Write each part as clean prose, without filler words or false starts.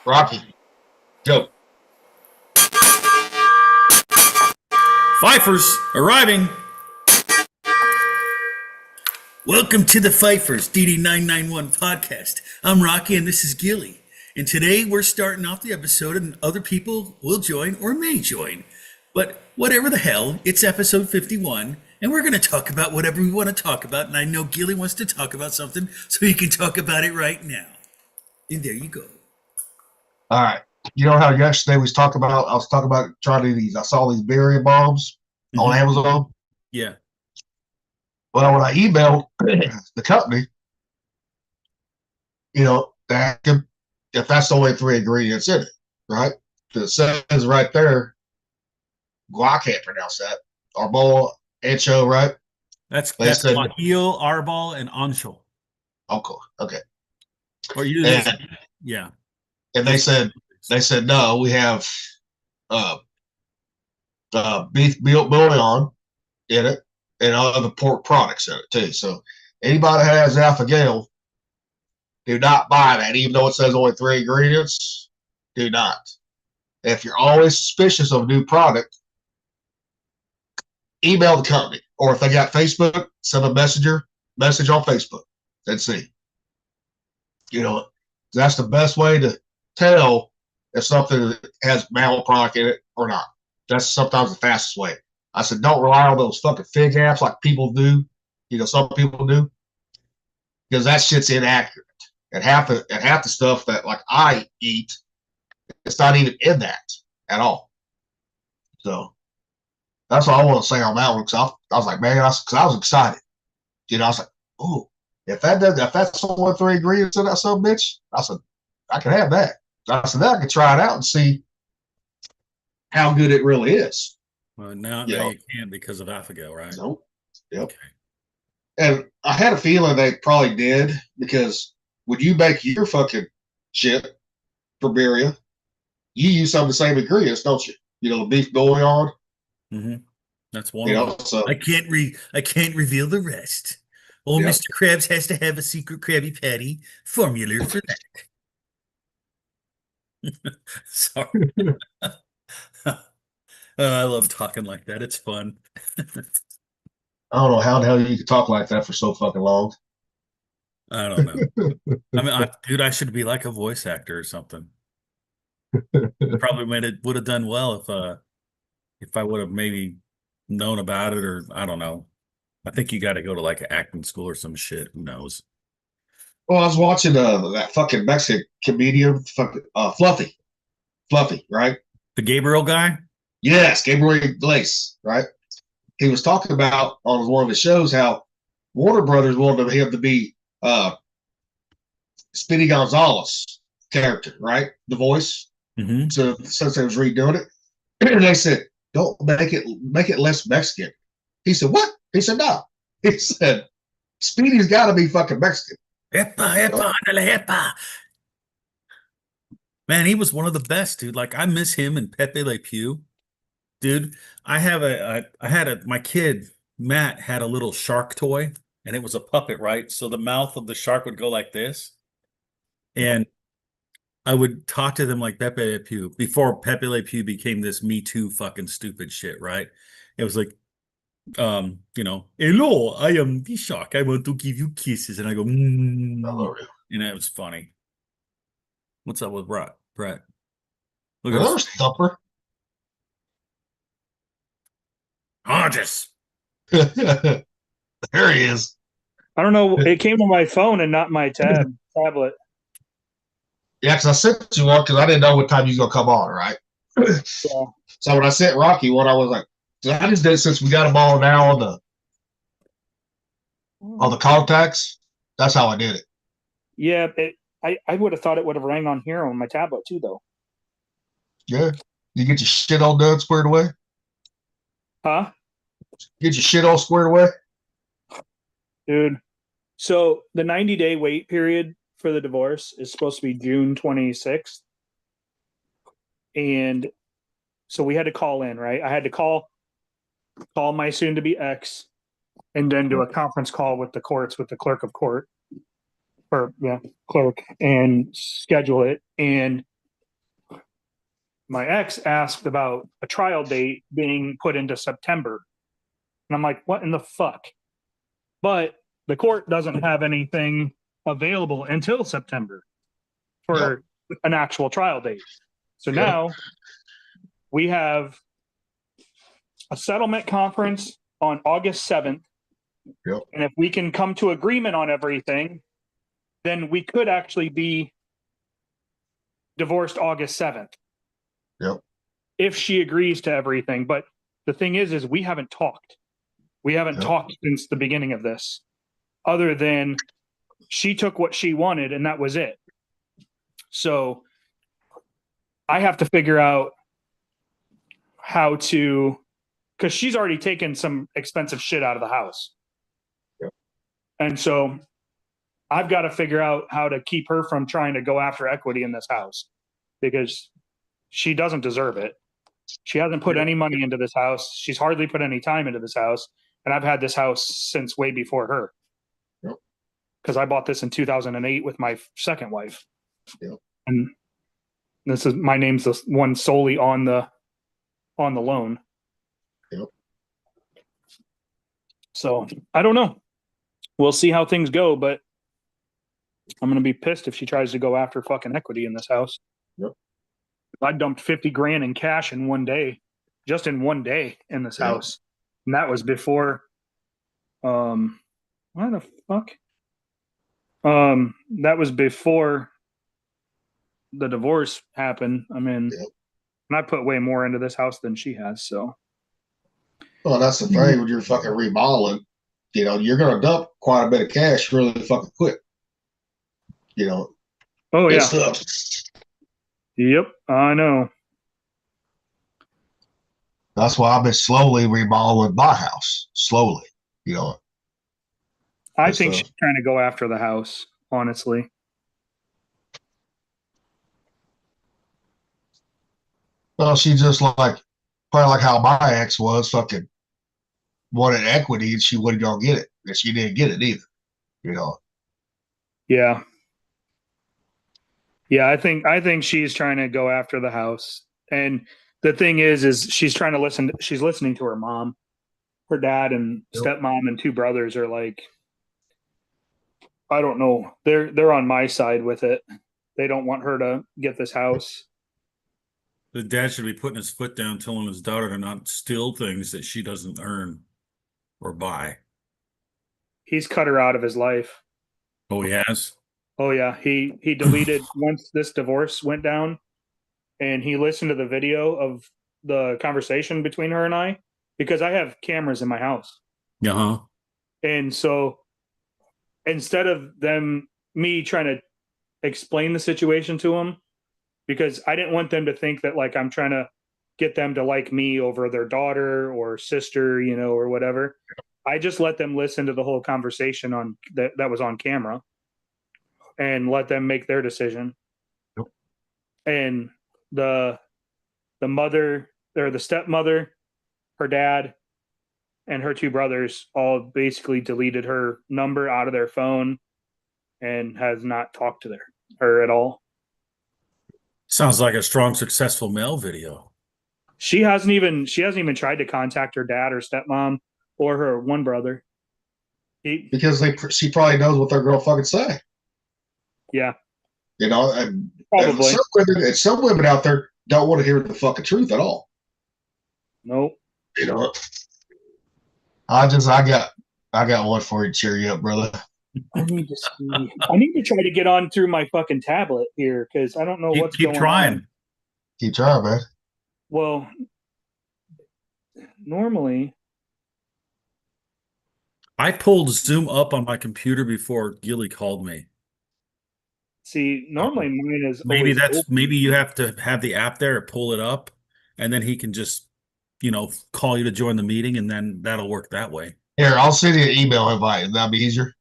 Rocky, go. Fifers arriving. Welcome to the Fifers DD991 podcast. I'm Rocky and this is Gilly. And today we're starting off the episode and other people will join or may join. But whatever the hell, it's episode 51 and we're going to talk about whatever we want to talk about. And I know Gilly wants to talk about something, so you can talk about it right now. And there you go. All right. You know how yesterday I was talking about trying to do these. I saw these barium bombs on Amazon. Yeah. Well, when I emailed the company, that if that's the only 3 ingredients in it, right? Because it says right there, well, I can't pronounce that. Arbol, ancho, right? That's guajillo, arbol, and ancho. Oh, cool. Okay. Or yeah. And they said no, we have beef bouillon in it and other pork products in it too. So anybody that has alpha-gal, do not buy that, even though it says only 3 ingredients. Do not. If you're always suspicious of a new product, email the company, or if they got Facebook, send a message on Facebook and see. That's the best way to tell if something has malware product in it or not. That's sometimes the fastest way. I said, don't rely on those fucking fig apps like people do. Some people do, because that shit's inaccurate. And half the stuff that like I eat, it's not even in that at all. So that's all I want to say on that one. Because I was like, man, I was excited. I was like, oh, if that's only 3 ingredients in that son bitch, I said, I can have that. I said, then I can try it out and see how good it really is. Well, now you can't because of alpha-gal, right? Nope. Yep. Okay. And I had a feeling they probably did, because when you make your fucking shit for birria, you use some of the same ingredients, don't you? The beef bouillon. Mm-hmm. That's one of them. So I can't reveal the rest. Old Mr. Krabs has to have a secret Krabby Patty formula for that. Sorry. I love talking like that. It's fun. I don't know how the hell you can talk like that for so fucking long. I don't know. I mean, dude, I should be like a voice actor or something. Probably would have done well if I would have maybe known about it, or I don't know. I think you got to go to like an acting school or some shit. Who knows? Well, I was watching that fucking Mexican comedian, Fluffy, right? The Gabriel guy? Yes, Gabriel Iglesias, right? He was talking about on one of his shows how Warner Brothers wanted him to be Speedy Gonzalez character, right? The voice. Mm-hmm. So since they was redoing it, and they said, don't make it less Mexican. He said, what? He said, no. He said, Speedy's got to be fucking Mexican. Epa. Man, he was one of the best, dude. Like, I miss him and Pepe Le Pew. Dude, my kid, Matt, had a little shark toy, and it was a puppet, right? So the mouth of the shark would go like this. And I would talk to them like Pepe Le Pew before Pepe Le Pew became this Me Too fucking stupid shit, right? It was like, hello, I am the shark. I want to give you kisses. And I go, and it was funny. What's up with Brett? Look at this. Thumper. Hodges. There he is. I don't know. It came to my phone and not my tablet. Yeah, because I sent you one because I didn't know what time you was going to come on, right? Yeah. So when I sent Rocky one, I was like, I just did it since we got them all now on the contacts. That's how I did it. Yeah, I would have thought it would have rang on here on my tablet too, though. Yeah. You get your shit all done, squared away? Huh? Get your shit all squared away? Dude. So the 90-day wait period for the divorce is supposed to be June 26th. And so we had to call in, right? I had to call my soon-to-be ex and then do a conference call with the courts, with the clerk of court, clerk, and schedule it. And my ex asked about a trial date being put into September. And I'm like, what in the fuck? But the court doesn't have anything available until September for an actual trial date. So now we have a settlement conference on August 7th. Yep. And if we can come to agreement on everything, then we could actually be divorced August 7th. Yep. If she agrees to everything. But the thing is we haven't talked. We haven't talked since the beginning of this, other than she took what she wanted and that was it. So I have to figure out how to, because she's already taken some expensive shit out of the house. Yep. And so I've got to figure out how to keep her from trying to go after equity in this house, because she doesn't deserve it. She hasn't put any money into this house. She's hardly put any time into this house. And I've had this house since way before her. Yep. Because I bought this in 2008 with my second wife. Yep. And this is, my name's the one solely on the loan. Yep. So I don't know. We'll see how things go, but I'm going to be pissed if she tries to go after fucking equity in this house. Yep. I dumped 50 grand in cash in one day, just in one day in this house. And that was before, why the fuck? That was before the divorce happened. I mean, and I put way more into this house than she has. So, well, that's the thing when you're fucking remodeling. You know, you're gonna dump quite a bit of cash really fucking quick. You know. Oh yeah. Stuff. Yep, I know. That's why I've been slowly remodeling my house. Slowly, you know. I think she's trying to go after the house, honestly. Well, she just probably like how my ex was, fucking wanted equity and she wasn't gonna get it. And she didn't get it either. You know. Yeah. Yeah, I think she's trying to go after the house. And the thing is she's trying to listen. She's listening to her mom. Her dad and stepmom and two brothers are like, I don't know. They're on my side with it. They don't want her to get this house. The dad should be putting his foot down, telling his daughter to not steal things that she doesn't earn or buy. He's cut her out of his life. Oh, he has? Oh yeah. He deleted once this divorce went down, and he listened to the video of the conversation between her and I, because I have cameras in my house. Uh-huh. And so instead of me trying to explain the situation to them, because I didn't want them to think that like I'm trying to get them to like me over their daughter or sister, you know, or whatever. I just let them listen to the whole conversation on that was on camera, and let them make their decision. Yep. And the mother or the stepmother, her dad, and her two brothers all basically deleted her number out of their phone and has not talked to her at all. Sounds like a strong, successful male video. She hasn't even tried to contact her dad or stepmom or her one brother. Because she probably knows what they're gonna fucking say. Yeah. You know, and probably some women out there don't want to hear the fucking truth at all. Nope. You know, I got one for you to cheer you up, brother. I need to try to get on through my fucking tablet here, because I don't know what's going on. Keep trying, man. Well, normally I pulled Zoom up on my computer before Gilly called me. See, normally mine is maybe you have to have the app there, pull it up, and then he can just, you know, call you to join the meeting, and then that'll work that way. Here, I'll send you an email invite. That'll be easier.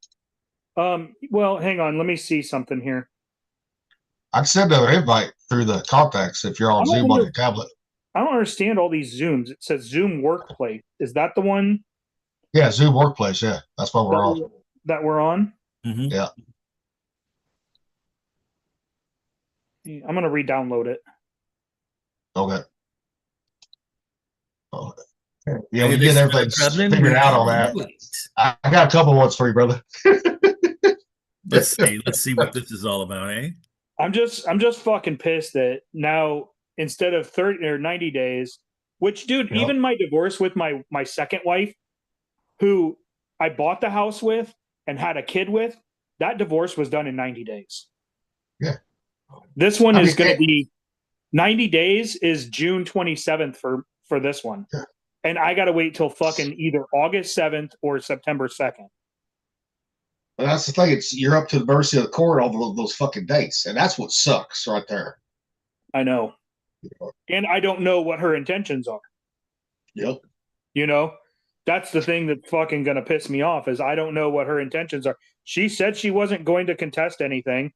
Well, hang on. Let me see something here. I can send an invite through the contacts if you're on Zoom on your tablet. I don't understand all these Zooms. It says Zoom Workplace. Is that the one? Yeah, Zoom Workplace. Yeah, that's what we're on. That we're on? Mm-hmm. Yeah. I'm going to re-download it. Okay. Oh, yeah, Hey, we this get is everything traveling. figured We out on can't that. wait. I got a couple ones for you, brother. Let's see. Let's see what this is all about, eh? I'm just fucking pissed that now instead of 30 or 90 days, which dude, Yep. even my divorce with my second wife, who I bought the house with and had a kid with, that divorce was done in 90 days. Yeah. This one I is mean, going to be 90 days is June 27th for this one. Yeah. And I got to wait till fucking either August 7th or September 2nd. Well, that's the thing. It's you're up to the mercy of the court all those fucking dates, and that's what sucks right there. I know. And I don't know what her intentions are. Yep. You know, that's the thing that's fucking going to piss me off is I don't know what her intentions are. She said she wasn't going to contest anything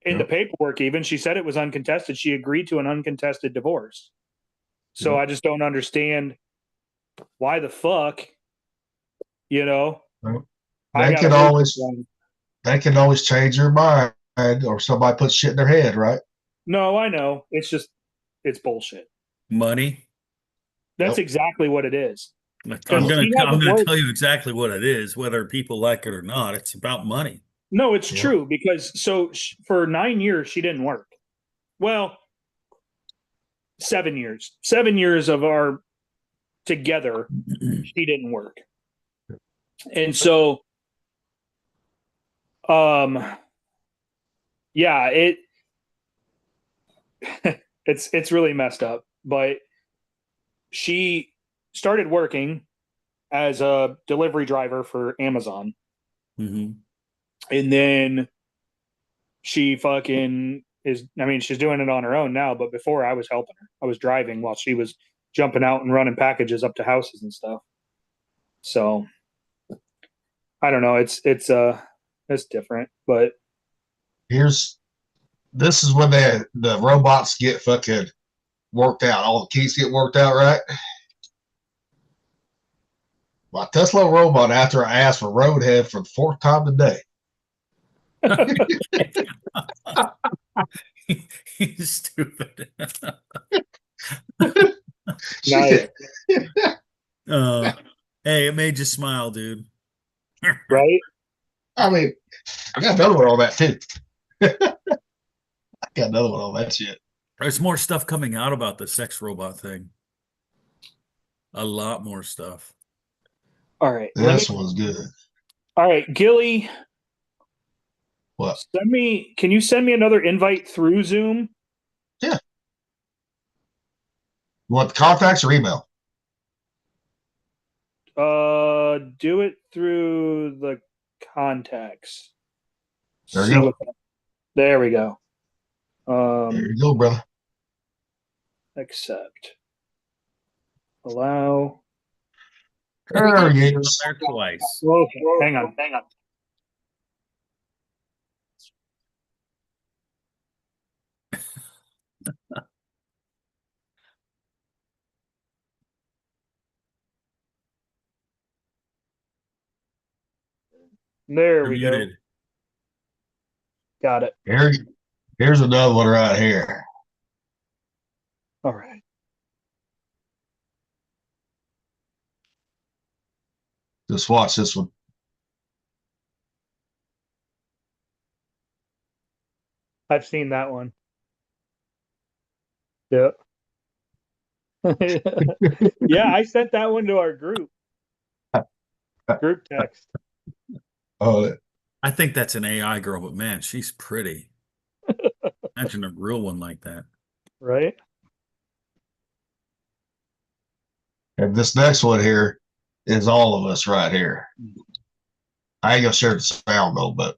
in the paperwork. Even she said it was uncontested. She agreed to an uncontested divorce. So I just don't understand why the fuck, you know, They can always change their mind, or somebody puts shit in their head, right? No, I know. It's just, it's bullshit. Money. That's exactly what it is. I'm gonna he hasn't worked- tell you exactly what it is, whether people like it or not. It's about money. No, it's true because for 9 years she didn't work. Well, 7 years. 7 years of our together, she didn't work. And so yeah, it's really messed up, but she started working as a delivery driver for Amazon. Mm-hmm. And then she fucking is, I mean, she's doing it on her own now, but before I was helping her. I was driving while she was jumping out and running packages up to houses and stuff. So I don't know. It's different, but this is when the robots get fucking worked out. All the keys get worked out, right? My Tesla robot, after I asked for Roadhead for the fourth time today. He's stupid. nice. Hey, it made you smile, dude. Right? I mean, I got another one on that too. I got another one on that shit. There's more stuff coming out about the sex robot thing. A lot more stuff. All right. This one's good. All right, Gilly. What? Can you send me another invite through Zoom? Yeah. You want the contacts or email? Do it through the contacts. There you go. There we go. There you go, brother. Accept. Allow. There you go. There twice. Okay, hang on. There we go. Got it. Here's another one right here. All right. Just watch this one. I've seen that one. Yep. Yeah, I sent that one to our group text. Oh, I think that's an AI girl, but man, she's pretty. Imagine a real one like that. Right? and this next one here is all of us right here. I ain't gonna share the sound though, but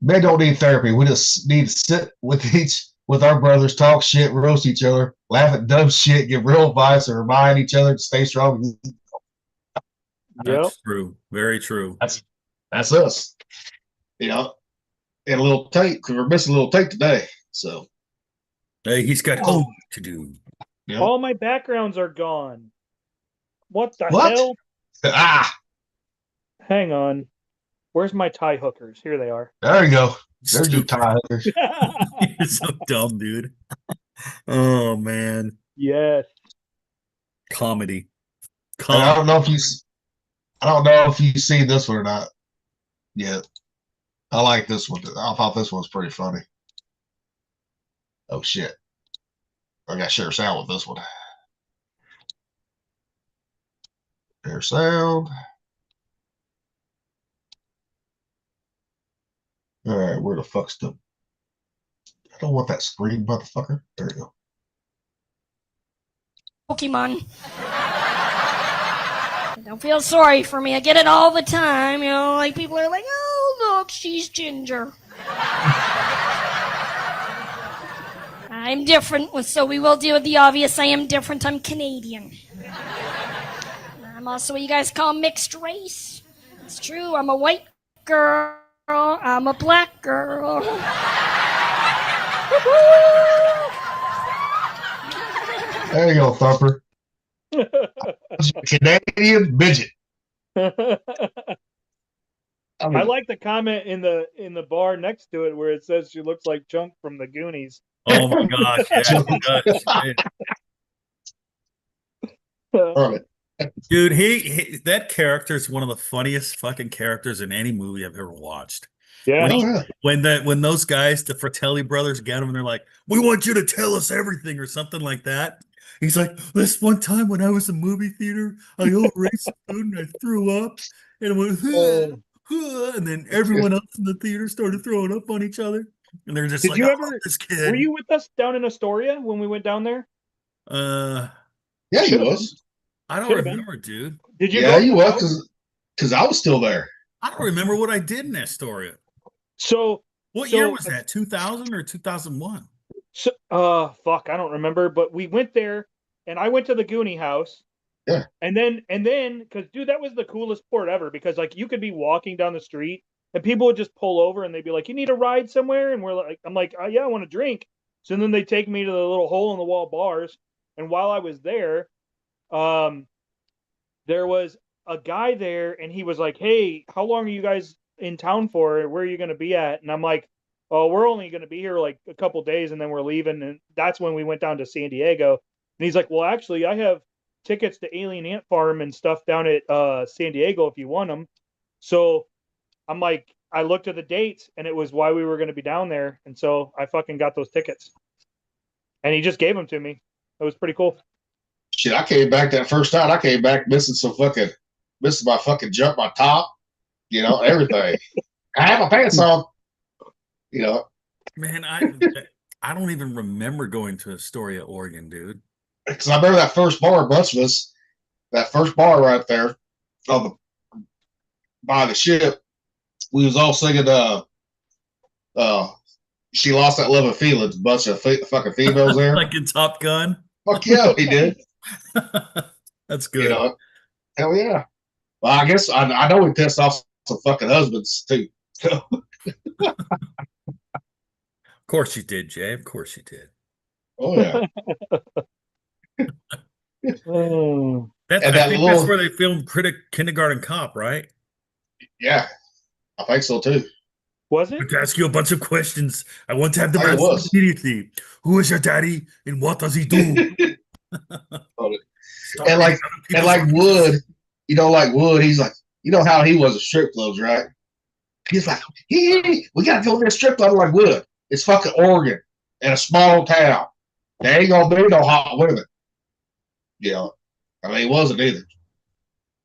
men don't need therapy. We just need to sit with our brothers, talk shit, roast each other, laugh at dumb shit, give real advice, and remind each other to stay strong. That's true. Very true. That's us. You know, and a little tape because we're missing a little tape today. So Hey, he's got homework to do. yeah. All my backgrounds are gone. What the What? hell? Ah, Hang on. Where's my tie hookers? Here they are. There you go. There's your Stupid. tie hookers. You're so dumb, dude. Oh man, Yes. comedy. And I don't know if you've seen this one or not yet. I like this one. I thought this one was pretty funny. Oh shit. I gotta share sound with this one. Share sound. All right, where the fuck's the? I don't want that screen, motherfucker. There you go. Pokemon. Don't feel sorry for me. I get it all the time. You know, like people are like, oh, look, she's ginger. I'm different, so we will deal with the obvious. I am different. I'm Canadian. I'm also what you guys call mixed race. It's true. I'm a white girl. I'm a black girl. There you go, Thumper. Canadian midget. I I mean, like the comment in the bar next to it where it says she looks like Chunk from the Goonies. Oh my gosh, yeah, it does. all right. Dude, he that character is one of the funniest fucking characters in any movie I've ever watched. Yeah. When those guys, the Fratelli brothers, get him and they're like, "We want you to tell us everything" or something like that. He's like, "This one time when I was in the movie theater, I overate some food and I threw up, and I went, Oh. and then everyone else in the theater started throwing up on each other, and they're just Did like, you "I ever- love this kid." Were you with us down in Astoria when we went down there? Yeah, he Should've was. I don't Should've been. remember, dude. Did you? Yeah, go he to the was house? because I was still there. I don't remember what I did in Astoria. So What So- year was that? 2000 or 2001? fuck, I don't remember, but we went there and I went to the Goonie house. Yeah. And then because dude, that was the coolest port ever because like you could be walking down the street and people would just pull over and they'd be like, "You need a ride somewhere?" And I'm like, "Oh, yeah, I want a drink." So then they take me to the little hole in the wall bars. And while I was there, there was a guy there and he was like, "Hey, how long are you guys in town for? Where are you going to be at?" And I'm like, "Oh, we're only going to be here like a couple days and then we're leaving." And that's when we went down to San Diego. And he's like, "Well, actually, I have tickets to Alien Ant Farm and stuff down at San Diego if you want them." So I'm like, I looked at the dates and it was why we were going to be down there. And so I fucking got those tickets. And he just gave them to me. It was pretty cool. Shit, I came back that first time. I came back missing my fucking jump, my top, everything. I had my pants on, Man, I don't even remember going to Astoria, Oregon, dude. because I remember that first bar, a bunch of us, that first bar right there, by the ship. We was all singing, "She Lost That Love and Feelings." A bunch of fucking females there. Like in Top Gun. Fuck yeah, he did. That's good. Hell yeah. Well, I guess I know we pissed off some fucking husbands too. So, Of course you did, Jay. Of course you did. oh yeah. Oh. I think that's where they filmed Kindergarten Cop, right? Yeah, I think so too. Was I it? want to ask you a bunch of questions. I want to have them I answer was. immediately. Who is your daddy and what does he do? And like Wood, like Wood, he's like, how he was at strip clubs, right? He's like, we gotta go to a strip club like Wood. It's fucking Oregon in a small town. There ain't gonna be no hot women. I mean, it wasn't either.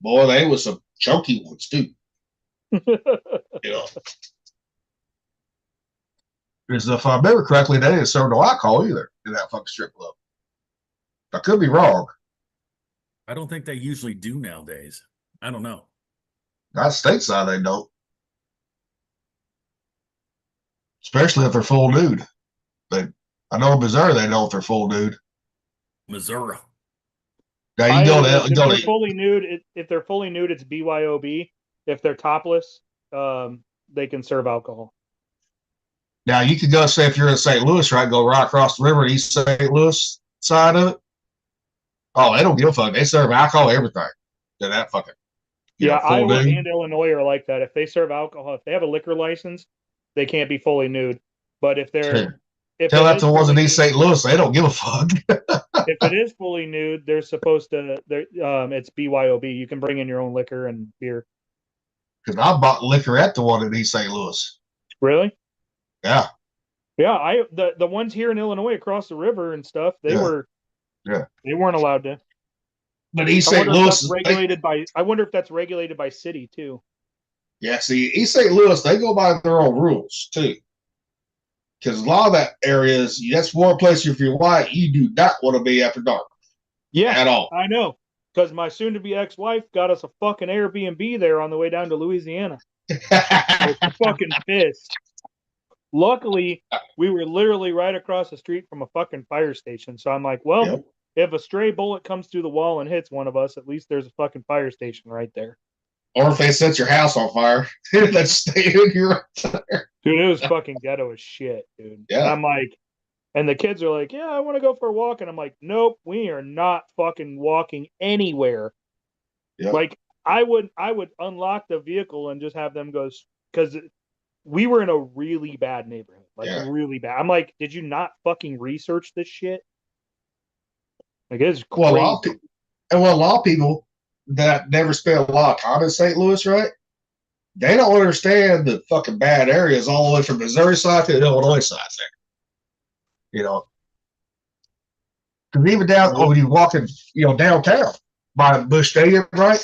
Boy, they was some chunky ones too. Because if I remember correctly, they didn't serve no alcohol either in that fucking strip club. I could be wrong. I don't think they usually do nowadays. I don't know. Not stateside, they don't. Especially if they're full nude. I know in Missouri they know if they're full nude. Missouri. Now you go to if they're fully nude, if they're fully nude, it's BYOB. If they're topless, they can serve alcohol. now you could go say if you're in St. Louis, right? Go right across the river, East St. Louis side of it. Oh, they don't give a fuck. They serve alcohol, everything. To that fucking Yeah, full Iowa nude. and Illinois are like that. If they serve alcohol, if they have a liquor license, they can't be fully nude. But if Tell it that is to the ones in fully East nude, St. Louis, they don't give a fuck. if it is fully nude, they're supposed to. It's BYOB. You can bring in your own liquor and beer. Because I bought liquor at the one in East St. Louis. Really? Yeah. Yeah. The ones here in Illinois across the river and stuff, they Yeah. were. Yeah. They weren't allowed to. But East I St. wonder if Louis, that's regulated by. I wonder if that's regulated by city too. yeah, see, East St. Louis, they go by their own rules too. Because a lot of that area is, that's one place if you're white, you do not want to be after dark Yeah, at all. I know. Because my soon-to-be ex-wife got us a fucking Airbnb there on the way down to Louisiana. I was fucking pissed. Luckily, we were literally right across the street from a fucking fire station. So I'm like, well, Yep. if a stray bullet comes through the wall and hits one of us, at least there's a fucking fire station right there. Or if they set your house on fire, that's staying in your. Dude, it was fucking ghetto as shit, dude. Yeah. I'm like, and the kids are like, yeah, I want to go for a walk. And I'm like, nope, we are not fucking walking anywhere. Yep. Like, I would unlock the vehicle and just have them go, because we were in a really bad neighborhood, like Yeah. really bad. I'm like, did you not fucking research this shit? Like, it's crazy. Well, a lot of people that never spent a lot of time in St. Louis, right? They don't understand the fucking bad areas all the way from Missouri side to the Illinois side there. You know, because even down when you walking, downtown by Busch Stadium, right?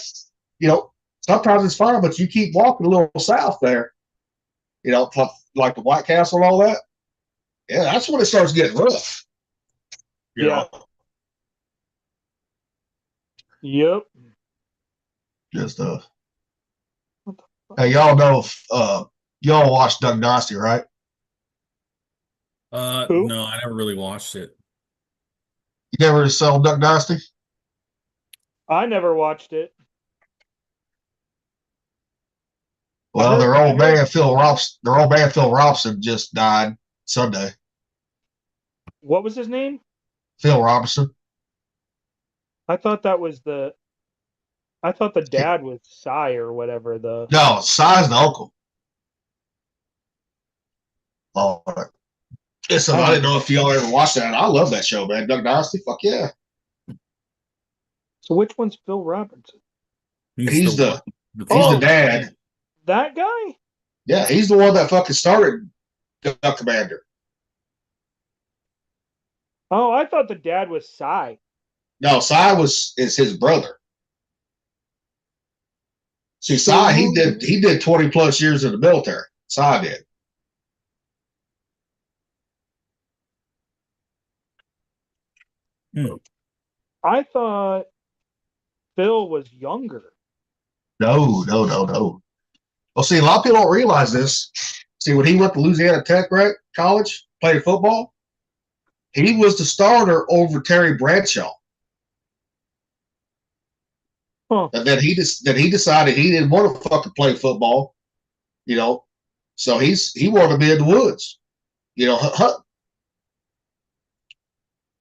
Sometimes it's fine, but you keep walking a little south there, like the White Castle and all that. Yeah, that's when it starts getting rough. You know? Yep. Just hey, y'all know y'all watched Doug Dynasty, right? Who? No, I never really watched it. You never saw Duck Dynasty? I never watched it. Well, their old man Phil Robinson just died Sunday. What was his name? Phil Robinson. I thought the dad was Cy or whatever. No, Cy's the uncle. Oh, listen, I didn't know if y'all ever watched that. I love that show, man. Duck Dynasty, fuck yeah. So which one's Phil Robinson? He's the Oh, dad. That guy? Yeah, he's the one that fucking started Duck Commander. Oh, I thought the dad was Cy. No, Cy is his brother. See, Cy, he did 20 plus years in the military. Cy did. I thought Phil was younger. No. Well, see, a lot of people don't realize this. See, when he went to Louisiana Tech, right, college, played football, he was the starter over Terry Bradshaw. Huh. And then he decided he didn't want to fucking play football, so he wanted to be in the woods,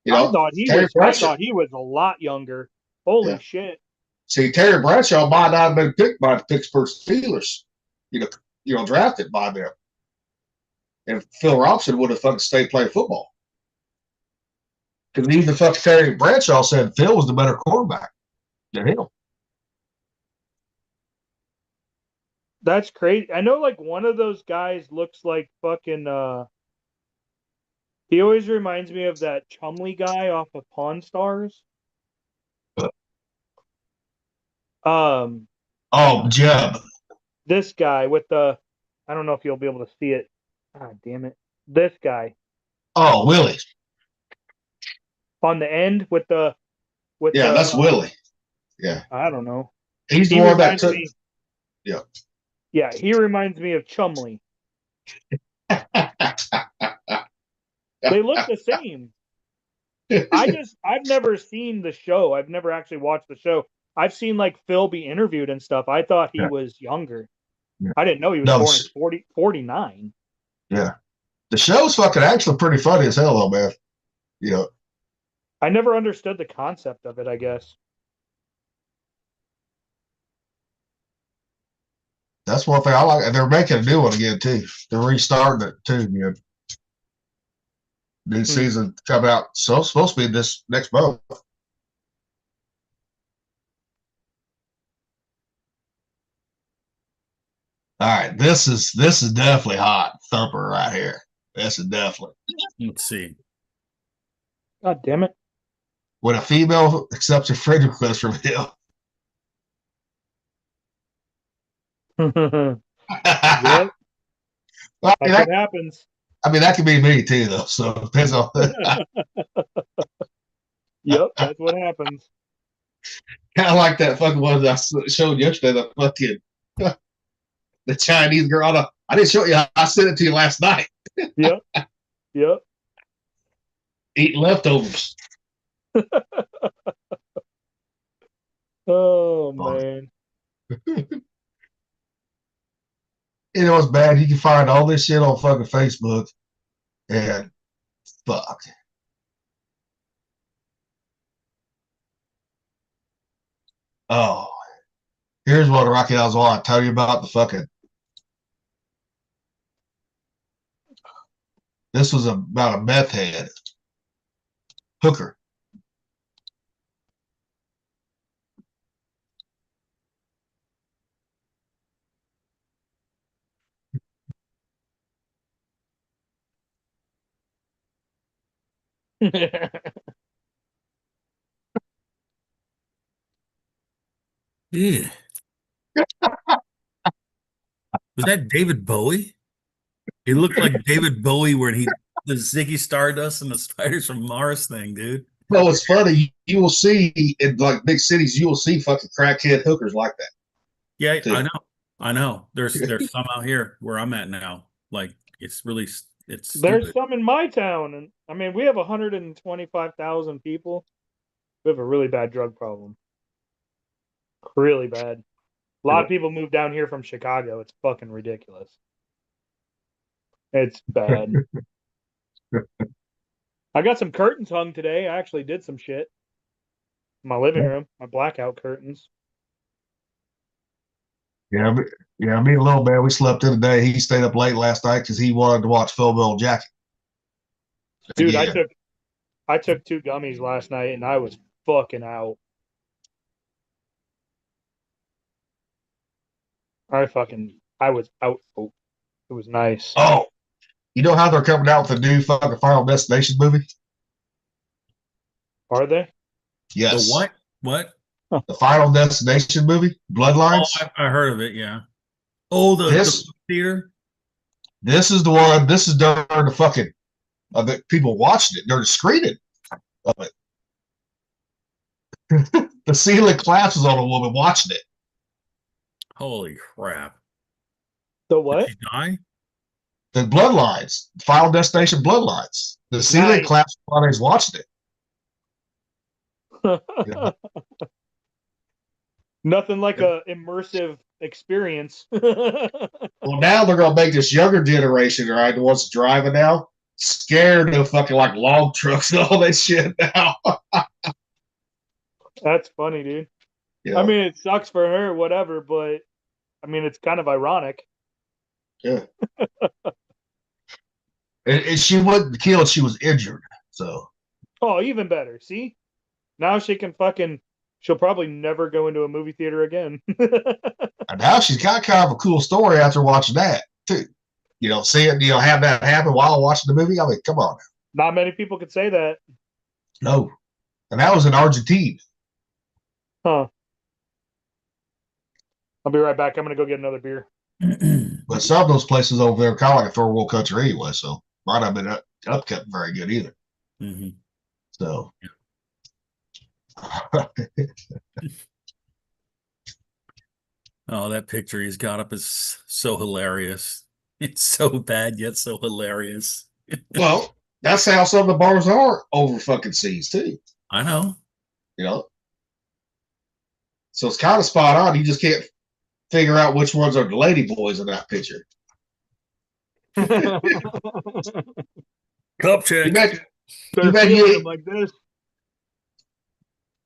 I thought he was a lot younger. Holy shit. See, Terry Bradshaw might not have been picked by the Pittsburgh Steelers, drafted by them. And Phil Robinson would have fucking stayed playing football. Because even fucking Terry Bradshaw said Phil was the better quarterback than him. That's crazy. I know, like, one of those guys looks like fucking, he always reminds me of that Chumley guy off of Pawn Stars. Jeb. This guy with I don't know if you'll be able to see it. Ah, damn it. This guy. Oh, Willie. On the end with that's Willie. Yeah. I don't know. He's the one that took. Yeah. Yeah, he reminds me of Chumley. They look the same. I've never seen the show. I've never actually watched the show. I've seen like Phil be interviewed and stuff. I thought he was younger. Yeah. I didn't know he was born in 49. Yeah. The show's fucking actually pretty funny as hell though, man. I never understood the concept of it, I guess. That's one thing I like. And they're making a new one again too. They're restarting it too again. New season coming out. So it's supposed to be this next month. All right, this is definitely hot thumper right here. This is definitely. Let's see. God damn it. When a female accepts a friend request from him. Yep, Well, that's what happens. I mean, that could be me too, though. So it depends on. Yep, that's what happens. Kind of like that fucking one that I showed yesterday. The fucking the Chinese girl. I didn't show you. I sent it to you last night. Yep. Yep. Eat leftovers. Oh man. You know what's bad? You can find all this shit on fucking Facebook, and fuck. Oh, here's what Rocky I was on. I tell you about the fucking. This was about a meth head hooker. Yeah. Was that David Bowie? He looked like David Bowie when he the Ziggy Stardust and the Spiders from Mars thing, dude. Well, it's funny. You will see in like big cities, you will see fucking crackhead hookers like that. Yeah, Too. I know. I know. There's some out here where I'm at now. Like it's really it's There's stupid. some in my town, and I mean we have 125,000 people. We have a really bad drug problem. Really bad. A lot of people move down here from Chicago. It's fucking ridiculous. It's bad. I got some curtains hung today. I actually did some shit. In my living room, my blackout curtains. Yeah, me and little man, we slept in today. He stayed up late last night because he wanted to watch Full Metal Jacket. Dude, Yeah. I took 2 gummies last night and I was fucking out. I was out. Oh, it was nice. Oh, you know how they're coming out with a new fucking Final Destination movie? Are they? Yes. The what? What? The Final Destination movie, Bloodlines. Oh, I heard of it, yeah. Oh, the theater? This is the one. This is during the fucking the people watching it during the screening of it. The ceiling collapses on a woman watching it. Holy crap. The what? Did she die? The Bloodlines, Final Destination Bloodlines. The ceiling Nice. collapses while he's watching it. Yeah. Nothing like a immersive experience. Well, now they're gonna make this younger generation, right? The ones driving now, scared of fucking like log trucks and all that shit now. That's funny, dude. Yeah. I mean, it sucks for her, whatever, but I mean, it's kind of ironic. Yeah. And she wasn't killed; she was injured. So. Oh, even better. See, now she can fucking. She'll probably never go into a movie theater again. And now she's got kind of a cool story after watching that too. You know, seeing have that happen while watching the movie. I mean, come on. Not many people could say that. No, and that was in Argentina. Huh. I'll be right back. I'm gonna go get another beer. But some of those places over there are kind of like a third world country anyway, so might not have been upkept very good either. Mm-hmm. So. Oh, that picture he's got up is so hilarious. It's so bad yet so hilarious. Well, that's how some of the bars are over fucking seas too. I know. You know, so it's kind of spot on. You just can't figure out which ones are the lady boys in that picture. Cup check. You bet They're bet feeling you- them like this.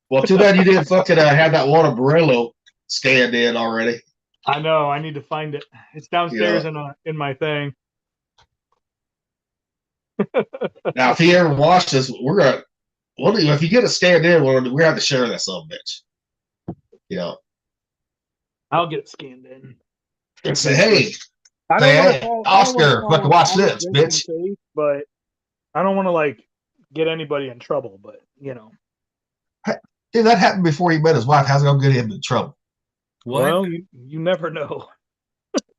Well, too bad you didn't fucking have that one Barello scanned in already. I know. I need to find it. It's downstairs in my thing. Now, if he ever watches, we're gonna. If you get a stand in, we're gonna have to share that son of a bitch. You know, I'll get scanned in. and say, hey, I Say, don't hey, want to Oscar, fucking watch this, bitch. But I don't want to like get anybody in trouble. But you know, Dude, that happened before he met his wife. How's it gonna get him in trouble? What? well, you never know.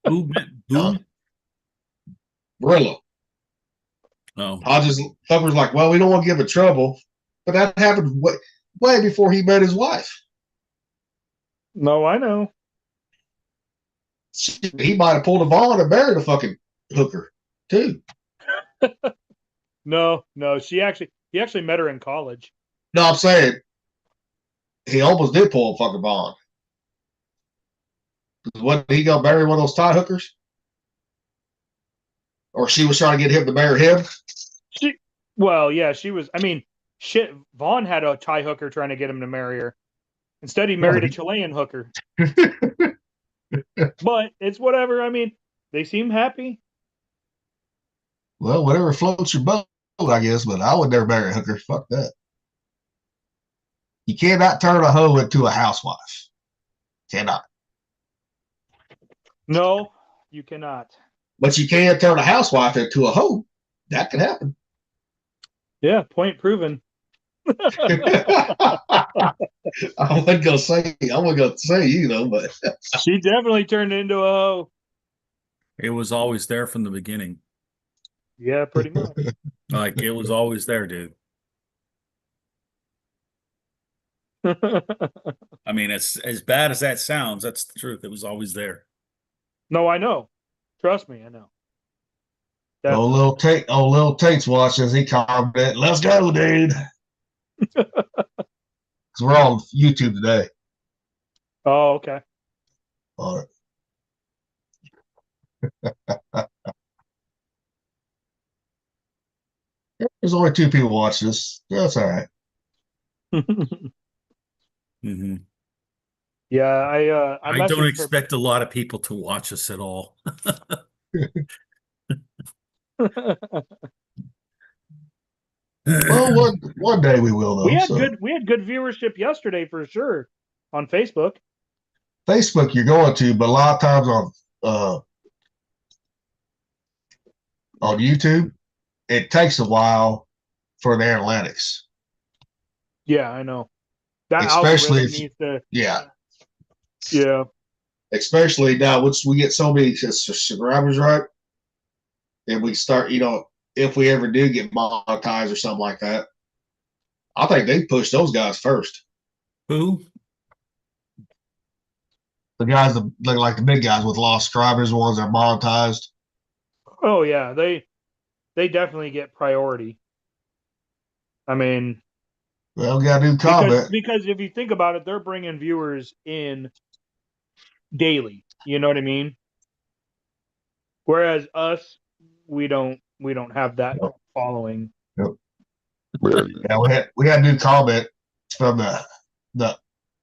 Who? Who? Brillo. Oh, Fucker's like, well, we don't want to give him trouble, but that happened way before he met his wife. No, I know. He might have pulled a Vaughn and married a fucking hooker too. No. He actually met her in college. No, I'm saying he almost did pull a fucking Vaughn. What, he gonna marry one of those tie hookers? Or she was trying to get him to marry him? She was. I mean, shit. Vaughn had a tie hooker trying to get him to marry her. Instead, he married a Chilean hooker. But it's whatever. I mean, they seem happy. Well, whatever floats your boat, I guess, but I would never marry a hooker. Fuck that. You cannot turn a hoe into a housewife. Cannot. No, you cannot. But you can turn a housewife into a hoe. That can happen. Yeah, point proven. I wasn't gonna say you know, but She definitely turned into a hoe. it was always there from the beginning. Yeah, pretty much. Like it was always there, dude. I mean, as bad as that sounds, that's the truth. It was always there. No, I know. Trust me, I know. Little Tate's watching. He commented, "Let's go, dude." Because we're on YouTube today. Oh, okay. All right. There's only 2 people watching this. That's all right. Mm-hmm. Yeah, I don't expect a lot of people to watch us at all. Well, one day we will, though. We had good viewership yesterday for sure on Facebook. Facebook, you're going to, but a lot of times on YouTube, it takes a while for the analytics. Yeah, I know. That Especially algorithm needs to. Yeah. Especially now, once we get so many subscribers, right? And we start, if we ever do get monetized or something like that, I think they push those guys first. Who? The guys that look like the big guys with lost subscribers, the ones that are monetized. Oh yeah, they definitely get priority. I mean, well, we gotta do comment because if you think about it, they're bringing viewers in daily. You know what I mean? Whereas us, we don't have that following. Yep. Yeah, we had a new comment from the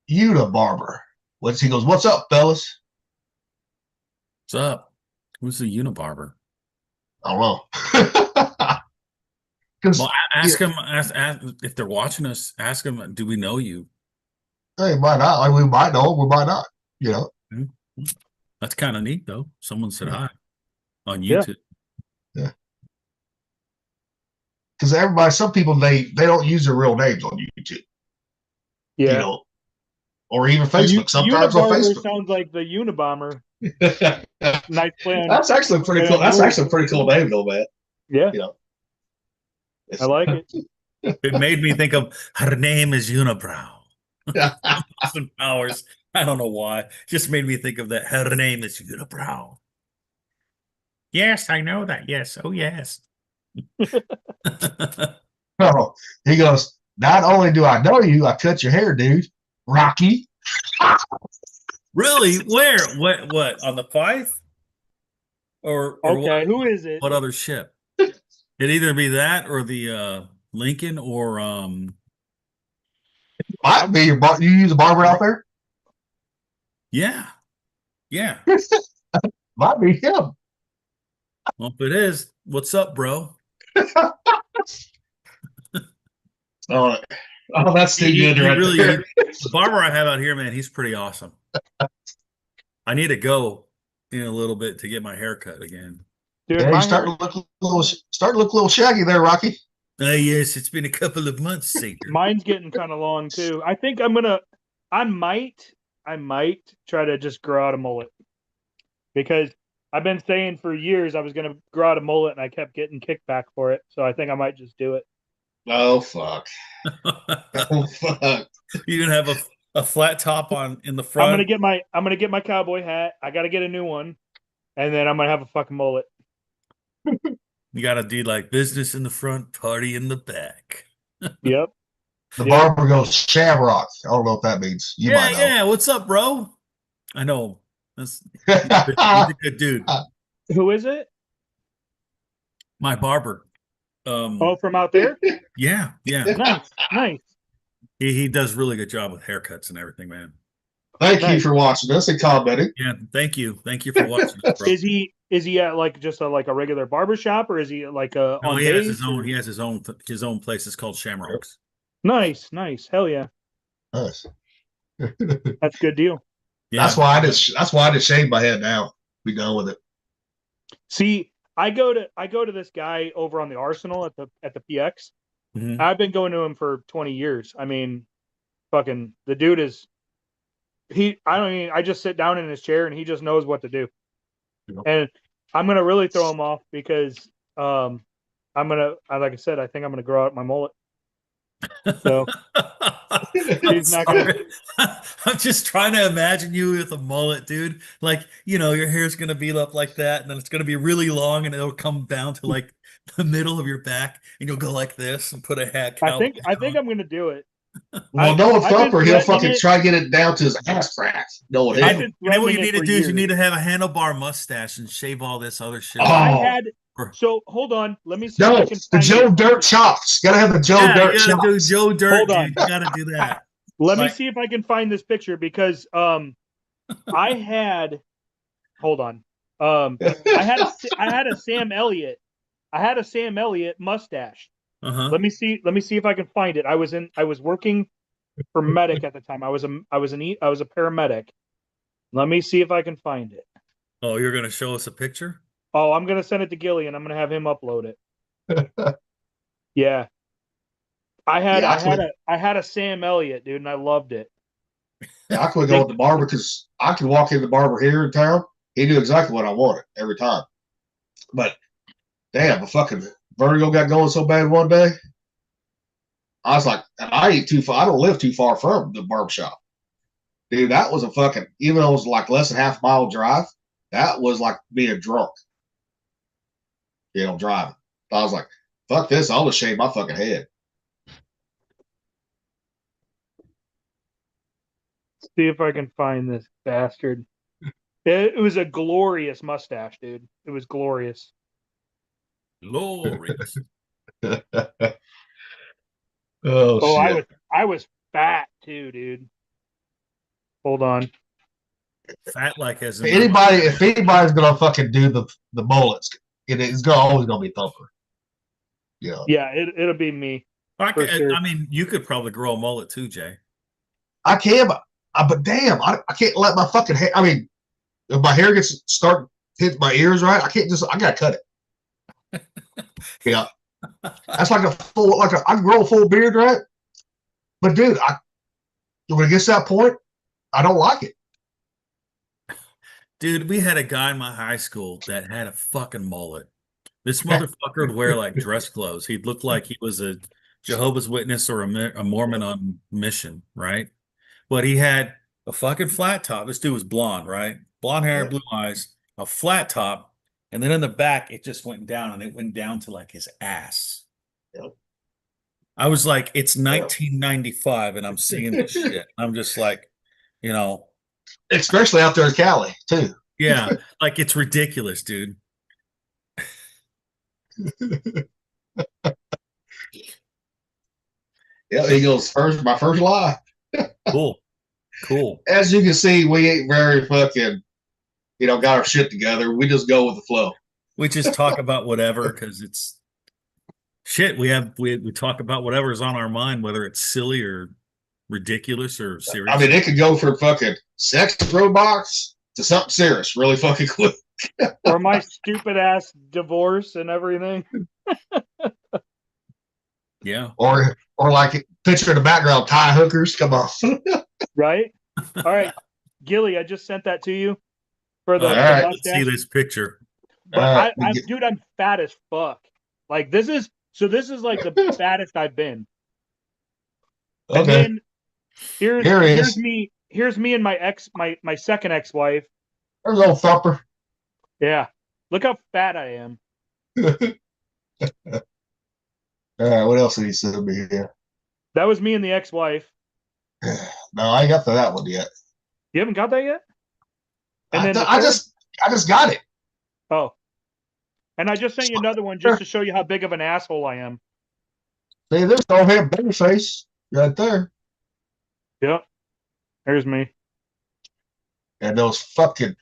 Una barber. He goes, "What's up, fellas?" What's up? Who's the Unibarber? I don't know. Well, ask them. Ask if they're watching us. Ask them. Do we know you? Hey, might not. Like, we might know. We might not. That's kind of neat, though. Someone said hi on YouTube. Yeah. Because some people they don't use their real names on YouTube. Yeah. Or even Facebook. Sometimes on Facebook. Sounds like the Unabomber. Nice plan. That's actually pretty cool. That's actually a pretty cool name, though, man. Yeah. I like it. It made me think of her name is Unibrow. Austin Powers. I don't know why. Just made me think of that. Her name is Unibrow. Yes, I know that. Yes. Oh, yes. Oh, he goes, "Not only do I know you, I cut your hair, dude. Rocky." Really? Where? What? On the Fife? Or okay, what, who is it? What other ship? It'd either be that or the Lincoln or Might be your bar. You use a barber out there? yeah. Yeah. Might be him. Well, if it is, what's up, bro? Oh, that's too He good right really, there. the barber I have out here, man, he's pretty awesome. I need to go in a little bit to get my hair cut again. Dude, Yeah, you my starting hair, to look a little shaggy there, Rocky. Yes, it's been a couple of months, Savior. mine's getting kind of long too. I think I might try to just grow out a mullet because I've been saying for years I was gonna grow out a mullet and I kept getting kickback for it. So I think I might just do it. Oh fuck! Oh fuck! You're gonna have a flat top on in the I'm front. gonna get my cowboy hat. I gotta get a new one, and then I'm gonna have a fucking mullet. You gotta do like business in the front, party in the back. Yep. The Yeah. barber goes Shamrock. I don't know what that means. You might know. Yeah. What's up, bro? I know. He's a good dude. Who is it? My barber. Oh, from out there. Yeah. Nice. He does really good job with haircuts and everything, man. Thank you Nice. for watching this and commenting. Yeah, thank you for watching this, bro. Is he at like just a regular barber shop, or is he like No, on he has base, his own. or- He has his own place. It's called Shamrocks. Nice. Hell yeah, Nice. that's a good deal. Yeah, That's why I just shave my head now. Be done with it. See, I go to this guy over on the Arsenal at the PX. Mhm. I've been going to him for 20 years. I mean, fucking the dude is I just sit down in his chair and he just knows what to do. Yep. And I'm gonna really throw him off because like I said, I think I'm gonna grow out my mullet. So he's not gonna. I'm just trying to imagine you with a mullet, dude. Like, your hair's gonna be up like that, and then it's gonna be really long, and it'll come down to like the middle of your back, and you'll go like this and put a hat. I think I'm gonna do it. Well, Noah I've been Thumper, he'll threatening fucking it. try to get it down to his ass crack. No, I've him. been And then what you threatening need it to for do is you years. need to have a handlebar mustache and shave all this other shit. Oh. I off. had Or- so hold on. Let me see if No, I can the find Joe it. Dirt chops. Gotta have the Joe Yeah, Dirt you gotta do chops. Joe Dirt, Hold on. dude. You gotta do that. Let me Like- see if I can find this picture because I had hold on. I had a Sam Elliott. I had a Sam Elliott mustache. Uh-huh. Let me see if I can find it. I was working for medic at the time. I was a paramedic. Let me see if I can find it. Oh, you're gonna show us a picture? Oh, I'm gonna send it to Gilly and I'm gonna have him upload it. Yeah. I had a Sam Elliott, dude, and I loved it. Yeah, I could go with the barber because I could walk in the barber here in town. He knew exactly what I wanted every time. But damn, the fucking vertigo got going so bad one day. I was like, and I ain't too far. I don't live too far from the barber shop. Dude, that was a fucking, even though it was like less than half mile drive, that was like being drunk. Driving. I was like, fuck this. I'll just shave my fucking head. See if I can find this bastard. It was a glorious mustache, dude. It was glorious. Glorious. Oh, shit. I was fat too, dude. Hold on. Fat like as in If anybody's gonna fucking do the mullets, it's always gonna be Thumper. Yeah. Yeah, it'll be me. For sure. I mean, you could probably grow a mullet too, Jay. I can, but damn, I can't let my fucking hair. I mean, if my hair start hitting my ears, right? I gotta cut it. Yeah, that's like I can grow a full beard, right? But dude, when it gets to that point, I don't like it. Dude, we had a guy in my high school that had a fucking mullet. This motherfucker would wear like dress clothes. He'd look like he was a Jehovah's Witness or a Mormon on mission, right? But he had a fucking flat top. This dude was blonde, right? Blonde hair, Yeah. blue eyes, a flat top. And then in the back, it just went down and it went down to like his ass. Yep. I was like, it's 1995 and I'm seeing this shit. I'm just like, Especially out there in Cali, too. yeah, like it's ridiculous, dude. Yeah, he goes my first lie. Cool. As you can see, we ain't very fucking got our shit together. We just go with the flow. We just talk about whatever because it's shit. We talk about whatever's on our mind, whether it's silly or ridiculous or serious. I mean, it could go from fucking sex robots to something serious really fucking quick. Or my stupid ass divorce and everything. Yeah. Or like picture in the background, tie hookers. Come on. Right? All right. Gilly, I just sent that to you for the, All the right. Let's see mustache. this picture. But All right. dude, I'm fat as fuck. Like this is like the fattest I've been. And Okay. then Here he here's is. me. Here's me and my second ex-wife. There's old Thumper. Yeah. Look how fat I am. All right. What else did he send me here? That was me and the ex-wife. No, I ain't got to that one yet. You haven't got that yet? And then I just got it. Oh. And I just sent you another one just to show you how big of an asshole I am. See, there's no head baby face right there. Yep. There's me. And those fucking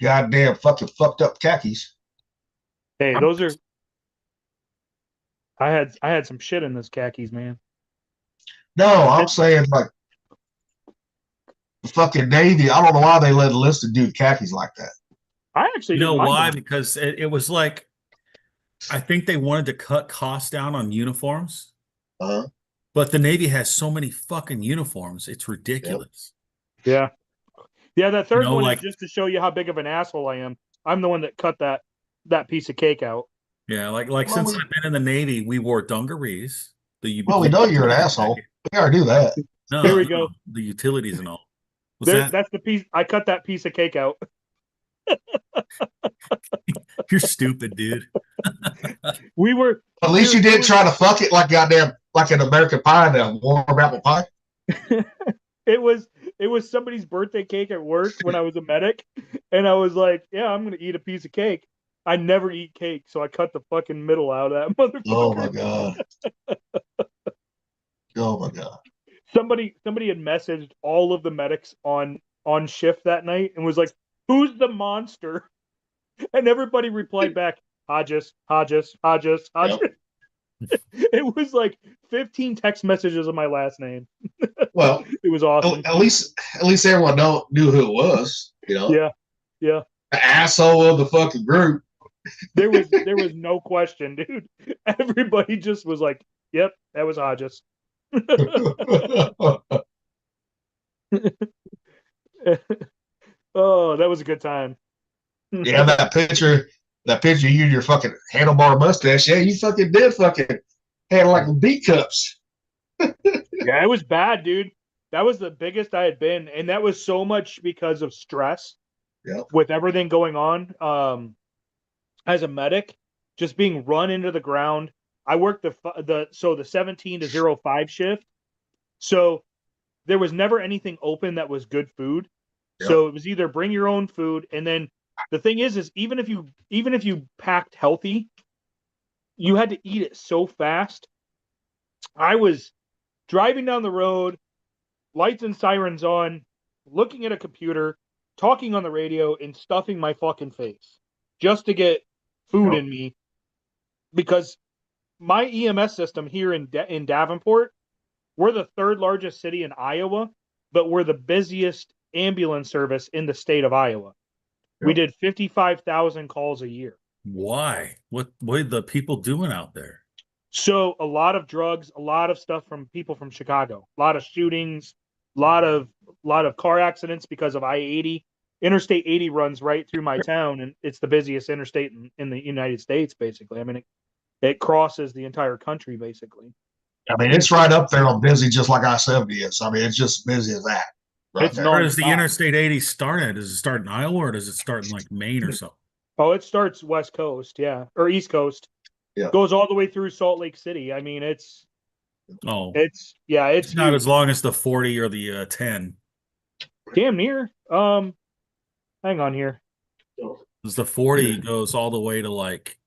goddamn fucking fucked up khakis. Hey, those are I had some shit in those khakis, man. No, I'm saying like the fucking Navy. I don't know why they let enlisted do khakis like that. I actually You know didn't mind why? them. Because it was like, I think they wanted to cut costs down on uniforms, Uh-huh. but the Navy has so many fucking uniforms. It's ridiculous. Yeah. Yeah, that third know, one like- is just to show you how big of an asshole I am. I'm the one that cut that piece of cake out. Yeah, like Well, since we- I've been in the Navy, we wore dungarees. Well, we know you're an asshole. We gotta do that. No, Here we no, go. the utilities and all. What's There, that? that's the piece. I cut that piece of cake out. You're stupid, dude. We were. At least you there didn't was- try to fuck it like goddamn like an American pie, that warm apple pie. It was somebody's birthday cake at work when I was a medic, and I was like, "Yeah, I'm gonna eat a piece of cake." I never eat cake, so I cut the fucking middle out of that motherfucker. Oh my god. Oh my god. Somebody had messaged all of the medics on shift that night and was like, "Who's the monster?" And everybody replied back, "Hodges, Hodges, Hodges, Hodges." It was like 15 text messages of my last name. Well, It was awesome. at least everyone knew who it was. You know, Yeah, yeah. the asshole of the fucking group. There was no question, dude. Everybody just was like, "Yep, that was Hodges." Oh, that was a good time. Yeah, that picture you and your fucking handlebar mustache. Yeah, you fucking did fucking had like B cups. Yeah, it was bad, dude. That was the biggest I had been, and that was so much because of stress. Yep. With everything going on, as a medic, just being run into the ground. I worked the 17 to 05 shift, so there was never anything open that was good food. Yep. So it was either bring your own food, and then the thing is even if you packed healthy, you had to eat it so fast. I was driving down the road, lights and sirens on, looking at a computer, talking on the radio, and stuffing my fucking face just to get food in me, because my EMS system here in Davenport, we're the third largest city in Iowa, but we're the busiest ambulance service in the state of Iowa. We did 55,000 calls a year. Why? What are the people doing out there? So a lot of drugs, a lot of stuff from people from Chicago, a lot of shootings, a lot of car accidents because of I-80. Interstate 80 runs right through my town, and it's the busiest interstate in the United States, basically. I mean, it crosses the entire country, basically. I mean, it's right up there on busy, just like I-70 is. I mean, it's just busy as that. Right It's there. not- Where does the nonstop. Interstate 80 start at? Does it start in Iowa or does it start in like Maine or something? Oh, it starts West Coast, yeah, or East Coast. Yeah. Goes all the way through Salt Lake City. I mean, it's It's it's not huge. as long as the 40 or the 10. Damn near. Hang on here. 'Cause the 40 goes all the way to like,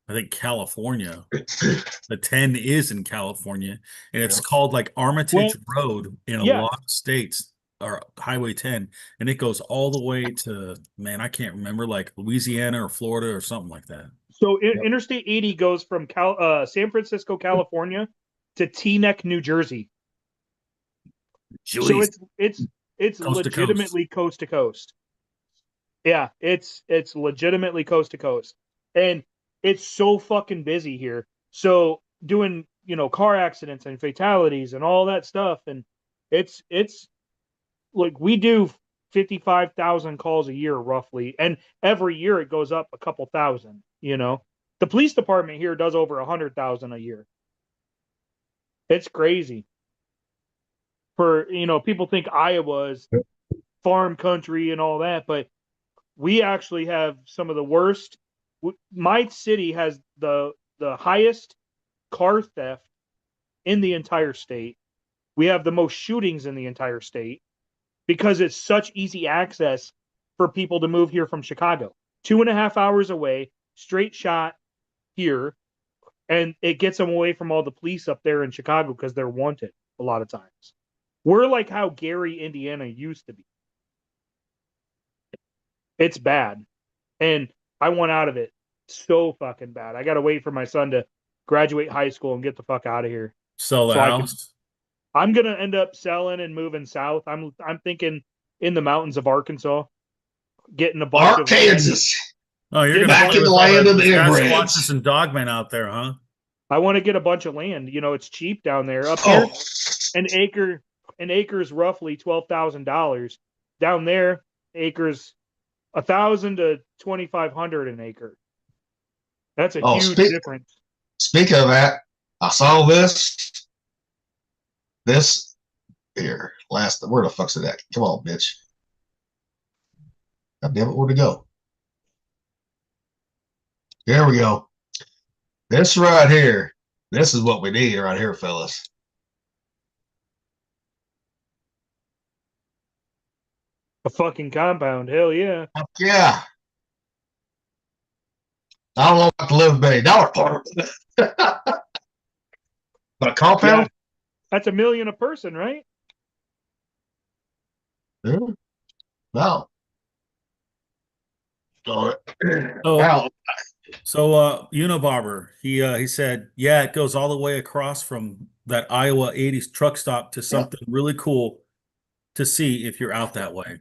I think California. The 10 is in California, and it's called like Armitage Road in a yeah. lot of states. or Highway 10, and it goes all the way to, man, I can't remember, like Louisiana or Florida or something like that. So Yep. Interstate 80 goes from San Francisco, California, to Teaneck, New Jersey. So Jeez, it's coast to coast. legitimately coast to coast. Yeah, it's legitimately coast to coast, and it's so fucking busy here. So doing car accidents and fatalities and all that stuff, and it's like we do 55,000 calls a year roughly, and every year it goes up a couple thousand. The police department here does over 100,000 a year. It's crazy. For people think Iowa is farm country and all that, but we actually have some of the worst. My city has the highest car theft in the entire state. We have the most shootings in the entire state because it's such easy access for people to move here from Chicago. 2.5 hours away, straight shot here, and it gets them away from all the police up there in Chicago because they're wanted a lot of times. We're like how Gary, Indiana used to be. It's bad. And I want out of it so fucking bad. I got to wait for my son to graduate high school and get the fuck out of here. Sell the house. I'm going to end up selling and moving south. I'm thinking in the mountains of Arkansas, getting a bunch of Arkansas. Oh, you're Get gonna back play in with the all land of the Sasquatches inbreds. and dogmen out there, huh? I want to get a bunch of land. It's cheap down there. Up here, Oh, an acre is roughly $12,000. Down there, acres $1,000 to $2,500 an acre. That's a huge difference. Speaking of that, I saw this here last. Where the fuck's it at? Come on, bitch. God damn it, where'd it go? There we go. This right here. This is what we need right here, fellas. A fucking compound. Hell yeah. Yeah. I don't know about the $11 billion part. But a compound? Yeah. That's $1 million a person, right? Yeah. No. So, Oh. So Unibarber, he said, yeah, it goes all the way across from that Iowa 80s truck stop to something really cool to see if you're out that way.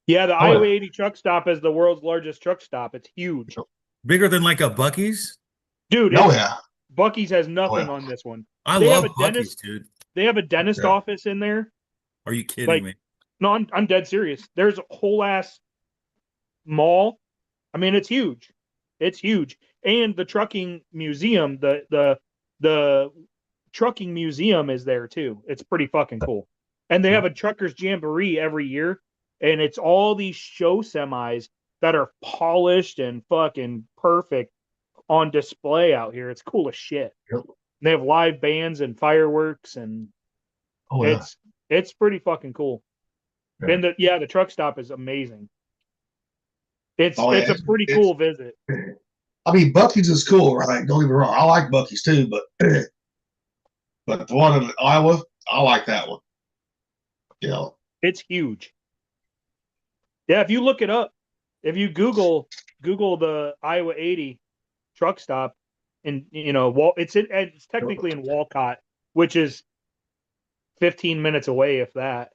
Yeah, the Iowa 80 truck stop is the world's largest truck stop. It's huge. Bigger than like a Buc-ee's? Dude, yeah. Buc-ee's has nothing on this one. I They love have a Buc-ee's, dentist, dude. They have a dentist office in there. Are you kidding me? No, I'm dead serious. There's a whole ass mall. I mean, it's huge. It's huge. And the trucking museum, the trucking museum is there too. It's pretty fucking cool. And they have a truckers jamboree every year, and it's all these show semis that are polished and fucking perfect on display out here. It's cool as shit. Yep. They have live bands and fireworks, and it's pretty fucking cool. Yeah. And the truck stop is amazing. It's a pretty cool visit. I mean, Buc-ee's is cool, right? Don't get me wrong. I like Buc-ee's too, but the one in Iowa, I like that one. It's huge. Yeah, if you look it up, if you Google the Iowa 80 truck stop, and it's technically in Walcott, which is 15 minutes away, if that.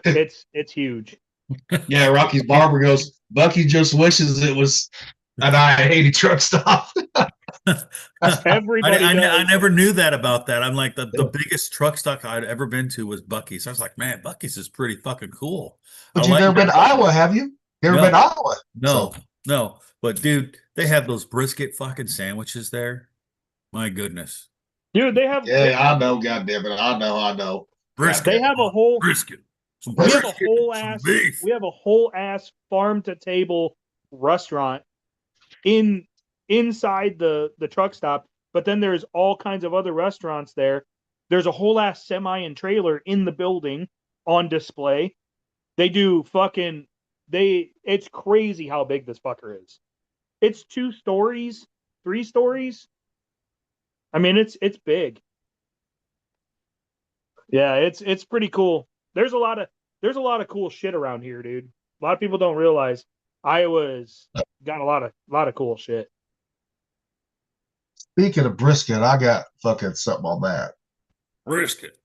It's huge. Yeah, Rocky's barber goes, Bucky just wishes it was an I-80 truck stop. Everybody I never knew that about that. I'm like, the biggest truck stop I'd ever been to was Buc-ee's. I was like, man, Buc-ee's is pretty fucking cool. But you've never been to Iowa, have you? You ever been to Iowa? No. But dude, they have those brisket fucking sandwiches there. My goodness. Dude, they have. Yeah, I know, goddamn it. I know. Brisket. They have a whole brisket. We have a whole ass farm to table restaurant inside the truck stop, but then there's all kinds of other restaurants there. There's a whole ass semi and trailer in the building on display. They do it's crazy how big this fucker is. It's 2 stories, 3 stories. I mean, it's big. Yeah, it's pretty cool. there's a lot of cool shit around here, dude. A lot of people don't realize Iowa's got a lot of cool shit. Speaking of brisket, I got fucking something on that. Brisket.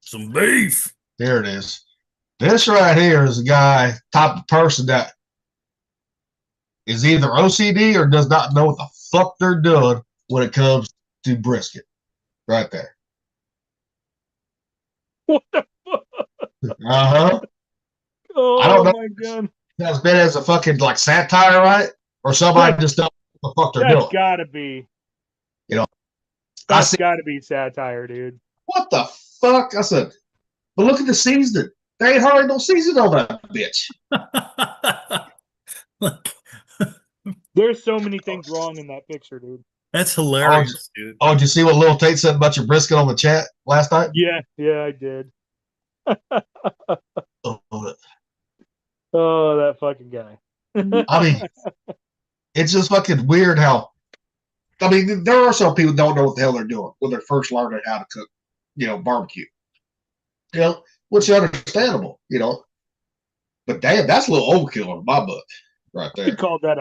Some beef. Here it is. This right here is a guy, type of person that is either OCD or does not know what the fuck they're doing when it comes to brisket. Right there. What the fuck? Uh-huh. Oh, I don't know. my God. That's been as a fucking like satire, right? Or somebody just don't know what the fuck they're That's doing. gotta be. You know, That's gotta be satire, dude. what the fuck? I said, but look at the seasoning. They ain't hardly no seasoning on that bitch. Look, There's so many things wrong in that picture, dude. that's hilarious, dude. Oh, did you see what Lil Tate said about your brisket on the chat last night? Yeah, I did. Oh, Oh, that fucking guy. I mean, it's just fucking weird how. I mean, there are some people who don't know what the hell they're doing when they're first learning how to cook, barbecue. Which is understandable, But damn, that's a little overkill in my book, right He there. called that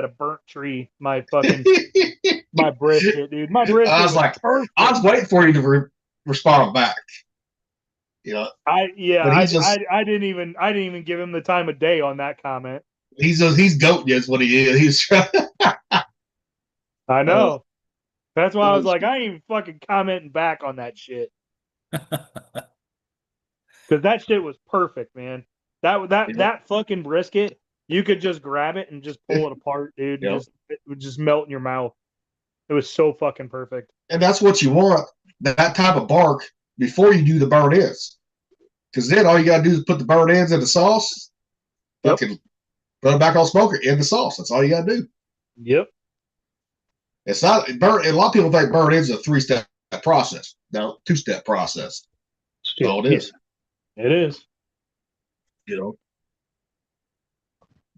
a burnt tree. My fucking my brisket, dude. My brisket. I was like, perfect. I was waiting for you to respond back. I But didn't even give him the time of day on that comment. he's goating is what he is. He's I know. That's why I was like, I ain't even fucking commenting back on that shit. Because that shit was perfect, man. That fucking brisket, you could just grab it and just pull it apart, dude. Yep. It would just melt in your mouth. It was so fucking perfect. and that's what you want, that type of bark before you do the burnt ends. Because then all you gotta do is put the burnt ends in the sauce, Yep. fucking put it back on smoker in the sauce. That's all you gotta do. Yep. It's not burnt. A lot of people think burnt ends is a 3-step process. No, 2-step process. That's all it is. It is.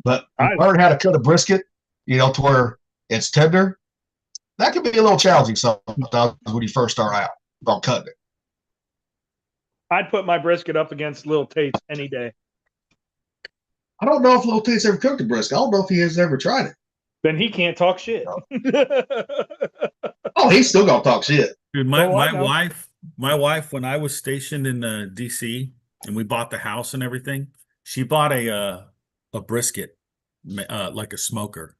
But you learn how to cut a brisket, to where it's tender. That can be a little challenging sometimes when you first start out on cutting it. I'd put my brisket up against Lil Tate's any day. I don't know if Lil Tate's ever cooked a brisket. I don't know if he has ever tried it. Then he can't talk shit. Oh, he's still gonna talk shit. Dude, I my know. wife, when I was stationed in DC and we bought the house and everything, she bought a brisket, like a smoker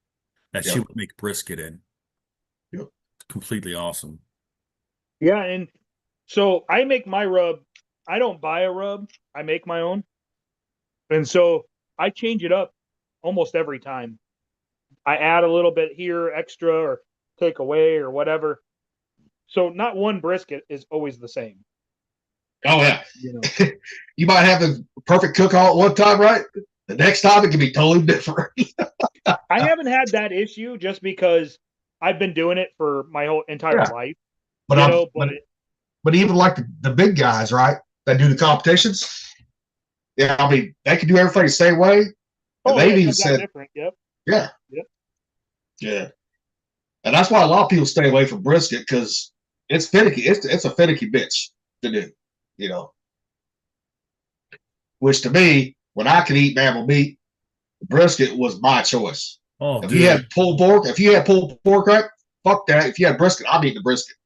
that she Yep. would make brisket in. Yep. Completely awesome. Yeah, and so I make my rub. I don't buy a rub. I make my own. And so I change it up almost every time. I add a little bit here extra or take away or whatever. So not one brisket is always the same. Oh yeah. You know. You might have the perfect cook all at one time, right? The next time it can be totally different. I haven't had that issue just because I've been doing it for my whole entire life. But but even like the big guys, right? That do the competitions. Yeah, I mean, they can do everything the same way. And they've even said, different. Yep. yeah. Yep. Yeah. And that's why a lot of people stay away from brisket because it's finicky. It's a finicky bitch to do, Which to me, when I could eat mammal meat, brisket was my choice. Oh, If dude. you had pulled pork, right? Fuck that. If you had brisket, I'm eating the brisket.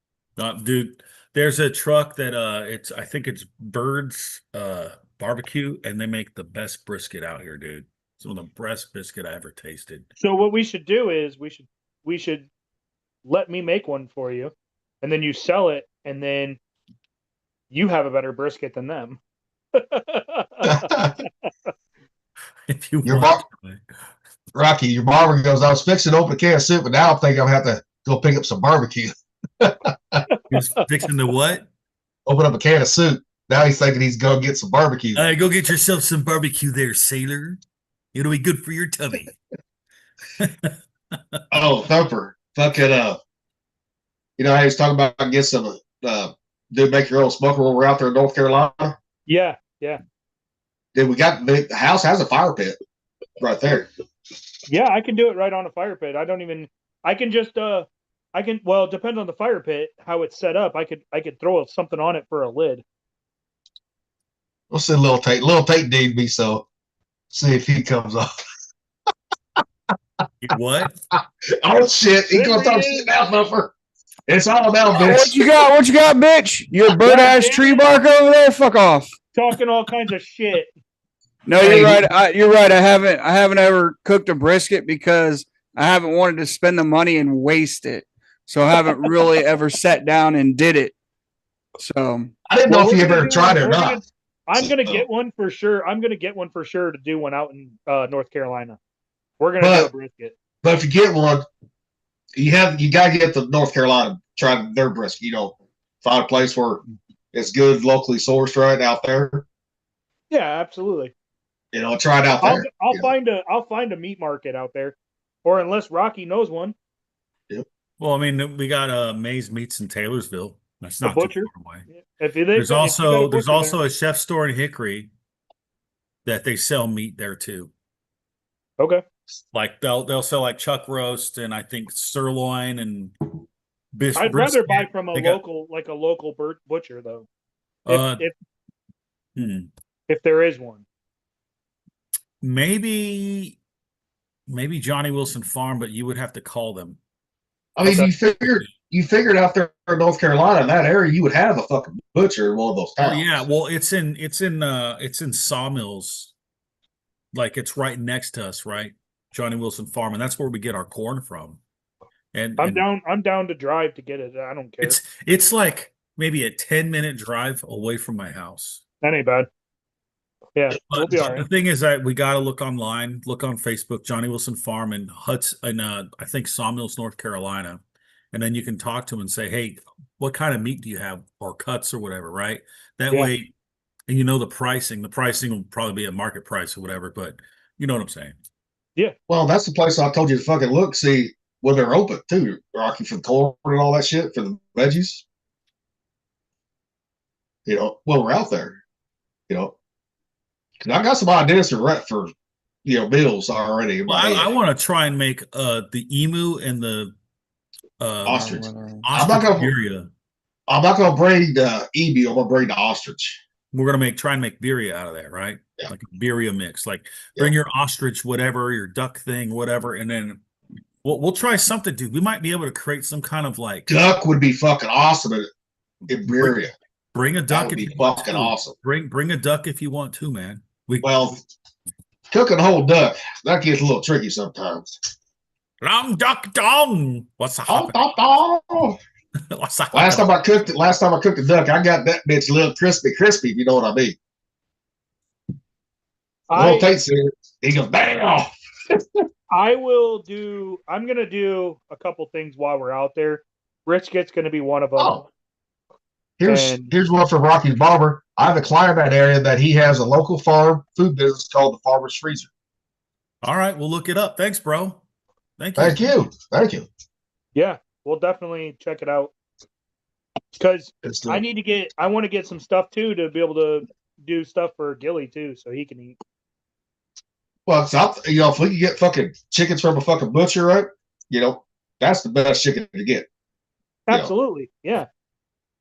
Dude, there's a truck that I think it's Birds Barbecue, and they make the best brisket out here, dude. Some of the best biscuit I ever tasted. So what we should do is we should let me make one for you, and then you sell it, and then you have a better brisket than them. If you Your want to. Rocky, your barber goes, I was fixing to open a can of soup, but now I'm thinking I'm going to have to go pick up some barbecue. He was fixing the what? Open up a can of soup. Now he's thinking he's going to get some barbecue. All right, go get yourself some barbecue there, sailor. It'll be good for your tummy. Oh, Thumper. Fucking, how he was talking about getting some, dude, make your own smoker when we're out there in North Carolina. Yeah. Dude, the house has a fire pit right there. Yeah, I can do it right on a fire pit. Well, it depends on the fire pit, how it's set up. I could throw something on it for a lid. We'll see Little Tate. Little Tate need me, so see if he comes up. What? Oh shit! He gonna talk shit now, Buffer. It's all about What bitch. you got? What you got, bitch? You a bird ass tree bark over there? Fuck off. Talking all kinds of shit. No, Hey. you're right. You're right. I haven't ever cooked a brisket because I haven't wanted to spend the money and waste it. So I haven't really ever sat down and did it. So I didn't know Well, if you we're gonna ever do tried one- it or we're not. gonna- I'm gonna get one for sure. I'm gonna get one for sure to do one out in North Carolina. We're gonna do a But- brisket. But if you get one, you gotta get to North Carolina, try their brisket. You know, find a place where it's good, locally sourced, right out there. Yeah, absolutely. You know, try it out I'll there. I'll you know. find a meat market out there, or unless Rocky knows one. Well, I mean, we got Maze Meats in Taylorsville. That's The not too butcher? far away. If you, There's if you got a also butcher there- a chef store in Hickory that they sell meat there too. okay. Like they'll sell like chuck roast and I think sirloin and I'd rather buy brisket. from a They got- local butcher though. Uh, If hmm. if there is one. Maybe Johnny Wilson Farm, but you would have to call them. I mean, Okay. you figured out there in North Carolina, in that area, you would have a fucking butcher in one of those Oh towns. yeah, well it's in Sawmills. Like it's right next to us, right? Johnny Wilson Farm, and that's where we get our corn from. And I'm down to drive to get it. I don't care. it's like maybe a 10-minute drive away from my house. That ain't bad. Yeah, we'll But be all the right. thing is that we got to look online, look on Facebook, Johnny Wilson Farm in I think Sawmills, North Carolina. And then you can talk to him and say, hey, what kind of meat do you have or cuts or whatever, right? That Yeah. way, and you know the pricing. The pricing will probably be a market price or whatever, but you know what I'm saying. Well, that's the place I told you to fucking look, see where they're open too, Rocky, for the corn and all that shit, for the veggies. You know, well, we're out there. You know, 'cause I got some ideas for meals already. In Well, my I head. want to try and make the emu and the Ostrich. Uh, I'm not gonna- birria. I'm not gonna bring the emu. I'm gonna bring the ostrich. We're gonna try and make birria out of that, right? Yeah. Like a birria mix. Like bring your ostrich, whatever, your duck thing, whatever, and then we'll try something, dude. We might be able to create some kind of like Duck would be fucking awesome in Birria. bring a That duck would if be you want fucking to. awesome. Bring a duck if you want to, man. Well, cooking a whole duck, that gets a little tricky sometimes. Long duck dong. What's the Oh, hop? oh, oh. What's the Last hop? time I cooked a duck, I got that bitch a little crispy, if you know what I mean. Little Tate said, he goes, bam! I'm gonna do a couple things while we're out there. Brisket's gonna be one of them. Oh. And- Here's one from Rocky's Barber. I have a client in that area that he has a local farm food business called the Farmer's Freezer. All right, we'll look it up. Thanks, bro. Thank you. Thank you. Yeah, we'll definitely check it out. Because It's I want to get some stuff too to be able to do stuff for Gilly too, so he can eat. well, it's out, if we can get fucking chickens from a fucking butcher, right? That's the best chicken to get. Yeah. Absolutely, yeah.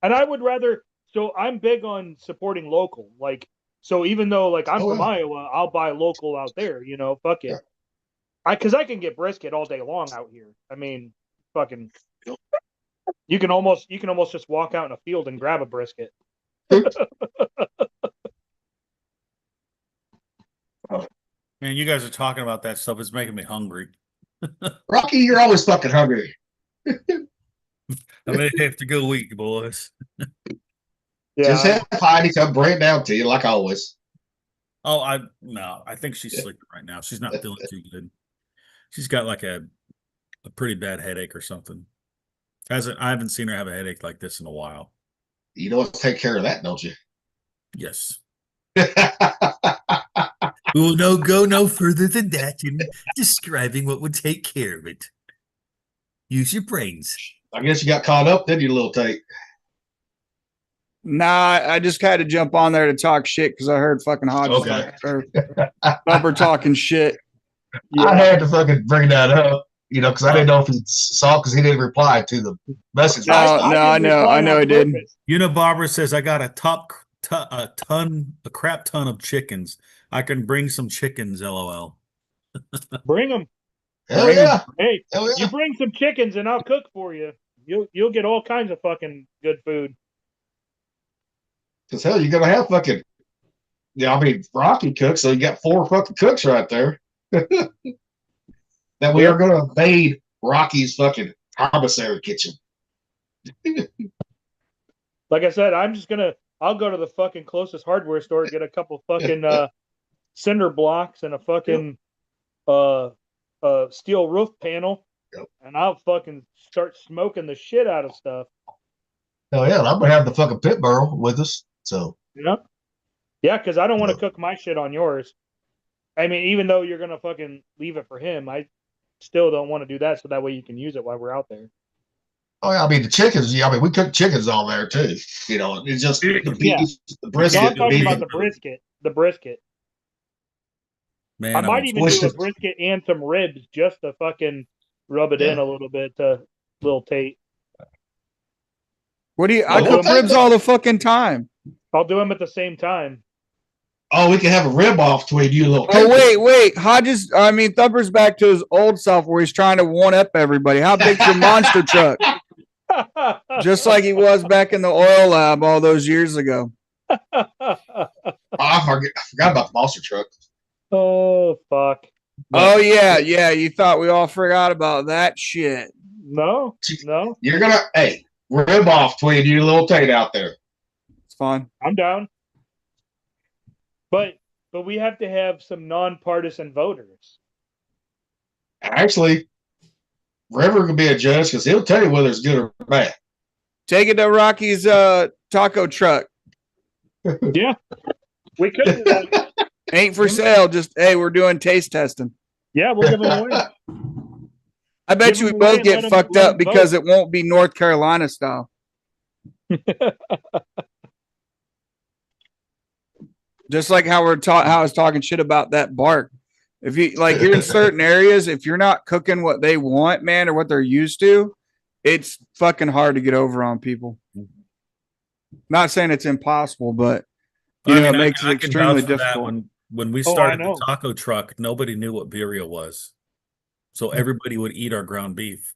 And I would rather. So I'm big on supporting local. Like, so even though like I'm Oh, from yeah. Iowa, I'll buy local out there. Fuck it. Yeah. Because I can get brisket all day long out here. I mean, fucking. You can almost just walk out in a field and grab a brisket. Man, you guys are talking about that stuff. It's making me hungry. Rocky, you're always fucking hungry. I'm gonna have to go eat, boys. Yeah, Just have Heidi come bring it down to you, like always. Oh, I think she's sleeping right now. She's not feeling too good. She's got like a pretty bad headache or something. I haven't seen her have a headache like this in a while. You know what to take care of that, don't you? Yes. We will go no further than that in describing what would take care of it. Use your brains. I guess you got caught up, didn't you, little Tate? Nah, I just had to jump on there to talk shit because I heard fucking Hodges Okay. or Bumper talking shit. I had to fucking bring that up, because I didn't know if he saw because he didn't reply to the message. No, I know he did. Barbara says I got a top a crap ton of chickens. I can bring some chickens, lol. Bring them. Hell yeah. Hey, Hell you yeah. bring some chickens and I'll cook for you. You'll get all kinds of fucking good food. Because hell, you're gonna have fucking. Yeah, I mean, Rocky cooks, so you got 4 fucking cooks right there. That we are gonna invade Rocky's fucking commissary kitchen. Like I said, I'll go to the fucking closest hardware store, get a couple fucking cinder blocks and a fucking steel roof panel, Yep. and I'll fucking start smoking the shit out of stuff. Hell yeah, and I'm gonna have the fucking pit barrel with us. So Yeah, because I don't want to Yep. cook my shit on yours. I mean, even though you're gonna fucking leave it for him, I still don't want to do that, so that way you can use it while we're out there. oh yeah, I mean the chickens. Yeah, I mean we cook chickens on there too. You know, it's just the beef, the No, brisket, I'm the talking beef. about the brisket. The brisket. Man, I might I'm even do a twisted. brisket and some ribs just to fucking rub it in a little bit to little Tate. What do you? I Well, cook ribs all the fucking time. I'll do them at the same time. Oh, we can have a rib off between you, little. Oh wait, Thumper's back to his old self where he's trying to one up everybody. How big's your monster truck? Just like he was back in the oil lab all those years ago. I forgot about the monster truck. Oh fuck. Oh yeah. You thought we all forgot about that shit. No. You're gonna rib off between you, little Tate out there. It's fine. I'm down. But we have to have some nonpartisan voters. Actually, River can be a judge because he'll tell you whether it's good or bad. Take it to Rocky's taco truck. Yeah. We could do that. Ain't for sale. Just hey, we're doing taste testing. Yeah, we'll give them away. I bet Give you we them away both and get let fucked them up because it won't be North Carolina style. Just like how how I was talking shit about that bark. If you like, you're in certain areas. If you're not cooking what they want, man, or what they're used to, it's fucking hard to get over on people. Not saying it's impossible, but it makes it I can extremely vouch for that. difficult. When we Oh, I started know. the taco truck, nobody knew what birria was. So everybody would eat our ground beef.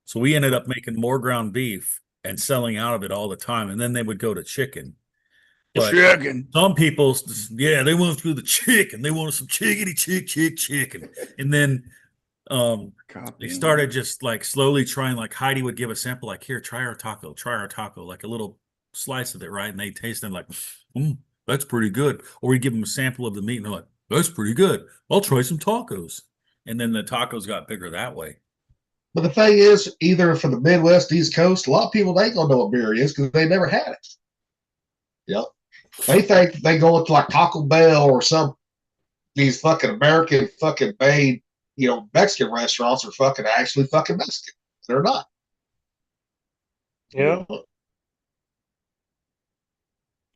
So we ended up making more ground beef and selling out of it all the time. And then they would go to chicken. But Chicken. some people, they want to do the chicken. They wanted some chickeny chicken. And then they started just like slowly trying, like Heidi would give a sample, like, here, try our taco, like a little slice of it, right? And they taste it like, that's pretty good. Or we give them a sample of the meat and they're like, that's pretty good. I'll try some tacos. And then the tacos got bigger that way. But the thing is, either for the Midwest, East Coast, a lot of people ain't gonna know what beer is because they never had it. Yep. They think they go to like Taco Bell or these fucking American fucking made, Mexican restaurants are fucking actually fucking Mexican. They're not. Yeah.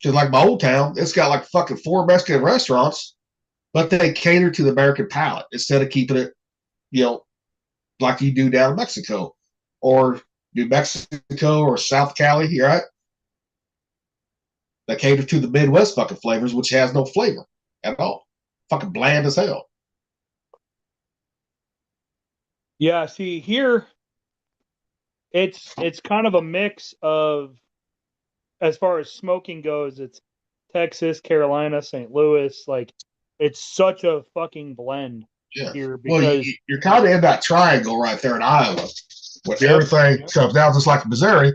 Just like my old town, it's got like fucking 4 Mexican restaurants, but they cater to the American palate instead of keeping it, like you do down in Mexico or New Mexico or South Cali, right? They cater to the Midwest fucking flavors, which has no flavor at all. Fucking bland as hell. Yeah, see here it's kind of a mix of, as far as smoking goes, it's Texas, Carolina, St. Louis, like it's such a fucking blend here because you're kind of in that triangle right there in Iowa, where everything comes down just like Missouri.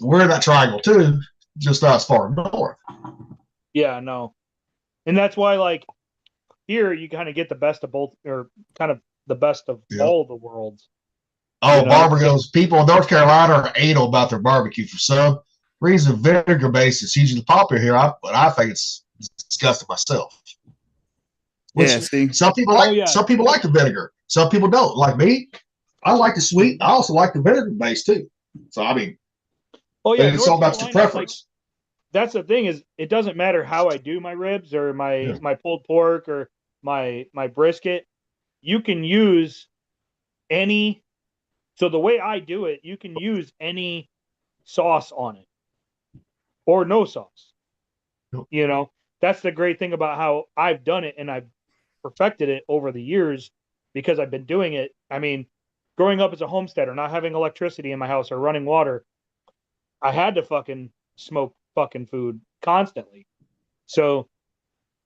We're in that triangle too, just not as far north. Yeah, no. And that's why, like, here you kind of get the best of both, or kind of the best of all the worlds. Oh, barbecues. People in North Carolina are anal about their barbecue for some reason. Vinegar base is hugely popular here, but I think it's disgusting myself. Some people like some people like the vinegar. Some people don't. Like me, I like the sweet. I also like the vinegar base too. So I mean, it's all about your preference. That's the thing, is it doesn't matter how I do my ribs or my pulled pork or my brisket. You can use any. So the way I do it, you can use any sauce on it. or no sauce. Nope. You know, that's the great thing about how I've done it and I've perfected it over the years because I've been doing it. I mean, growing up as a homesteader, not having electricity in my house or running water, I had to fucking smoke fucking food constantly. So,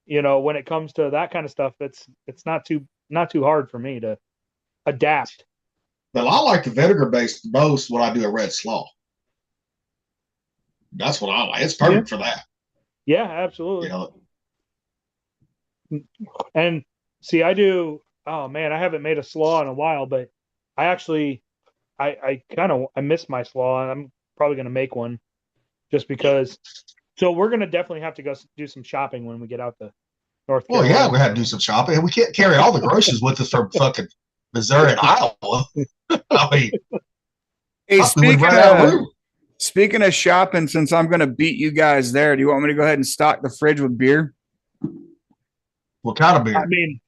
you know, when it comes to that kind of stuff, it's not too hard for me to adapt. But I like the vinegar based most when I do a red slaw. That's what I like. It's perfect for that. Yeah, absolutely. You know, And see, I do. Oh man, I haven't made a slaw in a while, but I actually, I kind of I miss my slaw, and I'm probably gonna make one just because. So we're gonna definitely have to go do some shopping when we get out to North well, Carolina. yeah, we had to do some shopping. We can't carry all the groceries with us from fucking Missouri and Iowa. I mean, Hey, we run out of room. speaking of shopping, since I'm going to beat you guys there, do you want me to go ahead and stock the fridge with beer? What kind of beer? I mean,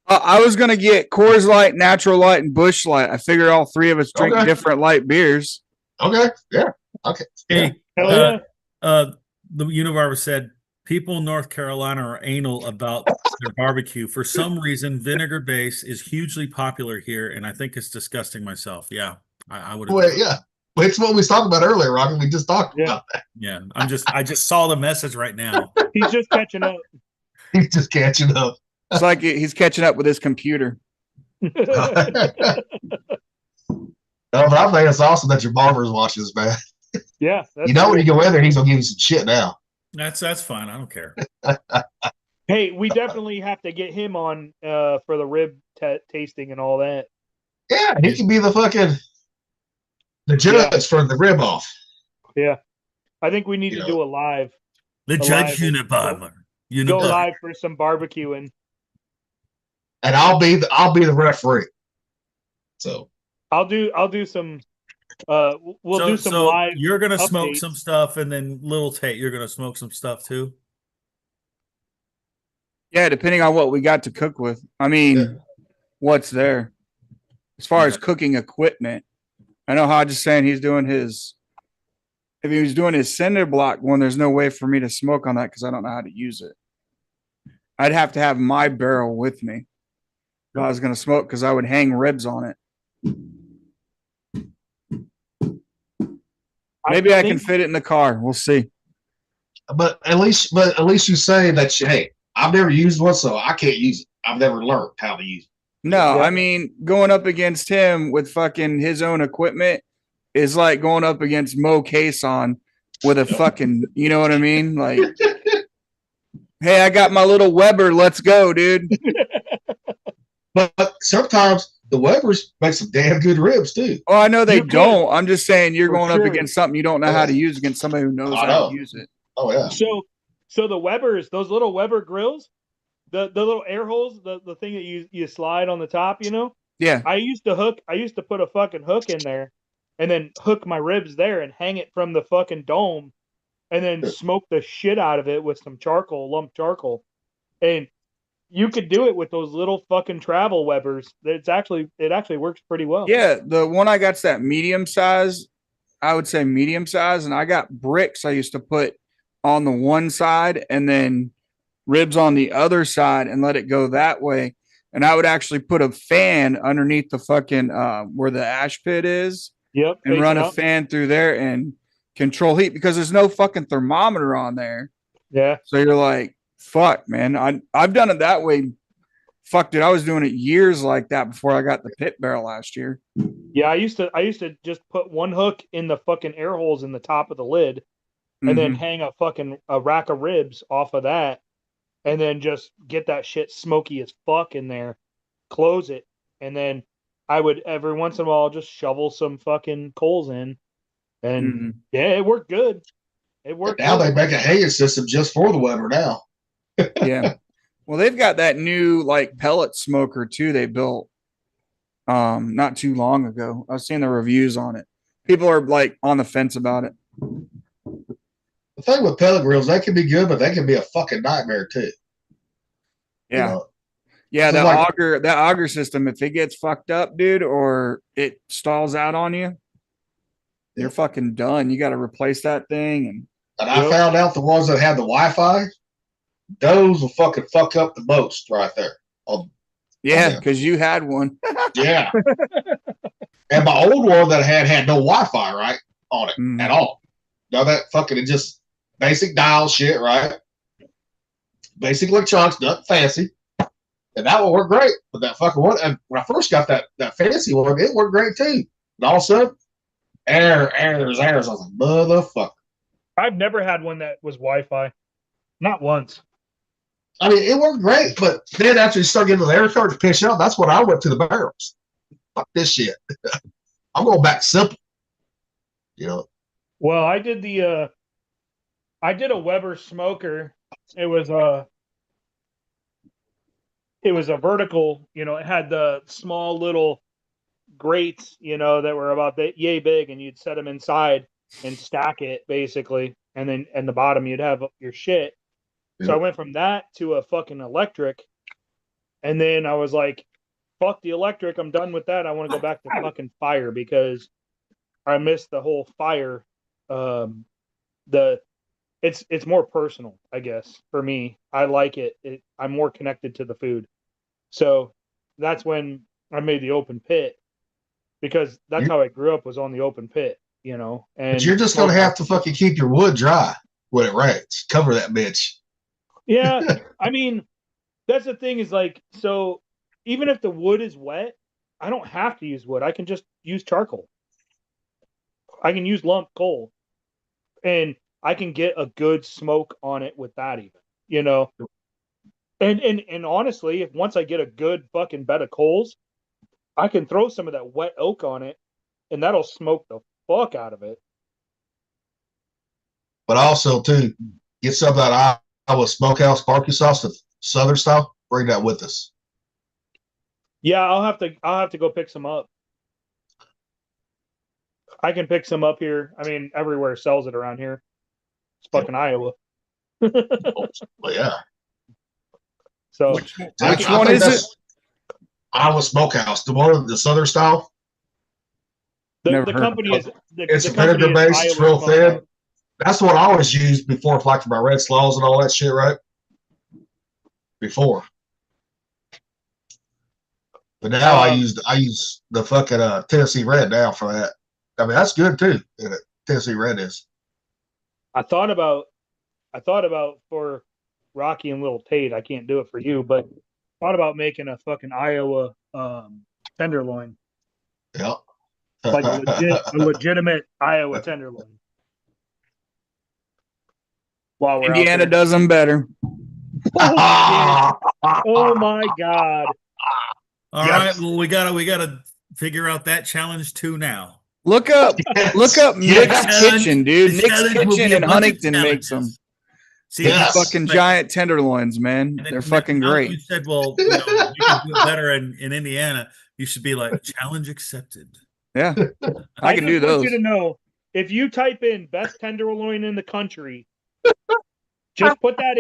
I was going to get Coors Light, Natural Light, and Busch Light. I figured all three of us drink Okay. different light beers. Okay, yeah, okay. Hey, hell yeah. the Univarber said people in North Carolina are anal about their barbecue. For some reason, vinegar base is hugely popular here, and I think it's disgusting myself. Yeah, I would. Well, yeah, it's what we was talking about earlier, Rocky. We just talked Yeah. about that. Yeah, I just saw the message right now. He's just catching up. He's just catching up. It's like he's catching up with his computer. No, but I think it's awesome that your barber's watching this, man. Yeah, that's You know, when cool. you go in there, he's gonna give you some shit now. That's fine. I don't care. Hey, we definitely have to get him on for the rib tasting and all that. Yeah, he can be the judge for the rib off. I think we need You to know. do a live. The Alive. Judge Unabomber. Go live for some barbecuing. And I'll be the referee. So I'll do some. We'll do some so live. you're gonna smoke updates. some stuff, and then Little Tate, you're gonna smoke some stuff too. Yeah, depending on what we got to cook with. I mean, Yeah. what's there? As far as cooking equipment, I know Hodge is saying he's doing his. If he was doing his cinder block one, there's no way for me to smoke on that because I don't know how to use it. I'd have to have my barrel with me if I was going to smoke because I would hang ribs on it. Maybe I can think- fit it in the car. We'll see. but at least you say that hey, I've never used one, so I can't use it. I've never learned how to use it. No, Yeah. I mean, going up against him with fucking his own equipment is like going up against Mo Cason with a fucking, you know what I mean? Like, hey, I got my little Weber. Let's go, dude. But sometimes the Webers make some damn good ribs too. Oh, I know they You could. don't. I'm just saying you're For going up sure. against something you don't know how to use against somebody who knows I how know. to use it. Oh yeah. So the Webers, those little Weber grills, the little air holes, the thing that you slide on the top, you know. Yeah. I used to put a fucking hook in there, and then hook my ribs there and hang it from the fucking dome, and then smoke the shit out of it with some lump charcoal, and you could do it with those little fucking travel Webers. It actually works pretty well. Yeah. The one I got's that medium size. I would say medium size. And I got bricks I used to put on the one side and then ribs on the other side and let it go that way. And I would actually put a fan underneath the fucking where the ash pit is Yep. and facing run a up. fan through there and control heat because there's no fucking thermometer on there. Yeah. So you're like, fuck, man. I've done it that way. Fuck, dude. I was doing it years like that before I got the pit barrel last year. Yeah, I used to just put one hook in the fucking air holes in the top of the lid, and then Mhm. hang a rack of ribs off of that, and then just get that shit smoky as fuck in there, close it, and then I would every once in a while just shovel some fucking coals in, and Mhm. yeah, it worked good. It worked. Now they good. make a hanging system just for the Weber now. Yeah. Well, they've got that new like pellet smoker too they built not too long ago. I was seeing the reviews on it. People are like on the fence about it. The thing with pellet grills, they can be good, but they can be a fucking nightmare too. You Yeah. know? Yeah, So, that auger system, if it gets fucked up, dude, or it stalls out on you, you're fucking done. You got to replace that thing. And And I Yep. found out the ones that had the Wi-Fi, those will fucking fuck up the most right there. Oh, Yeah, yeah. because you had one. yeah. And my old one that I had no Wi-Fi, right, on it Mhm. at all. Now that fucking just basic dial shit, right? Basic electronics, nothing fancy. And that one worked great. But that fucking one, and when I first got that fancy one, it worked great too. And all of a sudden, errors. I was like, motherfucker. I've never had one that was Wi-Fi. Not once. I mean, it worked great, but then after you start getting the air card to pitch out, that's when I went to the barrels. Fuck this shit. I'm going back simple. You know, Well, I did a Weber smoker. It was a vertical, it had the small little grates, that were about yay big, and you'd set them inside and stack it basically. And then in the bottom you'd have your shit. So I Yep. went from that to a fucking electric. And then I was like, fuck the electric. I'm done with that. I want to go back to fucking fire because I missed the whole fire. It's more personal, I guess, for me. I like it. I'm more connected to the food. So that's when I made the open pit because that's how I grew up, was on the open pit, and but you're just going to have to fucking keep your wood dry when it rains. Cover that bitch. Yeah. I mean, that's the thing is like, so even if the wood is wet, I don't have to use wood. I can just use charcoal. I can use lump coal and I can get a good smoke on it with that even, And honestly, if once I get a good fucking bed of coals, I can throw some of that wet oak on it and that'll smoke the fuck out of it. But also, too, get some of that Iowa smokehouse barbecue sauce, the Southern style. Bring that with us. Yeah, I'll have to go pick some up. I can pick some up here. I mean, everywhere sells it around here. It's fucking Iowa. But yeah. So Which I one think is it? that's Iowa Smokehouse, the one, the Southern style. Never the heard company of is It's the company vinegar is based. It's Iowa real Smokehouse. thin. That's what I always used before, like for my red slaws and all that shit, right? Before. But now I use the fucking Tennessee Red now for that. I mean, that's good too. Tennessee Red is. I thought about for Rocky and Little Tate. I can't do it for you, but thought about making a fucking Iowa tenderloin, Yep. like a legitimate Iowa tenderloin. While we're Indiana out there. does them better. Oh my god! All Yes. right. Well, we gotta figure out that challenge too now. Look up Yes. Nick's Yes. Kitchen, dude. The Nick's challenge will be Kitchen a in bunch of Huntington makes them. challenges. See, Yes. Fucking but- giant tenderloins, man. and then They're fucking now great. You said, well, you can do it better in Indiana. You should be like, challenge accepted. Yeah, I can do just want those. you to know, if you type in best tenderloin in the country, just put that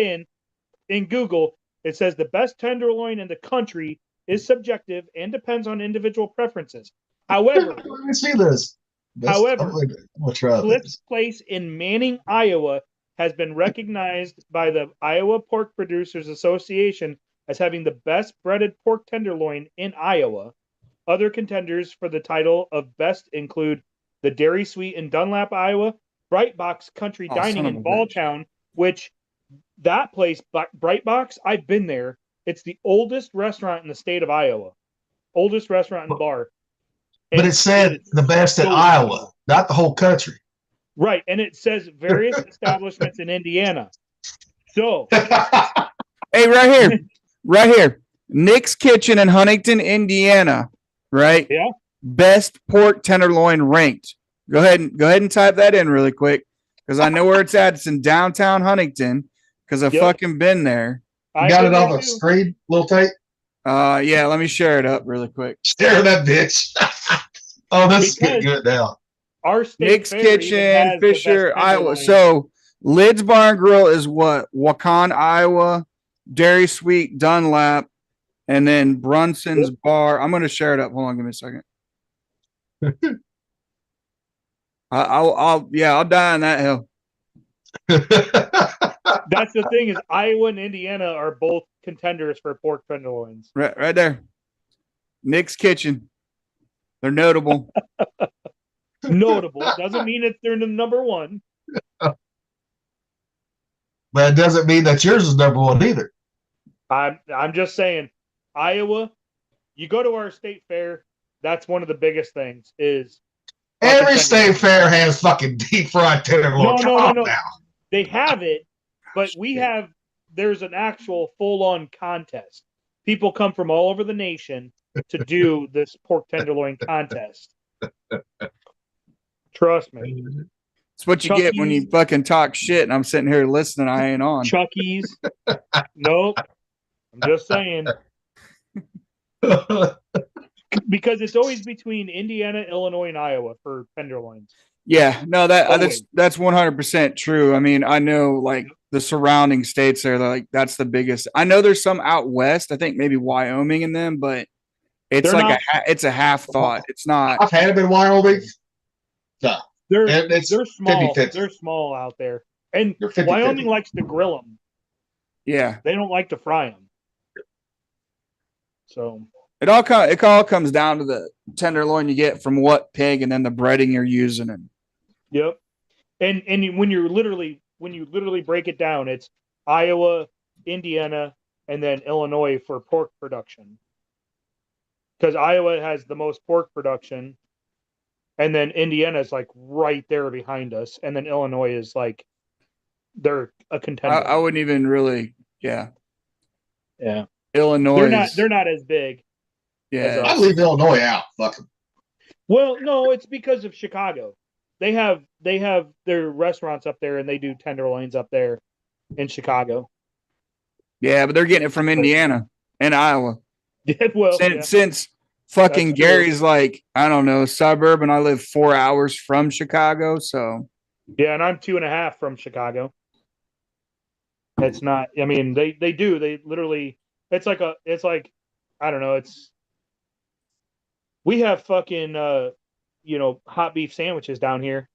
in Google. It says the best tenderloin in the country is subjective and depends on individual preferences. However, Let me see this. However, I'm gonna try Cliff's this. Place in Manning, Iowa, has been recognized by the Iowa Pork Producers Association as having the best breaded pork tenderloin in Iowa. Other contenders for the title of best include the Dairy Sweet in Dunlap, Iowa, Brightbox Country Oh, Dining son of in a bitch. Balltown, which that place, Brightbox, I've been there. It's the oldest restaurant in the state of Iowa. Oldest restaurant and bar. But And it said is the best in so Iowa, not the whole country. Right, and it says various establishments in Indiana. So, Hey, right here. Nick's Kitchen in Huntington, Indiana. Right? Yeah. Best pork tenderloin ranked. Go ahead and type that in really quick because I know where it's at. It's in downtown Huntington because I've Yep. fucking been there. You got it on there the too. screen, little tape? Yeah, let me share it up really quick. Share that bitch. Oh, this is getting Because- good now. Our state Nick's fair even Kitchen, has the best Fisher, Iowa. tenderloin. So Lids Bar and Grill is what? Waukon, Iowa, Dairy Sweet, Dunlap, and then Brunson's Bar. I'm going to share it up. Hold on, give me a second. I'll die on that hill. That's the thing is Iowa and Indiana are both contenders for pork tenderloins. Right there. Nick's Kitchen. They're notable. Notable doesn't mean it's they're the number one. But it doesn't mean that yours is number one either. I'm just saying, Iowa. You go to our state fair. That's one of the biggest things. Is Every state fair has fucking deep fried tenderloin. No. They have it, but we have. There's an actual full-on contest. People come from all over the nation to do this pork tenderloin contest. Trust me. It's what you get when you fucking talk shit and I'm sitting here listening. I ain't on. Chucky's. Nope. I'm just saying. Because it's always between Indiana, Illinois, and Iowa for tenderloins. Yeah, no, that's 100% true. I mean, I know like the surrounding states there, like that's the biggest. I know there's some out west. I think maybe Wyoming in them, but it's They're like not- it's a half thought. It's not. I've had them in Wyoming. No, They're it's small. 50-50. They're small out there, and They're 50-50. Wyoming likes to grill them. Yeah, They don't like to fry them. So it all comes down to the tenderloin you get from what pig and then the breading you're using. And yep. And when you literally break it down, it's Iowa, Indiana, and then Illinois for pork production. Because Iowa has the most pork production, and then Indiana is like right there behind us, and then Illinois is like they're a contender. I wouldn't even really. Yeah, They're Illinois. not as big. Yeah, I leave Illinois out. Fuck them. Well, no, it's because of Chicago. They have their restaurants up there, and they do tenderloins up there in Chicago. yeah, but they're getting it from Indiana and Iowa. Well, Since fucking That's true. Gary's like, I don't know, suburb, and I live 4 hours from Chicago, so yeah, and I'm 2.5 from Chicago. It's not. I mean, they literally. It's like I don't know. We have fucking hot beef sandwiches down here,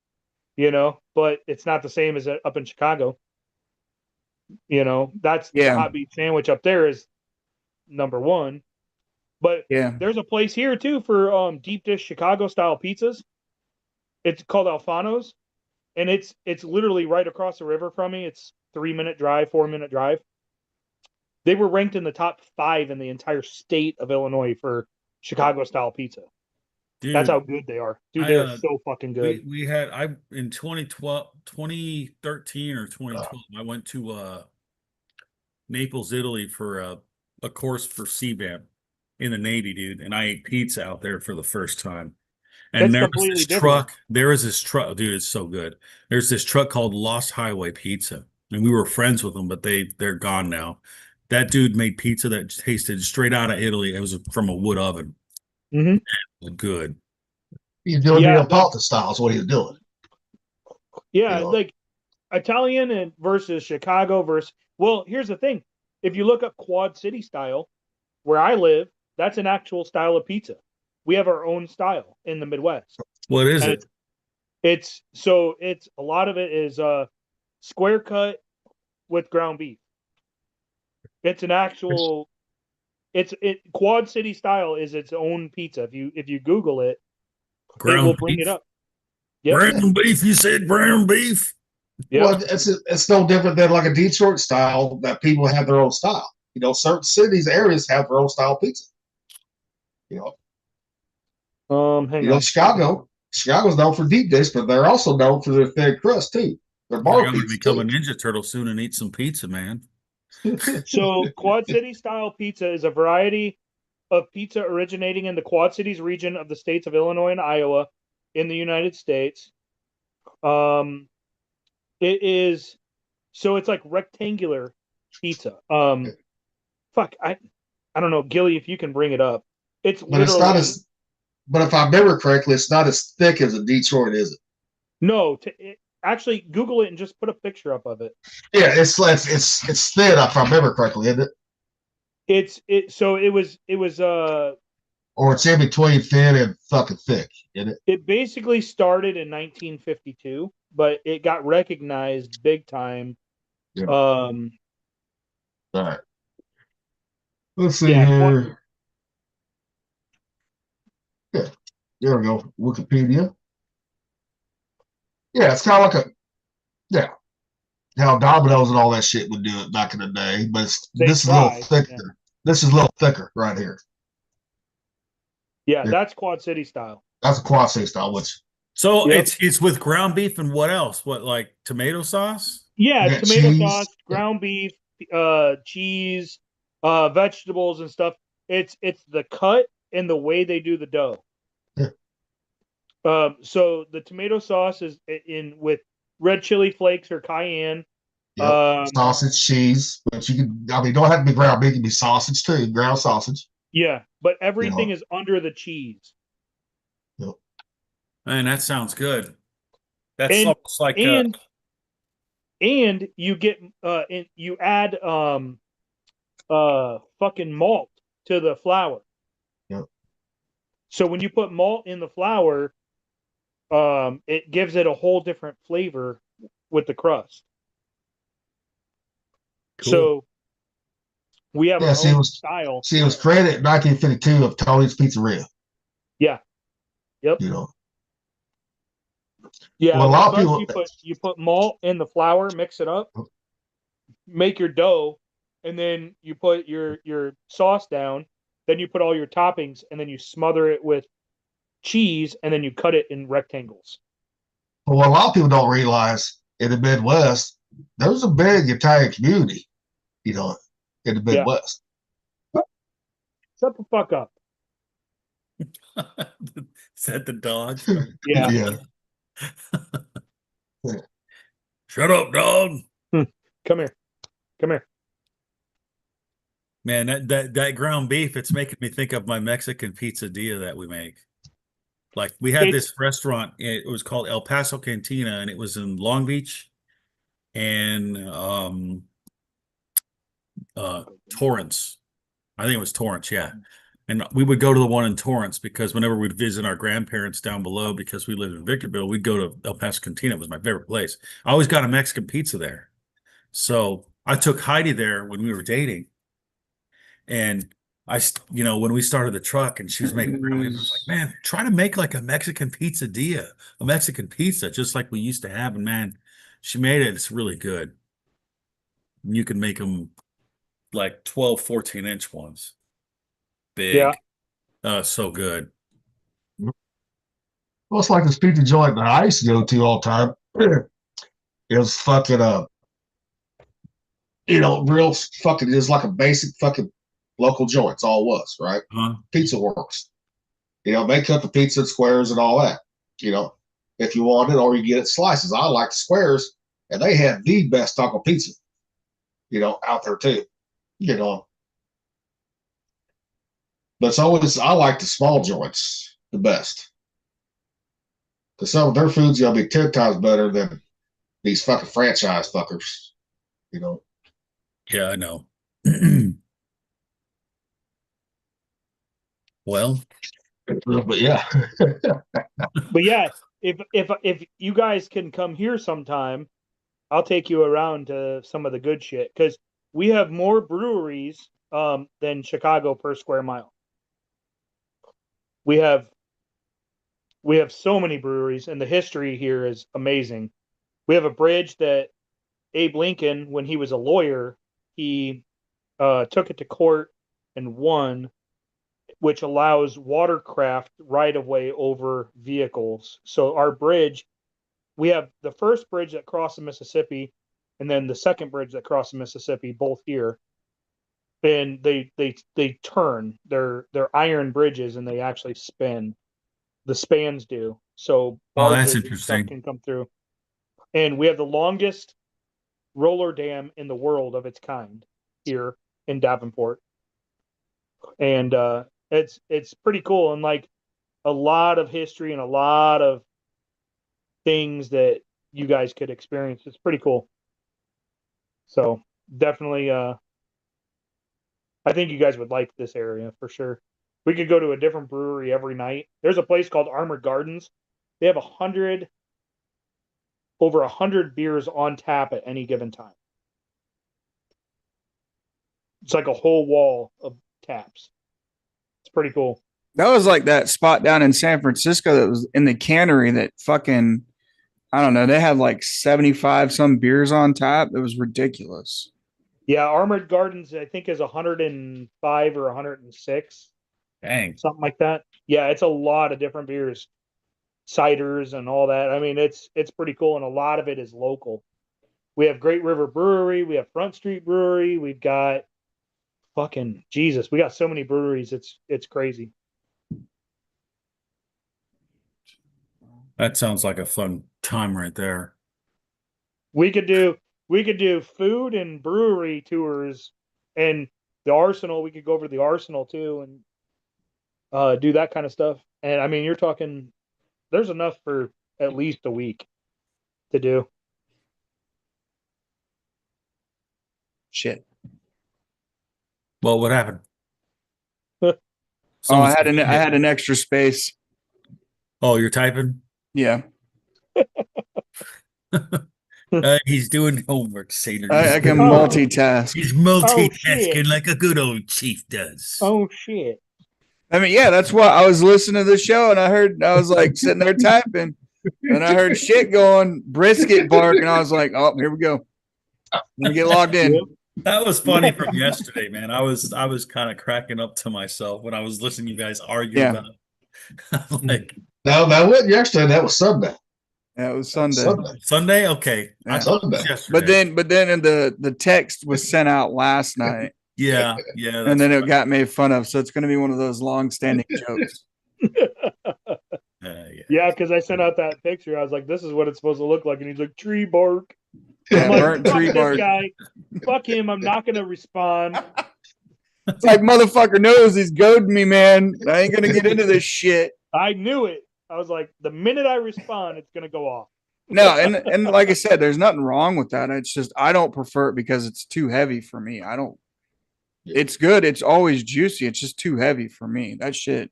but it's not the same as up in Chicago. That's the Yeah. hot beef sandwich up there is number one. But yeah. there's a place here too for deep dish Chicago style pizzas. It's called Alfano's, and it's literally right across the river from me. It's 3-minute drive, 4-minute drive. They were ranked in the top 5 in the entire state of Illinois for Chicago style pizza. Dude, That's how good they are. Dude, they are so fucking good. we had in 2013 or 2012, I went to Naples, Italy for a course for CBAM in the Navy, dude, and I ate pizza out there for the first time. And That's completely different. there is this truck, dude, it's so good. There's this truck called Lost Highway Pizza, and we were friends with them, but they're gone now. That dude made pizza that tasted straight out of Italy. It was from a wood oven. Mm-hmm. It was good. He's doing Yeah, Neapolitan styles. What he's doing. Yeah, You know? like Italian and versus Chicago versus. Well, here's the thing: if you look up Quad City style, where I live, that's an actual style of pizza. We have our own style in the Midwest. What is And it? It's a lot of it is square cut with ground beef. It's an actual. Quad City style is its own pizza. If you Google it, it will bring it up. Yep. Ground beef, you said ground beef? Yep. Well, it's no different than like a Detroit style that people have their own style. Certain cities, areas have their own style pizza. Hang on. Chicago's known for deep dish, but they're also known for their thin crust too. Their I'm bar going to pizza. become a too. Ninja Turtle soon and eat some pizza, man. So Quad City style pizza is a variety of pizza originating in the Quad Cities region of the states of Illinois and Iowa in the United States. It is so it's like rectangular pizza. Fuck, I don't know, Gilly, if you can bring it up. It's But it's literally not as. But if I remember correctly, it's not as thick as a Detroit, is it? no. Actually, Google it and just put a picture up of it. Yeah, it's thin. If I remember correctly, isn't it? So it was Or it's in between thin and fucking thick, isn't it? it basically started in 1952 but it got recognized big time. Yeah. Um, All right. Let's see Yeah, here. Yeah, there we go. Wikipedia. Yeah, it's kind of like a yeah. How Domino's and all that shit would do it back in the day, but They this is a little tried, thicker. yeah. This is a little thicker right here. yeah, Yeah. that's Quad City style. That's a quad C style, which So Yep. it's with ground beef and what else? What, like tomato sauce? Yeah, you got tomato cheese. sauce, ground beef, cheese, vegetables and stuff. It's the cut and the way they do the dough. Yeah. So the tomato sauce is in with red chili flakes or cayenne. Yep. Sausage, cheese, but you can. I mean, don't have to be ground beef. It can be sausage too, ground sausage. Yeah, but everything is under the cheese. Yep. Man, that sounds good. That's And- almost like And you get you add fucking malt to the flour. Yep. So when you put malt in the flour, it gives it a whole different flavor with the crust. Cool. So we have Yeah, our see, it own was- style. See, it was created in 1952 of Tony's Pizzeria. Yeah. Yep. You know, Yeah, Well, a the lot of crust, people- you put malt in the flour, mix it up, make your dough, and then you put your sauce down. Then you put all your toppings, and then you smother it with cheese, and then you cut it in rectangles. but what a lot of people don't realize in the Midwest, there's a big Italian community. You know, in the Yeah. Midwest. Shut the fuck up. is that the dog? Yeah. Yeah. Shut up, dog. Come here. Come here. Man, that ground beef, it's making me think of my Mexican pizzeria that we make. Like we had It's- this restaurant, it was called El Paso Cantina, and it was in Long Beach and Torrance. I think it was Torrance, yeah. And we would go to the one in Torrance because whenever we'd visit our grandparents down below, because we lived in Victorville, we'd go to El Paso Cantina. It was my favorite place. I always got a Mexican pizza there. So I took Heidi there when we were dating. And when we started the truck and she was making ground beef, I was like, man, try to make like a Mexican pizzeria, a Mexican pizza, just like we used to have. And man, she made it. It's really good. And you can make them like 12, 14-inch ones. Big. So good. Well, it's like this pizza joint that I used to go to all the time. It was fucking real fucking just like a basic fucking local joint. It's all it was, right? Huh? Pizza Works. They cut the pizza in squares and all that. If you want it, or you get it slices. I like the squares, and they had the best taco pizza, out there too. But it's always I like the small joints the best. Because some of their food's gonna be 10 times better than these fucking franchise fuckers. Yeah, I know. Well, But yeah. But yeah, if you guys can come here sometime, I'll take you around to some of the good shit because we have more breweries than Chicago per square mile. We have so many breweries, and the history here is amazing. We have a bridge that Abe Lincoln, when he was a lawyer, he took it to court and won, which allows watercraft right of way over vehicles. So our bridge, we have the first bridge that crossed the Mississippi, and then the second bridge that crossed the Mississippi, both here. And they turn. They're iron bridges, and they actually spin. The spans do. So Oh, that's barges and stuff interesting. can come through. And we have the longest roller dam in the world of its kind here in Davenport. And it's pretty cool, and like a lot of history and a lot of things that you guys could experience. It's pretty cool. So definitely I think you guys would like this area for sure. We could go to a different brewery every night. There's a place called Armored Gardens. They have 100 over 100 beers on tap at any given time. It's like a whole wall of taps. It's pretty cool. That was like that spot down in San Francisco that was in the cannery that fucking, I don't know, they had like 75 some beers on tap. It was ridiculous. Yeah, Armored Gardens, I think, is 105 or 106, Dang. something like that. Yeah, it's a lot of different beers, ciders, and all that. I mean, it's pretty cool, and a lot of it is local. We have Great River Brewery, we have Front Street Brewery, we've got fucking Jesus, we got so many breweries. It's crazy. That sounds like a fun time right there. We could do food and brewery tours, and the Arsenal. We could go over to the Arsenal too and do that kind of stuff. And I mean, you're talking. There's enough for at least a week to do. Shit. Well, what happened? Oh, Someone's- I had an extra space. Oh, you're typing? Yeah. He's doing homework, Sailor. I can Oh. multitask. He's multitasking shit. like a good old chief does. Oh shit! I mean, yeah, that's why I was listening to the show and I was like sitting there typing and I heard shit going, brisket bark, and I was like, oh, here we go. I'm gonna get logged in. That was funny from yesterday, man. I was kind of cracking up to myself when I was listening to you guys argue Yeah. about it. Like No, that wasn't yesterday. That was Sunday. Yeah, it was Sunday. Sunday, okay. Yeah. I thought it was yesterday. But then in the text was sent out last night yeah, and then it got made fun of. So it's gonna be one of those long standing jokes. Yeah, because I sent out that picture. I was like, "This is what it's supposed to look like," and he's like, "Tree bark." Yeah, I'm like, burnt "Fuck tree this bark. guy. Fuck him. I'm not gonna respond." It's like motherfucker knows he's goading me, man. I ain't gonna get into this shit. I knew it. I was like, the minute I respond, it's gonna go off. No, and like I said, there's nothing wrong with that. It's just I don't prefer it because it's too heavy for me. I don't. It's good. It's always juicy. It's just too heavy for me. That shit.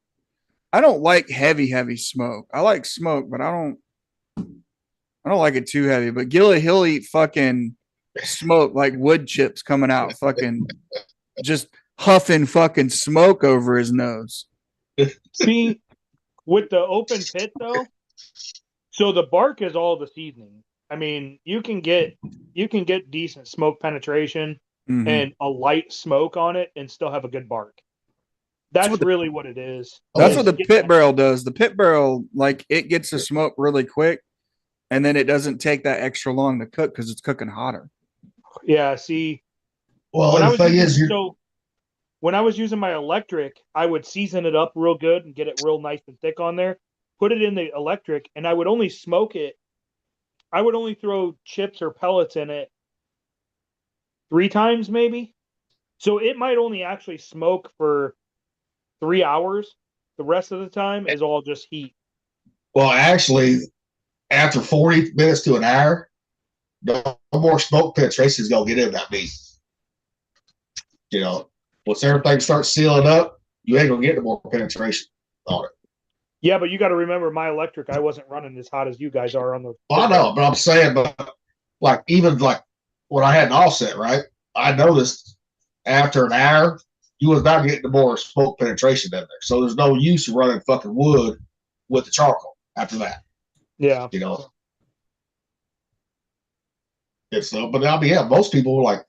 I don't like heavy smoke. I like smoke, but I don't like it too heavy. But Gilla, he'll eat fucking smoke like wood chips coming out, fucking just huffing fucking smoke over his nose. See, with the open pit though, so the bark is all the seasoning. I mean, you can get decent smoke penetration Mhm. and a light smoke on it and still have a good bark. That's what the- really what it is. That's Oh, what the pit barrel does. The pit barrel, like, it gets the smoke really quick, and then it doesn't take that extra long to cook because it's cooking hotter. Yeah, see, Well, when I the was thing using, is, you're, so when I was using my electric, I would season it up real good and get it real nice and thick on there. Put it in the electric, and I would only smoke it. I would only throw chips or pellets in it 3 times, maybe. So it might only actually smoke for 3 hours. The rest of the time is all just heat. well, actually, after 40 minutes to an hour, no more smoke penetration is going to get in that meat. You know, once everything starts sealing up, you ain't going to get no more penetration on it. Yeah, but you got to remember, my electric, I wasn't running as hot as you guys are on the. Well, I know, but I'm saying, but like, even like when I had an offset, right? I noticed after an hour, you was not getting the more smoke penetration in there. So there's no use of running fucking wood with the charcoal after that, Yeah. you know. It's but I mean, yeah, most people like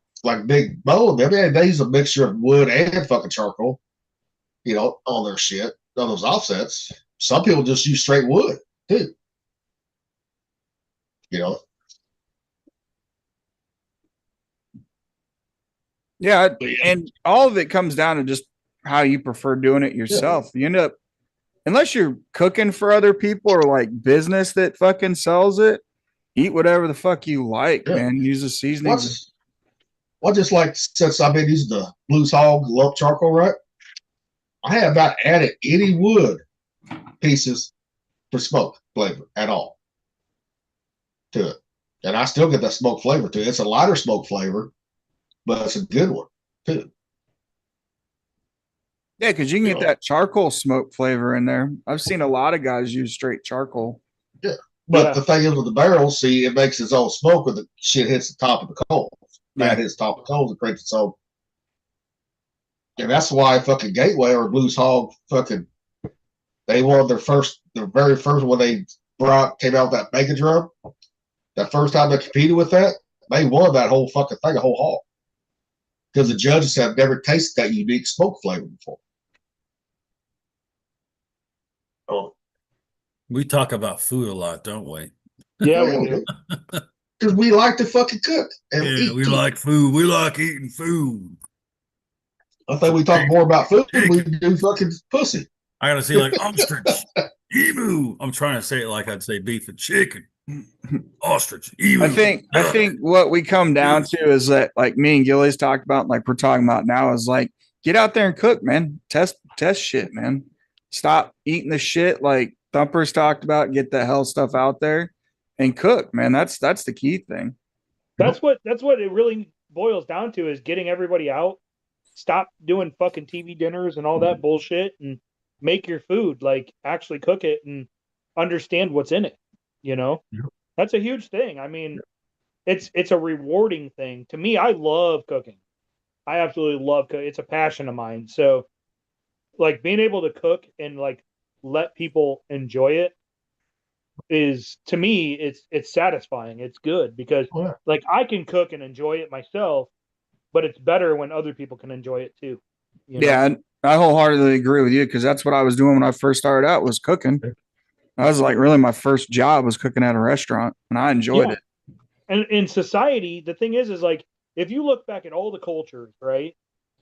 Big Bo, they use a mixture of wood and fucking charcoal, you know, on their shit, on those offsets. Some people just use straight wood too. You know, Yeah, but yeah, and all of it comes down to just how you prefer doing it yourself. You end up, unless you're cooking for other people or like business that fucking sells it, eat whatever the fuck you like, Yeah. man. Use the seasonings. well, just like since I've been using the Blues Hog lump charcoal, right? I have not added any wood pieces for smoke flavor at all to it. And I still get that smoke flavor to it. It's a lighter smoke flavor, but it's a good one too. Yeah, because you can get Yeah. that charcoal smoke flavor in there. I've seen a lot of guys use straight charcoal. Yeah. But Yeah. the thing is with the barrels, see, it makes its own smoke when the shit hits the top of the coals. Yeah. That hits the top of the coals, it creates its own. And that's why fucking Gateway or Blues Hog fucking they won their very first when they came out with that bacon drum. That first time they competed with that, they won that whole fucking thing, a whole hog. Because the judges have never tasted that unique smoke flavor before. Oh, We talk about food a lot, don't we? Yeah, we do. because we like to fucking cook and Yeah, eat. we like food. We like eating food. I think we talk more about food than we do fucking pussy. I gotta say, like ostrich, emu. I'm trying to say it like I'd say beef and chicken. Ostrich, emu. I think what we come down to is that, like me and Gilly's talked about, like we're talking about now, is like get out there and cook, man. Test shit, man. Stop eating the shit like Thumper's talked about. Get the hell stuff out there and cook, man. That's the key thing. That's what it really boils down to, is getting everybody out. Stop doing fucking TV dinners and all that bullshit and make your food, like actually cook it and understand what's in it. You know, that's a huge thing. I mean, it's a rewarding thing to me. I love cooking. I absolutely love cooking. It's a passion of mine. So, like being able to cook and like let people enjoy it is, to me, it's satisfying. It's good because like I can cook and enjoy it myself, but it's better when other people can enjoy it too. You know? Yeah, I wholeheartedly agree with you because that's what I was doing when I first started out, was cooking. I was like, really, my first job was cooking at a restaurant, and I enjoyed it. And in society, the thing is like, if you look back at all the cultures, right,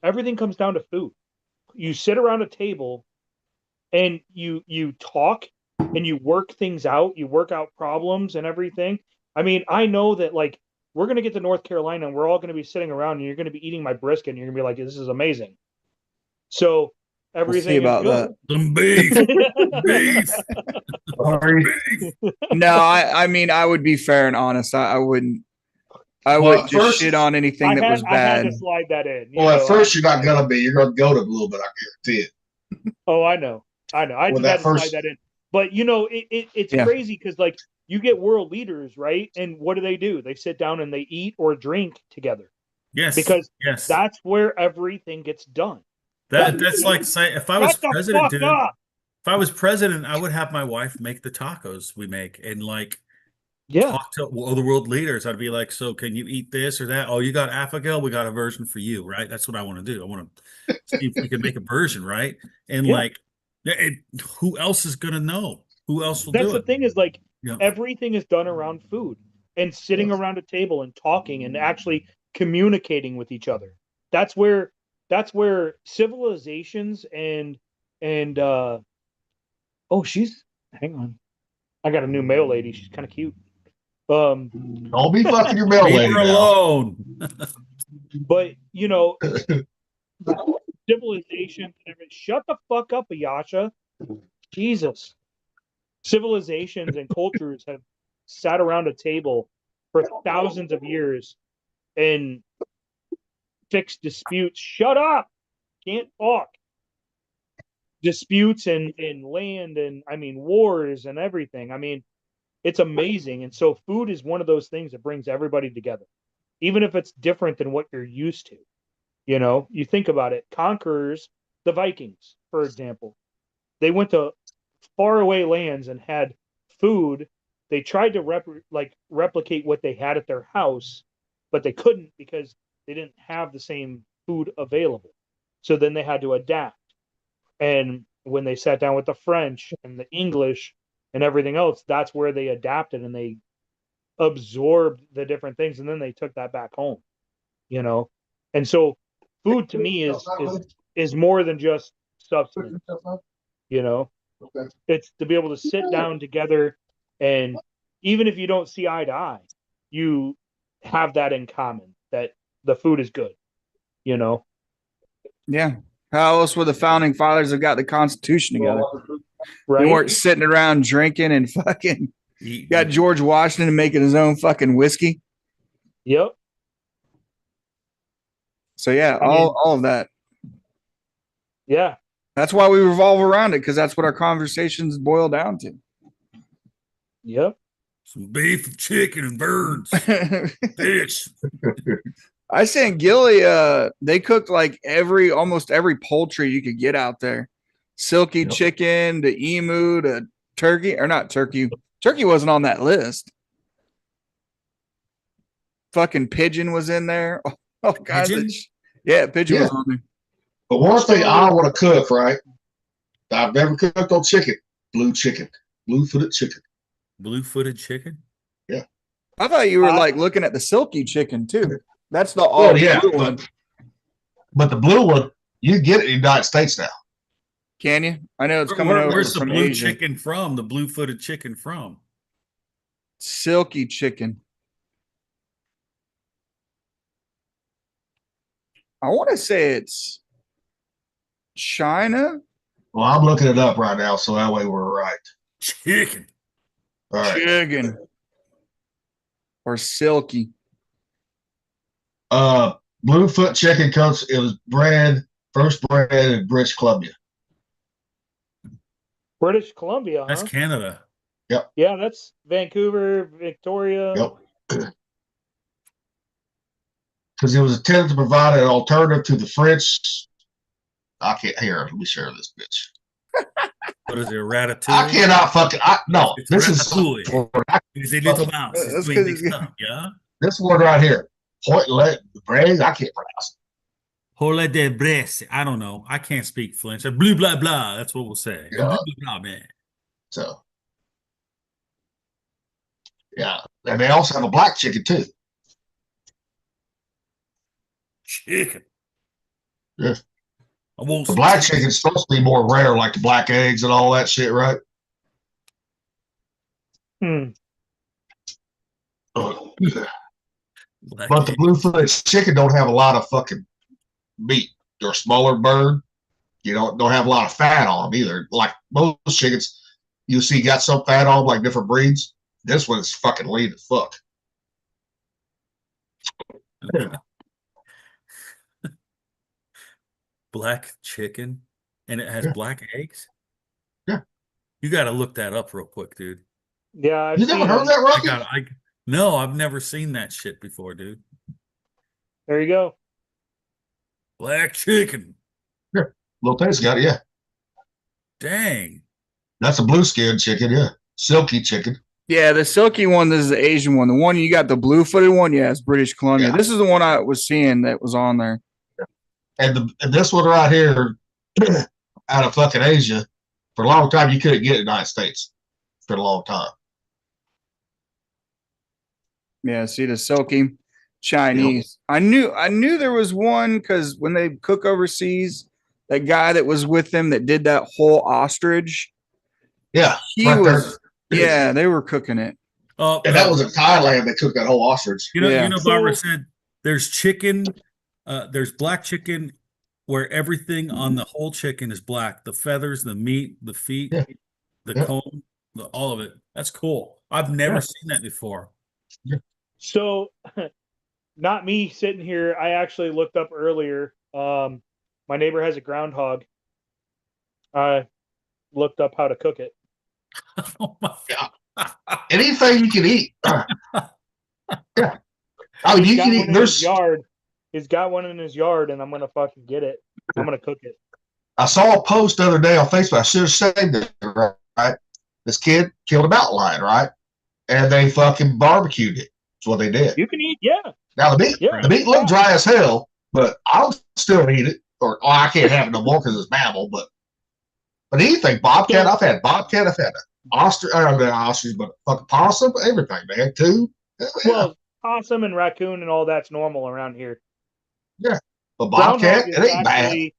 everything comes down to food. You sit around a table and you talk and you work things out, you work out problems and everything. I mean, I know that like we're going to get to North Carolina and we're all going to be sitting around and you're going to be eating my brisket and you're going to be like, this is amazing. So everything we'll see about is Some beef. beef. Sorry. No, I mean, I would be fair and honest. I wouldn't Well, just first- shit on anything that was I had bad. to slide that in. Well, at first you're not gonna be. You're gonna go to a little bit. I guarantee it. Oh, I know. I Well, just that had to first- slide that in. But you know, it's Yeah. crazy because like you get world leaders, right? And what do? They sit down and they eat or drink together Yes. because yes. that's where everything gets done. That's like saying if I was Shut the president, fuck dude. up! If I was president, I would have my wife make the tacos we make and like Yeah, talk to other world leaders. I'd be like, so can you eat this or that? Oh, you got Africa? We got a version for you, right? That's what I want to do. I want to see if we can make a version, right? And Yeah. like, who else is gonna know? Who else will that's do the it? thing is like Yeah. everything is done around food and sitting around a table and talking and actually communicating with each other. That's where civilizations and oh, hang on. I got a new mail lady. She's kind of cute. Don't be fucking your mail Leave lady her now. alone. But you know, civilization. Shut the fuck up, Ayasha. Jesus. Civilizations and cultures have sat around a table for thousands of years and fixed disputes. Shut up. Can't talk. Disputes and land and I mean wars and everything. I mean, it's amazing. And so food is one of those things that brings everybody together, even if it's different than what you're used to. You know, you think about it. Conquerors, the Vikings, for example, they went to faraway lands and had food. They tried to replicate what they had at their house, but they couldn't because they didn't have the same food available. So then they had to adapt. And when they sat down with the French and the English and everything else, that's where they adapted and they absorbed the different things, and then they took that back home. You know, and so food to me is more than just substance. You know, it's to be able to sit down together, and even if you don't see eye to eye, you have that in common, that the food is good. You know, Yeah. How else would the founding fathers have got the Constitution together? right? They weren't sitting around drinking and fucking Eat- got George Washington making his own fucking whiskey. Yep. So yeah, I mean- all of that. Yeah. That's why we revolve around it, because that's what our conversations boil down to. Yep. Some beef, chicken, and birds. Fish. I say in Gilly, they cooked like almost every poultry you could get out there. Silky Yep. chicken, the emu, the turkey, or not turkey. Turkey wasn't on that list. Fucking pigeon was in there. All kinds of Pigeon? yeah, pigeon Yeah. was on there. But one thing I want to cook, right? I've never cooked on chicken. Blue-footed chicken. Blue-footed chicken? I thought you were like looking at the silky chicken too. That's the Oh, yeah. blue one. But the blue one, you get it in the United States now. Can you? I know it's coming over Where's the from blue Asia. chicken from? The blue-footed chicken from? Silky chicken. I want to say it's China. Well, I'm looking it up right now, so that way we're right. Chicken. All right. Chicken. Or silky. Bluefoot chicken it was first bred in British Columbia. British Columbia, That's huh? Canada. Yeah, that's Vancouver, Victoria. Yep. Because it was intended to provide an alternative to the French. I can't hear. Let me share this bitch. What is it, ratatouille? I cannot fucking. No, It's this is ratatouille. It's a little mouse. That's It's 'cause doing he's big stuff, yeah? this word right here. Point let brain. I can't pronounce Hola de Bresse. I don't know. I can't speak French. Blue blah blah. That's what we'll say. Yeah. Blue blah blah, man. it. So, yeah, and they also have a black chicken too. Chicken. Yeah. I won't The black chicken's supposed to be more rare, like the black eggs and all that shit, right? Hmm. Black But the egg. blue-footed chicken don't have a lot of fucking meat. They're a smaller bird. You don't have a lot of fat on them either. Like most chickens, you see got some fat on them, like different breeds. This one's fucking lean as fuck. Black chicken, and it has Yeah. black eggs. Yeah. You got to look that up real quick, dude. Yeah, I've You never seen heard them. of that, I Rocky? got. No, I've never seen that shit before, dude. There you go. Black chicken. Little taste got it, yeah. Dang. That's a blue skinned chicken, yeah. Silky chicken. Yeah, the silky one, this is the Asian one. The one you got, the blue-footed one, yeah, it's British Columbia. Yeah. This is the one I was seeing that was on there. And this one right here, out of fucking Asia, for a long time you couldn't get it in the United States. For a long time. Yeah, see the silky Chinese. I knew there was one because when they cook overseas, that guy that was with them that did that whole ostrich, Yeah. he right was there. yeah, they were cooking it. Oh, And that was in Thailand. They cooked that whole ostrich. Yeah. Barbara So- said there's chicken, there's black chicken where everything on the whole chicken is black. The feathers, the meat, the feet, Yeah. the Yeah. comb, all of it. That's cool. I've never Yeah. seen that before. So, not me sitting here. I actually looked up earlier. My neighbor has a groundhog. I looked up how to cook it. Oh my Anything you can eat. Yeah. I mean, He's you got can one eat. in his There's. yard. He's got one in his yard, and I'm gonna fucking get it. I'm gonna cook it. I saw a post the other day on Facebook. I should have saved it, right? This kid killed a mountain lion, right? And they fucking barbecued it. That's what they did. You can eat, yeah. Now the meat looked dry as hell, but I'll still eat it. Or I can't have it no more because it's mammal. But anything, bobcat. I've had bobcat. I've had ostrich. I don't know ostrich, but fucking possum. Everything, man. Too. Well, possum and raccoon and all that's normal around here. But bobcat, Groundhog it is ain't bad. actually-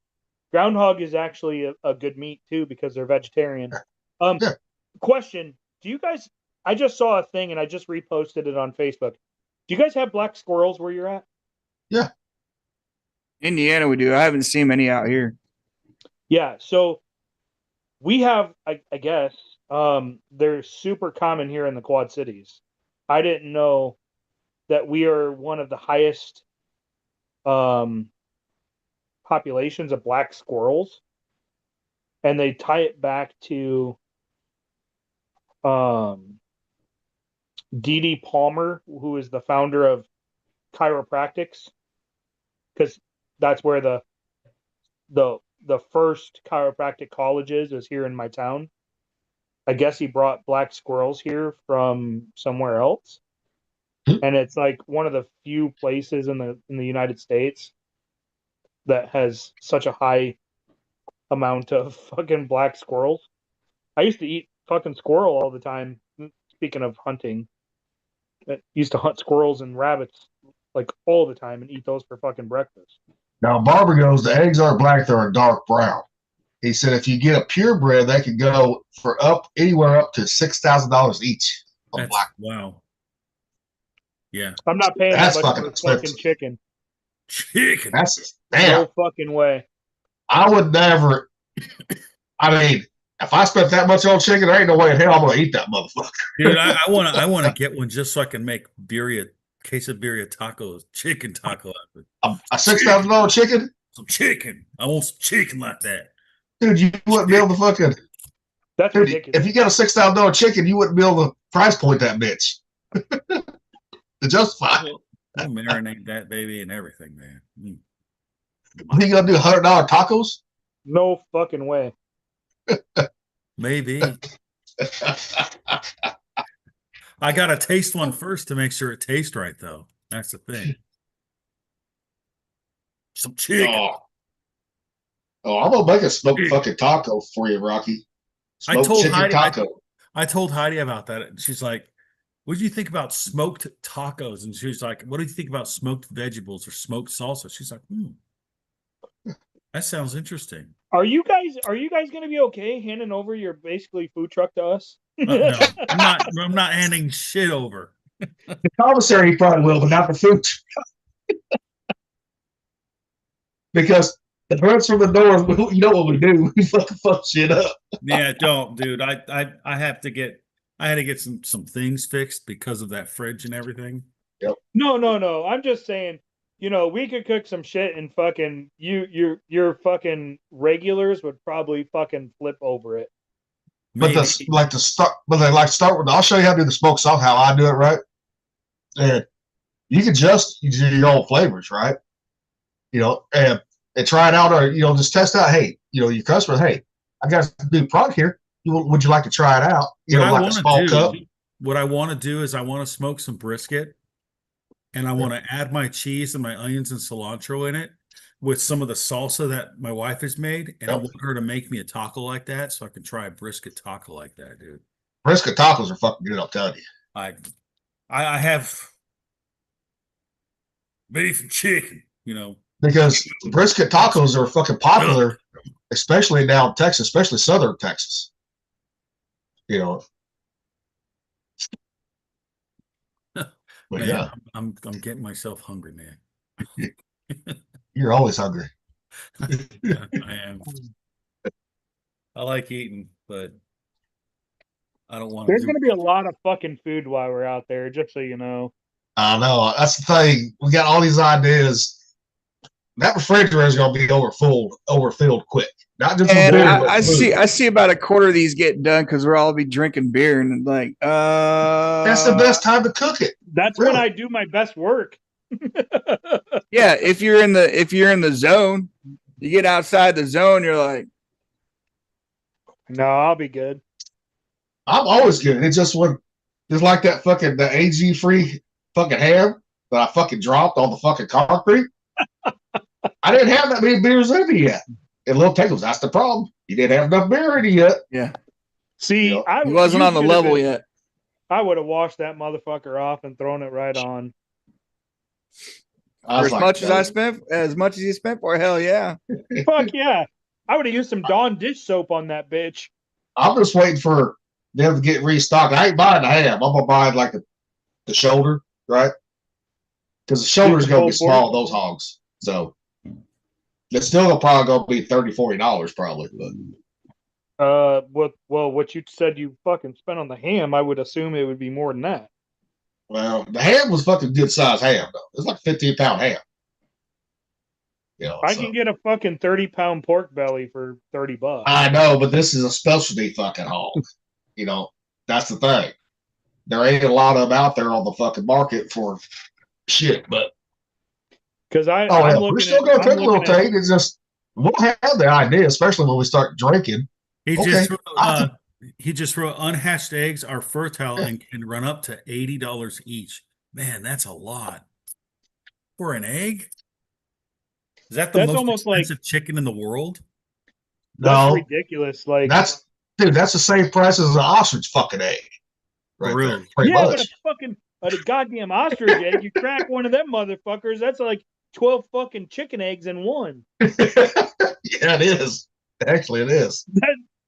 Groundhog is actually a good meat too because they're vegetarian. Yeah. Question: do you guys? I just saw a thing and I just reposted it on Facebook. Do you guys have black squirrels where you're at? Indiana, we do. I haven't seen many out here. Yeah. So we have, I guess, they're super common here in the Quad Cities. I didn't know that we are one of the highest populations of black squirrels, and they tie it back to Dee Palmer, who is the founder of chiropractics, because that's where the first chiropractic college is here in my town. I guess he brought black squirrels here from somewhere else, and it's like one of the few places in the United States that has such a high amount of fucking black squirrels. I used to eat fucking squirrel all the time. Speaking of hunting, I used to hunt squirrels and rabbits like all the time and eat those for fucking breakfast. Now, Barber goes, the eggs aren't black, they're a dark brown. He said if you get a purebred, they can go for anywhere up to $6,000 each. On That's, black. wow. Yeah. I'm not paying That's that much fucking for expensive. fucking chicken. Chicken. That's damn. No fucking way. I would never. I mean, if I spent that much on chicken, there ain't no way in hell I'm gonna eat that motherfucker. Dude, I want to get one just so I can make quesadilla tacos, chicken taco. A $6,000 chicken, Some chicken. I want some chicken like that. dude. You wouldn't be able to fucking. That's Dude, ridiculous. if you got a $6,000 chicken, you wouldn't be able to price point that bitch to justify it. I'll marinate that baby and everything, man. What are you gonna do? $100 tacos? No fucking way. Maybe. I gotta taste one first to make sure it tastes right, though. That's the thing. Some chicken. Oh, I'm gonna make a smoked fucking taco for you, Rocky. I Smoked told chicken Heidi- taco. I told Heidi about that. And she's like, "What do you think about smoked tacos?" And she's like, "What do you think about smoked vegetables or smoked salsa?" She's like, that sounds interesting. Are you guys going to be okay handing over your basically food truck to us? No, I'm not handing shit over. The commissary probably will, but not the food. Because the birds from the door, you know what we do? We fucking fuck shit up. Yeah, don't, dude. I had to get some things fixed because of that fridge and everything. No. I'm just saying, we could cook some shit and fucking your fucking regulars would probably fucking flip over it. But Maybe. they start with. I'll show you how to do the smoked sauce, how I do it, right? And you can just use your own flavors, right? And try it out, or just test out. Hey, your customer, hey, I got a new product here. Would you like to try it out? Like a small cup. What I want to do is I want to smoke some brisket, and I want to add my cheese and my onions and cilantro in it with some of the salsa that my wife has made, and I want her to make me a taco like that so I can try a brisket taco like that, dude. Brisket tacos are fucking good, I'm telling you. I have beef and chicken, Because brisket tacos are fucking popular, especially down in Texas, especially southern Texas. But Man, yeah, I'm getting myself hungry, man. you're always hungry. Yeah, I am. I like eating, but I don't want to. There's going to be a lot of fucking food while we're out there, just so you know. I know. That's the thing. We got all these ideas. That refrigerator is going to be overfilled quick. Not just And beer, I see about a quarter of these getting done because we're all be drinking beer and like that's the best time to cook it. That's Really? when I do my best work. Yeah, if you're in the zone, you get outside the zone, you're like, No, I'll be good. I'm always good. It's just like that fucking the AG free fucking ham that I fucking dropped on the fucking concrete. I didn't have that many beers in me yet. And Little Tackles, that's the problem. You didn't have enough beer in you yet. yeah, See, Yeah. he wasn't on the level yet. I would have washed that motherfucker off and thrown it right on. I was For like, as much as you spent for, hell yeah. Fuck yeah. I would have used some Dawn dish soap on that bitch. I'm just waiting for them to get restocked. I ain't buying the ham. I'm gonna buy like the shoulder, right? Because the shoulder's gonna be small, those hogs. So it's still probably gonna be $30-$40 probably. But What you said you fucking spent on the ham, I would assume it would be more than that. well, the ham was fucking good size ham though. It's like 15-pound ham. I can get a fucking 30-pound pork belly for $30. I know, but this is a specialty fucking hog. That's the thing. there ain't a lot of them out there on the fucking market for shit. But Because oh yeah, we're still gonna cook a little Tate. It's just we'll have the idea, especially when we start drinking. He Okay. just wrote, he just wrote unhatched eggs are fertile and can run up to $80 each. Man, that's a lot for an egg. Is that the That's most almost like- expensive chicken in the world? That's No, ridiculous. Like that's the same price as an ostrich fucking egg. Right Really? there, pretty yeah, much. but a goddamn ostrich egg, you crack one of them motherfuckers, that's like 12 fucking chicken eggs in one. Yeah, it is. Actually, it is.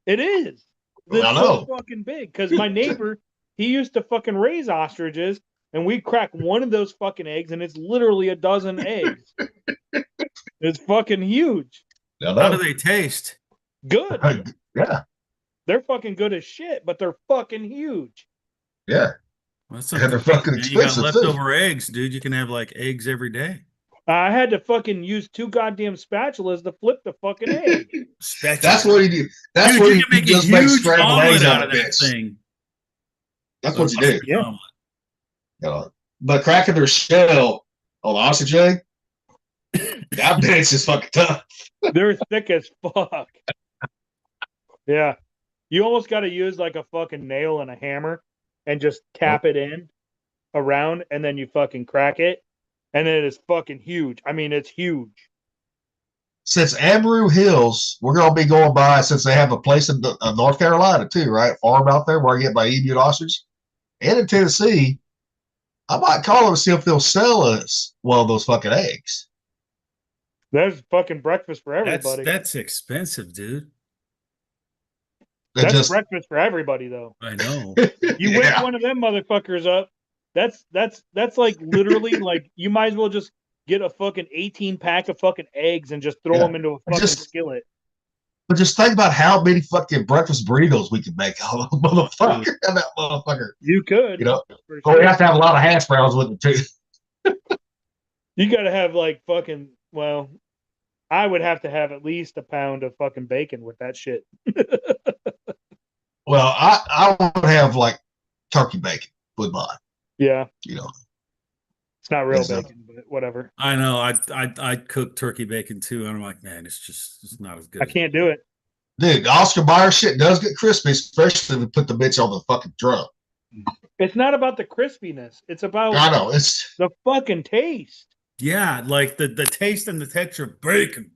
It is. Well, I It's know. so fucking big. Because my neighbor, he used to fucking raise ostriches, and we crack one of those fucking eggs, and it's literally a dozen eggs. It's fucking huge. I How know. do they taste? Good. Yeah, They're fucking good as shit, but they're fucking huge. yeah. Well, that's And something they're fucking man. You got expensive, too. leftover eggs, dude. You can have like eggs every day. I had to fucking use 2 goddamn spatulas to flip the fucking egg. That's what you do. That's Dude, what you you can make a just make huge scrambled omelet eggs out out of of that bitch. thing. That's what you do. Yeah. Omelet. You know. But cracking their shell on the ostrich egg, that bitch is fucking tough. They're thick as fuck. Yeah. You almost got to use like a fucking nail and a hammer and just tap it in around, and then you fucking crack it. And it is fucking huge. I mean, it's huge. Since Amaru Hills, we're gonna be going by since they have a place in North Carolina too, right? Farm out there where I get my emu and ostrich, and in Tennessee. I might call them and see if they'll sell us one of those fucking eggs. There's fucking breakfast for That's everybody. that's expensive, dude. They That's just breakfast for everybody, though. I know. You whip one of them motherfuckers up. That's like literally like you might as well just get a fucking 18 pack of fucking eggs and just throw Yeah. them into a fucking Just- skillet. But just think about how many fucking breakfast burritos we could make out of a motherfucker. And that motherfucker. You could, You know, for but we sure. have to have a lot of hash browns with it too. You got to have like fucking. Well, I would have to have at least a pound of fucking bacon with that shit. Well, I would have like turkey bacon with mine. Yeah, You know, it's not real Yes, sir. bacon, but whatever. I know. I cook turkey bacon too, and I'm like, man, it's not as good. I can't do it. dude, the Oscar Mayer shit does get crispy, especially if we put the bitch on the fucking drum. It's not about the crispiness. It's about I know it's the fucking taste. Yeah, like the taste and the texture of bacon.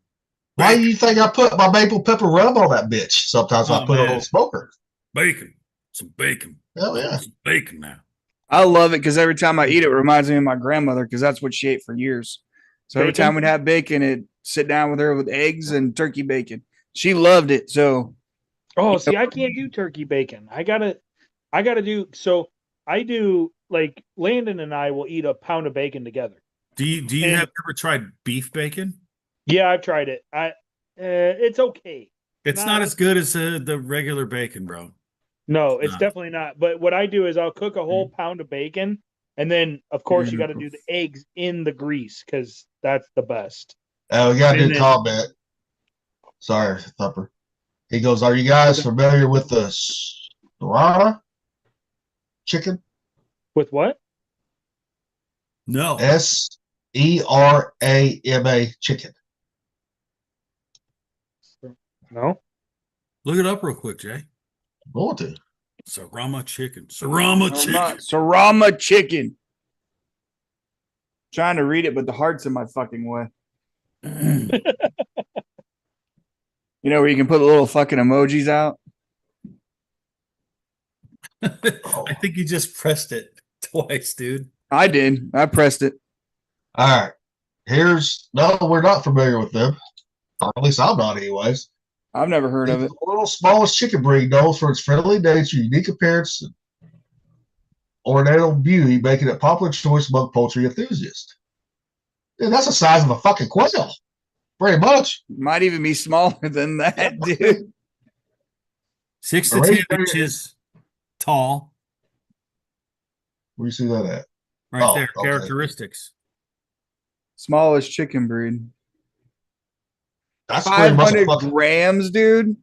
why do you think I put my maple pepper rub on that bitch? Sometimes I Oh, put it man. on a smoker. Bacon. Some bacon. Hell yeah. Some bacon now. I love it because every time I eat it, it reminds me of my grandmother because that's what she ate for years. So every Bacon? time we'd have bacon, it'd sit down with her with eggs and turkey bacon. She loved it. So Oh, see, I can't do turkey bacon. I gotta do. So I do like Landon and I will eat a pound of bacon together. Do you And- have ever tried beef bacon? Yeah, I've tried it. It's okay. It's Nah. not as good as the regular bacon, bro. No, it's No. definitely not. But what I do is I'll cook a whole pound of bacon, and then of course you got to do the eggs in the grease because that's the best. We got a And new then- comment. Sorry, Thumper. He goes, "Are you guys familiar with the Serrana chicken? With what? No. SERAMA chicken." No. Look it up real quick, Jay. I'm going to. Sarama chicken. Sarama chicken. Sarama chicken. Trying to read it, but the heart's in my fucking way. You know where you can put the little fucking emojis out? I think you just pressed it twice, dude. I did. I pressed it. All right. No, we're not familiar with them. Or at least I'm not, anyways. I've never heard of It's it. the little smallest chicken breed known for its friendly nature, unique appearance, and ornamental beauty, making it popular choice among poultry enthusiasts. Dude, that's the size of a fucking quail. Pretty much. Might even be smaller than that, dude. 6 to Right 10 there. inches tall. Where you see that at? Right Oh, there. okay. Characteristics. Smallest chicken breed. That's pretty much a 500 fucking, grams, dude.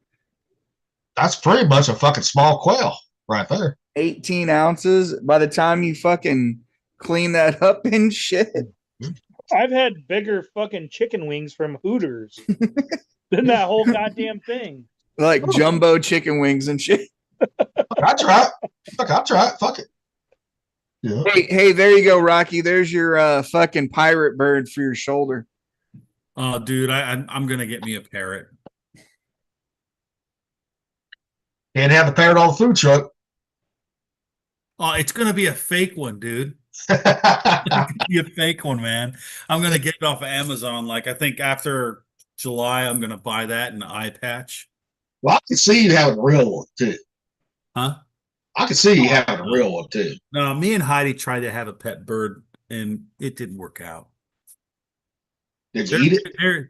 that's pretty much a fucking small quail right there. 18 ounces by the time you fucking clean that up and shit. I've had bigger fucking chicken wings from Hooters than that whole goddamn thing. Like jumbo chicken wings and shit. I try it. Fuck, I'll try it. Fuck it. Yeah. Hey, there you go, Rocky. There's your fucking pirate bird for your shoulder. Oh, dude, I'm gonna get me a parrot. Can't have the parrot on the food truck. Oh, it's gonna be a fake one, dude. Be a fake one, man. I'm gonna get it off of Amazon. Like I think after July, I'm gonna buy that and an eye patch. Well, I can see you having a real one too. Huh? I can see you having a real one too. No, me and Heidi tried to have a pet bird and it didn't work out. Did you eat it?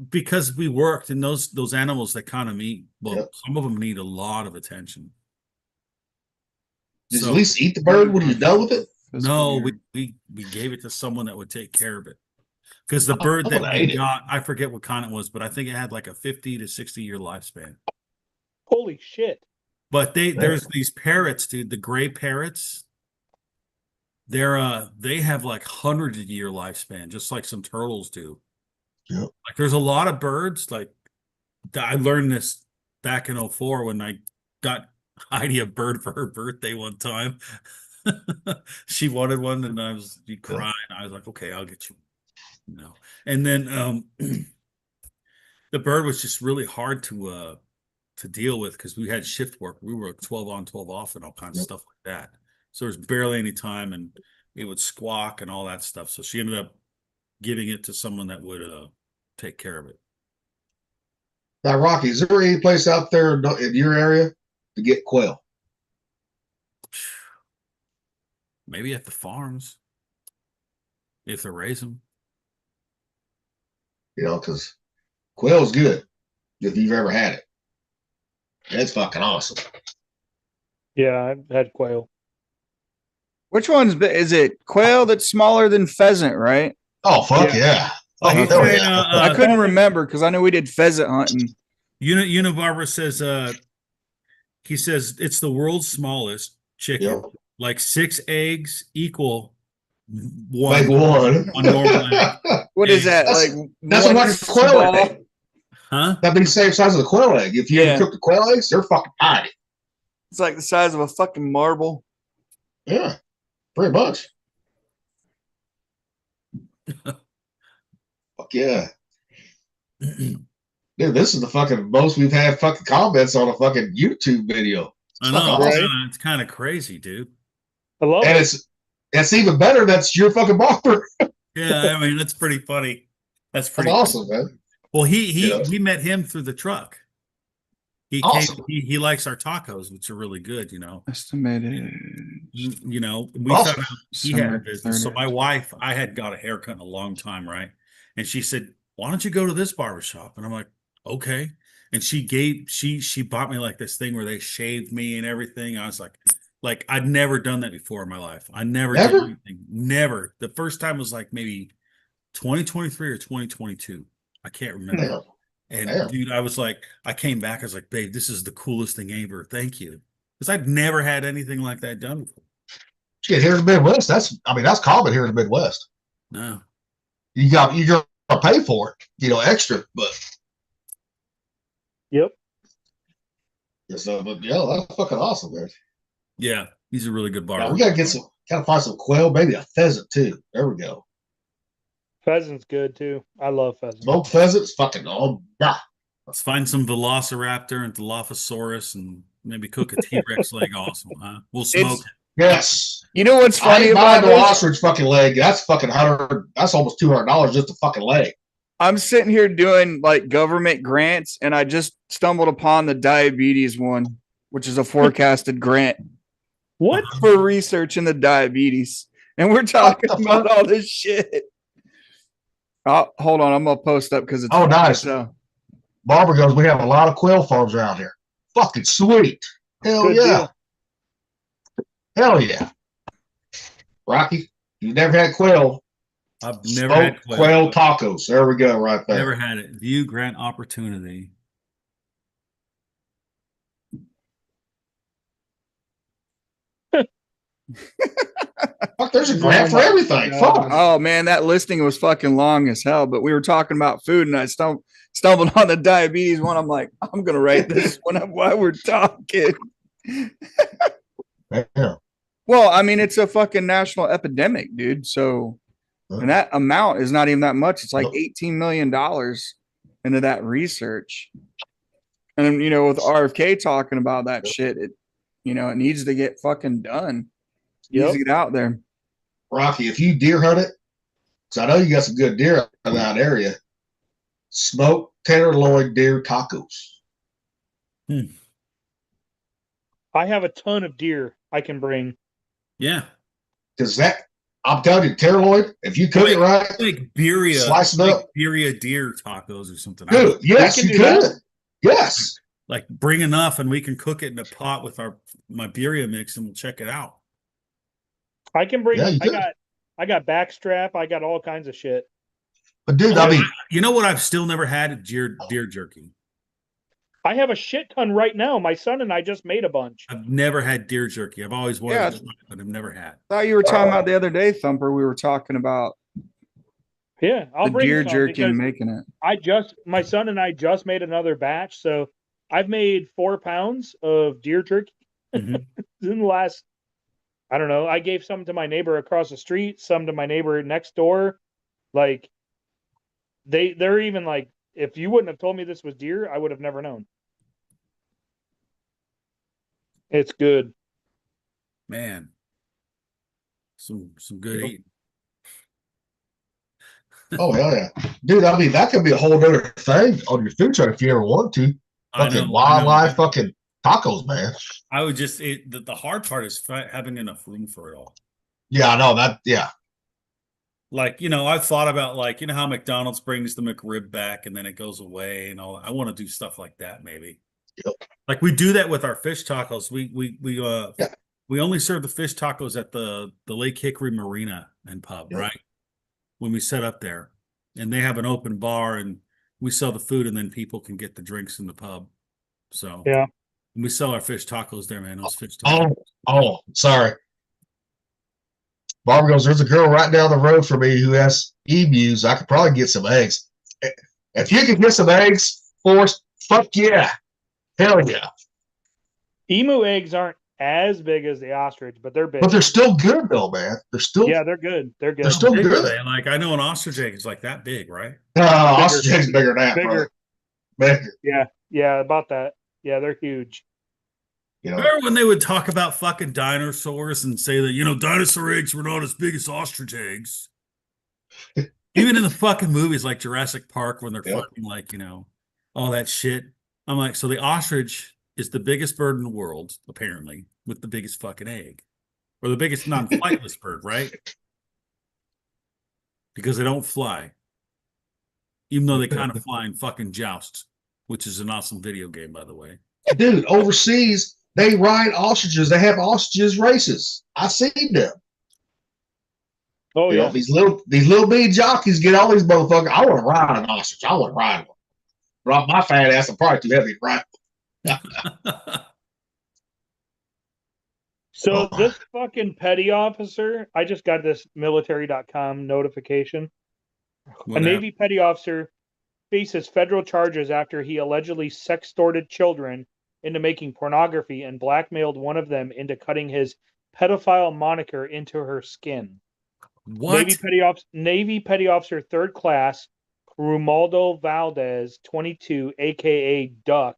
Because we worked and those animals that kind of meet, well, Yep. some of them need a lot of attention. Did you So- at least eat the bird when you're done with it? No, we gave it to someone that would take care of it. Because the bird I that would've we ate it. got, I forget what kind it was, but I think it had like a 50 to 60 year lifespan. Holy shit. But there's these parrots, dude, the gray parrots. They have like 100-year lifespan, just like some turtles do. Yep. Like there's a lot of birds. Like I learned this back in 04 when I got Heidi a bird for her birthday one time. She wanted one and I was crying. I was like, okay, I'll get you. And then the bird was just really hard to deal with because we had shift work. We were 12 on, 12 off and all kinds of stuff like that. So there's barely any time and it would squawk and all that stuff. So she ended up giving it to someone that would take care of it. Now, Rocky, is there any place out there in your area to get quail? Maybe at the farms if they raise them. You know, because quail's good if you've ever had it. That's fucking awesome. Yeah, I've had quail. Which is it? Quail that's smaller than pheasant, right? Oh, fuck yeah. Oh, He's hell saying, yeah. I couldn't remember because I know we did pheasant hunting. Unibarber says he says it's the world's smallest chicken. Yep. Like 6 eggs equal Make one. one. One normal egg. What is that? That's- Like That's one like a quail small- egg. Huh? That'd be the same size as a quail egg. If you Yeah. ever cook the quail eggs, they're fucking tiny. It's like the size of a fucking marble. Yeah, pretty much. Fuck yeah. Dude, this is the fucking most we've had fucking comments on a fucking YouTube video. I know. Fucking awesome. It's kind of crazy, dude. I love And it. it's even better. That's your fucking barber. Yeah, I mean that's pretty funny. That's That's pretty awesome, man. Well, he Yeah. we met him through the truck. He Awesome. came. He likes our tacos, which are really good. Estimated. We Awesome. found out he had a Summer business. So 30th. my wife, I had got a haircut in a long time, right? And she said, "Why don't you go to this barbershop?" And I'm like, "Okay." And she bought me like this thing where they shaved me and everything. I was like I'd never done that before in my life. I never did Never? anything. Never. The first time was like maybe 2023 or 2022. I can't remember. Yeah. And Damn. dude, I came back. I was like, babe, this is the coolest thing ever. Thank you. Because I've never had anything like that done before. Shit, here in the Midwest, that's common here in the Midwest. No. You gotta pay for it, extra, but Yep. but yeah, that's fucking awesome, man. Yeah. He's a really good Now, barber. we gotta find some quail, maybe a pheasant too. There we go. Pheasant's good too. I love pheasant. Smoked pheasants, fucking nah. Let's find some Velociraptor and Dilophosaurus and maybe cook a T-Rex leg also, huh? We'll smoke it. Yes. You know what's I funny ain't about buying no this? ostrich fucking leg. That's fucking $100. That's almost $200 just a fucking leg. I'm sitting here doing like government grants, and I just stumbled upon the diabetes one, which is a forecasted grant What? for research in the diabetes. And we're talking What the about all this shit. Oh, hold on, I'm gonna post up because it's Oh, nice. So Barbara goes, we have a lot of quail farms around here. Fucking sweet. Hell Good yeah. Hell yeah. Rocky, you've never had quail. I've never had Smoked quail tacos. There we go, right there. Never had it. View grant opportunity. Fuck, there's a grant for my everything. God. Fuck. Oh man, that listing was fucking long as hell. But we were talking about food, and I stumbled on the diabetes one. I'm like, I'm gonna write this one up while we're talking. Yeah. Well, I mean, it's a fucking national epidemic, dude. So, and that amount is not even that much. It's like $18 million into that research. And you know, with RFK talking about that shit, it it needs to get fucking done. It needs to get out there. Rocky, if you deer hunt it, because I know you got some good deer in that area, smoked tenderloin deer tacos. I have a ton of deer I can bring. Yeah. Because I'm telling you, tenderloin, if you cook it right, Like birria, slice it up. birria deer tacos or something. Dude, yes, can you do that. could. Yes. Like bring enough and we can cook it in a pot with my birria mix and we'll check it out. I can bring. Yeah, you could. I got backstrap. I got all kinds of shit. But dude, I mean, You know what I've still never had? Deer jerky. I have a shit ton right now. My son and I just made a bunch. I've never had deer jerky. I've always wanted Yeah. to try it, but I've never had. I thought you were talking about the other day, Thumper. We were talking about Yeah, I'll the bring deer some jerky and because making it. my son and I just made another batch, so I've made 4 pounds of deer jerky Mhm. in the last. I don't know. I gave some to my neighbor across the street, some to my neighbor next door. Like they're even like, if you wouldn't have told me this was deer, I would have never known. It's good. Man. Some good eating. oh hell yeah, dude. I mean, that could be a whole other thing on your food truck if you ever want to. I Fucking know. wildlife, fucking tacos, man. I would just the hard part is having enough room for it all. Yeah, I know that. Yeah, Like, I've thought about like, how McDonald's brings the McRib back and then it goes away and all. I want to do stuff like that maybe. Yep. Like we do that with our fish tacos. Yeah. We only serve the fish tacos at the Lake Hickory Marina and Pub, Yep. right? When we set up there. And they have an open bar and we sell the food and then people can get the drinks in the pub. So Yeah. we sell our fish tacos there, man. Those fish tacos. Oh, sorry. Barbara goes, there's a girl right down the road from me who has emus. I could probably get some eggs. If you can get some eggs, Forrest, fuck yeah. Hell yeah. Emu eggs aren't as big as the ostrich, but they're big. But they're still good though, man. They're still they're good. They're good. They're still How big are good. they? Like I know an ostrich egg is like that big, right? ostrich eggs bigger than that, Bigger. brother. Bigger. Yeah, about that. Yeah, they're huge. You know. Remember when they would talk about fucking dinosaurs and say that, dinosaur eggs were not as big as ostrich eggs? Even in the fucking movies like Jurassic Park when they're fucking like, all that shit. I'm like, so the ostrich is the biggest bird in the world, apparently, with the biggest fucking egg. Or the biggest non-flightless bird, right? Because they don't fly. Even though they kind of fly in fucking Joust, which is an awesome video game, by the way. Dude, overseas, they ride ostriches. They have ostriches races. I've seen them. Oh You know, these little bitty jockeys get all these motherfuckers. I want to ride an ostrich. I want to ride one. Drop my fat ass. I'm probably too heavy to ride. So this fucking petty officer, I just got this military.com notification. A Navy petty officer faces federal charges after he allegedly sextorted children into making pornography and blackmailed one of them into cutting his pedophile moniker into her skin. What? Navy petty officer 3rd class Romualdo Valdez, 22, aka Duck,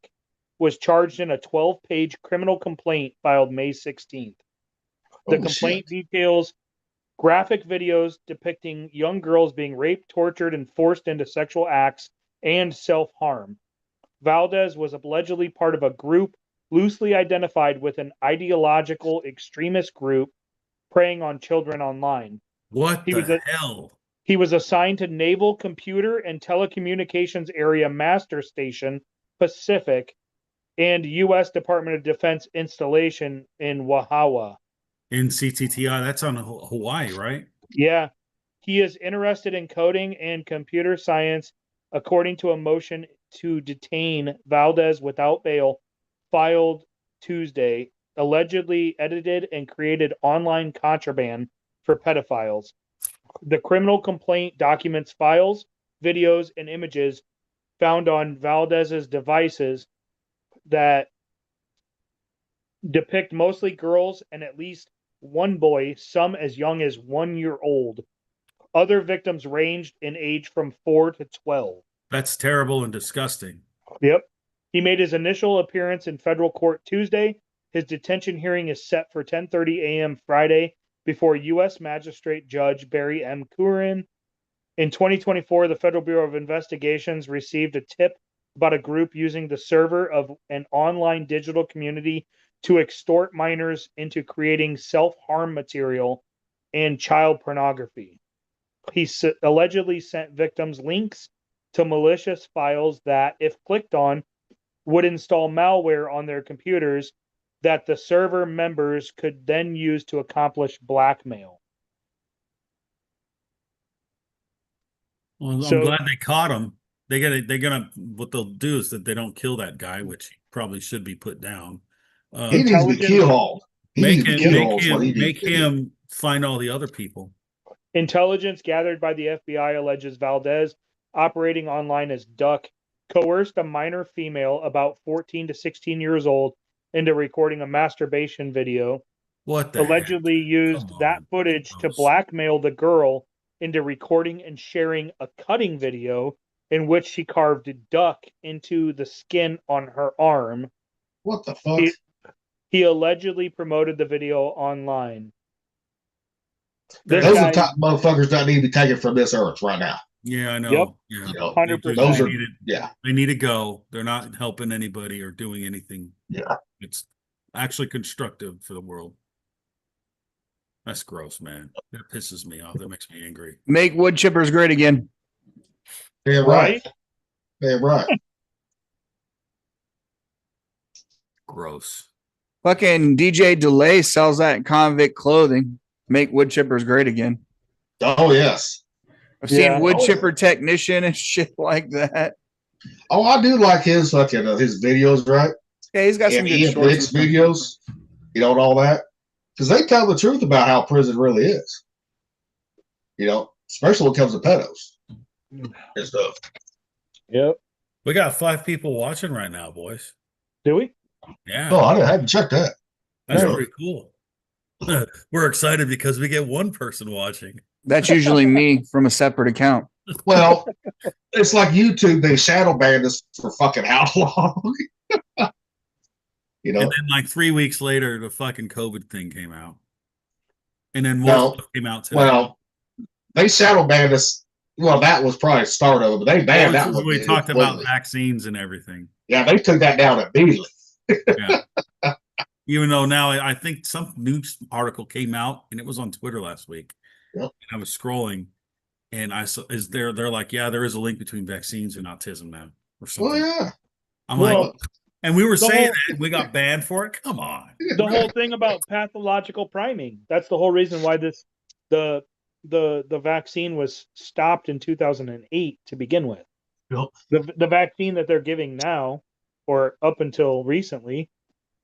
was charged in a 12-page criminal complaint filed May 16th. The complaint details graphic videos depicting young girls being raped, tortured, and forced into sexual acts and self-harm. Valdez was allegedly part of a group loosely identified with an ideological extremist group preying on children online. What the hell? He was assigned to Naval Computer and Telecommunications Area Master Station Pacific and U.S. Department of Defense installation in Wahawa. In CTTI, that's on Hawaii, right? Yeah. He is interested in coding and computer science, according to a motion to detain Valdez without bail filed Tuesday. allegedly edited and created online contraband for pedophiles. The criminal complaint documents files, videos, and images found on Valdez's devices that depict mostly girls and at least one boy, some as young as 1 year old. Other victims ranged in age from 4 to 12. That's terrible and disgusting. Yep. He made his initial appearance in federal court Tuesday. His detention hearing is set for 10:30 a.m. Friday before U.S. Magistrate Judge Barry M. Curran. In 2024, the Federal Bureau of Investigations received a tip about a group using the server of an online digital community to extort minors into creating self-harm material and child pornography. He allegedly sent victims links to malicious files that, if clicked on, would install malware on their computers that the server members could then use to accomplish blackmail. Well, So- I'm glad they caught him. What they'll do is that they don't kill that guy, which probably should be put down. He needs to be Intelligence- killed. He Make needs to be him, killed. make is what he him, needs make to do. him find all the other people. Intelligence gathered by the FBI alleges Valdez, operating online as Duck, coerced a minor female about 14 to 16 years old into recording a masturbation video, What the heck? allegedly used Come that on. footage to Gross. blackmail the girl into recording and sharing a cutting video in which she carved a duck into the skin on her arm. What the fuck? He allegedly promoted the video online. This Those guy- are the top motherfuckers that need to be taken from this earth right now. Yeah, I know. Yep. Yeah. You know, 100%. those They are need to- yeah. They need to go. They're not helping anybody or doing anything. Yeah. It's actually constructive for the world. That's gross, man. That pisses me off. That makes me angry. Make wood chippers great again. Damn right. Damn right. Gross. Fucking DJ Delay sells that in Convict Clothing. Make wood chippers great again. Oh yes. I've Yeah. seen wood Oh, yeah. chipper technician and shit like that. Oh, I do like his fucking his videos, right? Yeah, he's got some And good Ian shorts. Biggs and stuff. videos, you know, and all that, because they tell the truth about how prison really is. You know, especially when it comes to pedos and stuff. Yep. We got 5 people watching right now, boys. Do we? Yeah. Oh, I hadn't checked that. That's Yeah. pretty cool. We're excited because we get one person watching. That's usually me from a separate account. Well, it's like YouTube. They shadow banned us for fucking how long? You know, And then like 3 weeks later, the fucking COVID thing came out. And then more Well- stuff came out today. well, they shadow banned us. Well, that was probably the start of it, but they banned that one. we talked about completely. vaccines and everything. Yeah, they took that down immediately. Yeah. Even though now I think some news article came out and it was on Twitter last week. Yep. And I was scrolling and I saw they're like, yeah, there is a link between vaccines and autism now or something. Well, yeah. I'm Well, like, and we were the saying whole- that we got banned for it. Come on. The whole thing about pathological priming. That's the whole reason why the vaccine was stopped in 2008 to begin with. Yep. The vaccine that they're giving now, or up until recently,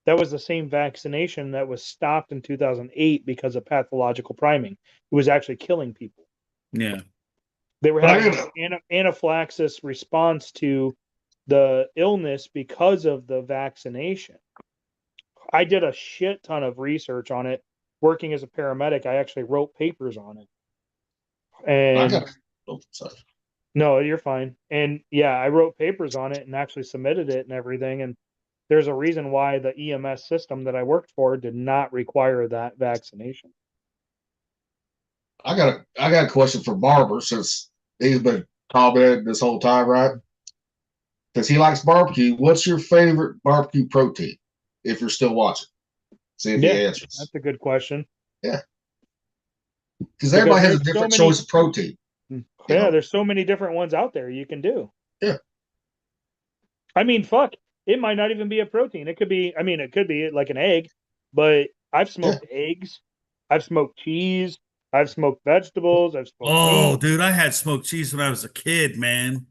that was the same vaccination that was stopped in 2008 because of pathological priming. It was actually killing people. Yeah. They were But I having anaphylaxis response to the illness because of the vaccination. I did a shit ton of research on it. Working as a paramedic, I actually wrote papers on it. I And got, oh, sorry. no, you're fine. And yeah, I wrote papers on it and actually submitted it and everything. And there's a reason why the EMS system that I worked for did not require that vaccination. I got a question for Barber since he's been commenting this whole time, right? Because he likes barbecue. What's your favorite barbecue protein? If you're still watching, see if he Yeah, answers. That's a good question. Because everybody has a there's so different many- choice of protein. Yeah, know? there's so many different ones out there you can do. Yeah. I mean, fuck, it might not even be a protein. It could be, it could be like an egg, but I've smoked eggs, I've smoked cheese, I've smoked vegetables, I've smoked Oh, meat. dude, I had smoked cheese when I was a kid, man.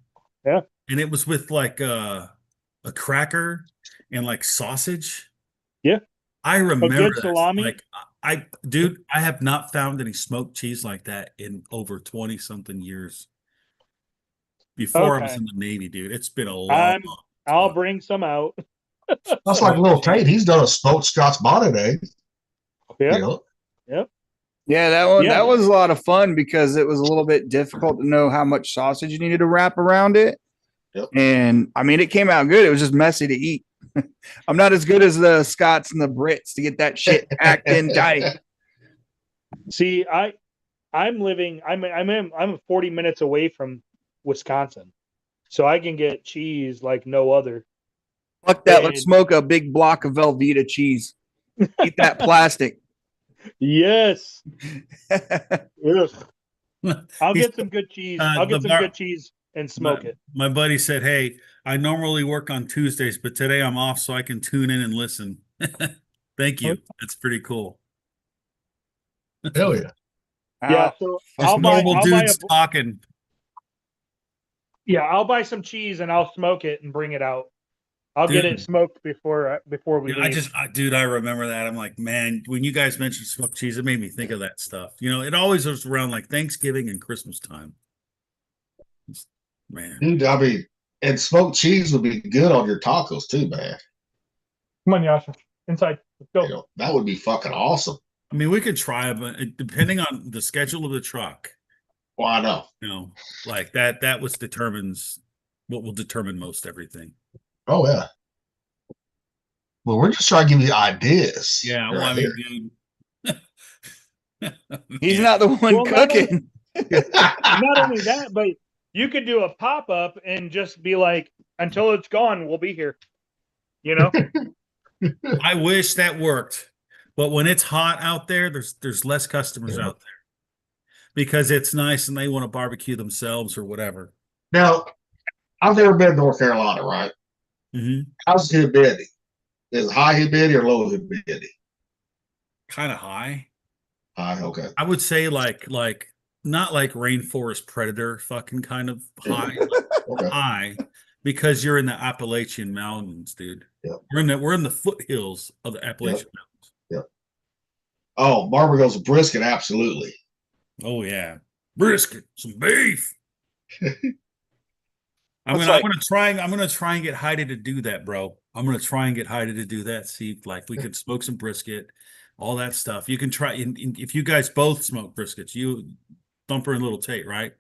Yeah. And it was with like a cracker and like sausage. Yeah. I remember good this. salami? Like dude, I have not found any smoked cheese like that in over 20 something years. Before I was Okay. in the Navy, dude. It's been a long I'll time. bring some out. That's like little Tate. He's done a smoked Scott's bonnet egg. Yep. You know, Yep. Yeah, that one Yeah. that was a lot of fun because it was a little bit difficult to know how much sausage you needed to wrap around it. Yep. And I mean, it came out good. It was just messy to eat. I'm not as good as the Scots and the Brits to get that shit packed in tight. See, I'm 40 minutes away from Wisconsin, so I can get cheese like no other. Fuck that. Let's And- smoke a big block of Velveeta cheese. Eat that plastic. Yes. Ugh. I'll He's- get some good cheese. uh, I'll get the some bar- good cheese and smoke it. My buddy said, "Hey, I normally work on Tuesdays, but today I'm off so I can tune in and listen." Thank you. That's pretty cool. hell yeah. Yeah, so Just normal dudes talking. I'll buy some cheese and I'll smoke it and bring it out. I'll get Dude. it smoked before we Yeah, leave. dude, I remember that. I'm like, man, when you guys mentioned smoked cheese, it made me think of that stuff. You know, it always was around like Thanksgiving and Christmas time. Man, Dude, I mean, and smoked cheese would be good on your tacos too, man. Come on, Yasha. Inside. Let's go. You know, that would be fucking awesome. I mean, we could try it, but depending on the schedule of the truck, Well, I know. you know, like that was determines what will determine most everything. Oh yeah. Well, we're just trying to give you ideas. Yeah, well, I right mean, dude. He's Yeah. not the one Well, cooking. Not only that, but you could do a pop up and just be like, until it's gone, we'll be here. You know? I wish that worked, but when it's hot out there, there's less customers Yeah. out there because it's nice and they want to barbecue themselves or whatever. Now, I've never been to North Carolina, right? Mm-hmm. How's the humidity? Is it high humidity or low humidity? Kind of high. High, okay. I would say like not like rainforest predator fucking kind of high, Okay. high, because you're in the Appalachian Mountains, dude. Yep. We're in the foothills of the Appalachian Mountains. Oh, Barbara goes brisket, absolutely. Oh yeah, brisket, some beef. I'm That's gonna try and get Heidi to do that, bro. I'm gonna try and get Heidi to do that. See, like we could smoke some brisket, all that stuff. You can try if you guys both smoke briskets, you Thumper and Little Tate, right?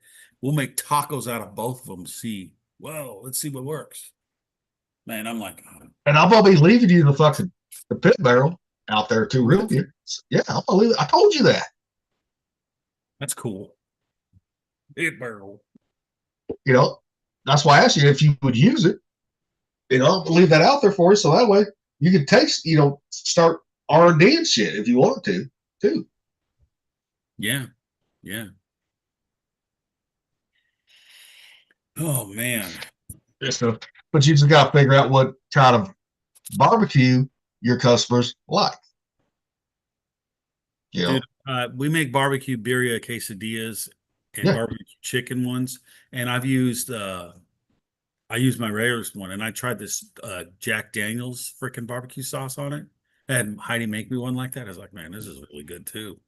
We'll make tacos out of both of them. See, well, let's see what works. Man, I'm like, oh, And I'm gonna be leaving you the pit barrel out there too, real good. Yeah, I'm gonna leave it. I told you that. that's cool. Pit barrel. You know, that's why I asked you if you would use it. You know, I'll leave that out there for you, so that way you can taste. You know, start R&D and shit if you want to, too. Yeah, yeah. Oh man. So, but you just got to figure out what kind of barbecue your customers like. You know, Dude, we make barbecue birria quesadillas and Yeah. barbecue chicken ones, and I used my rarest one, and I tried this Jack Daniels freaking barbecue sauce on it. I had Heidi make me one like that. I was like, man, this is really good too.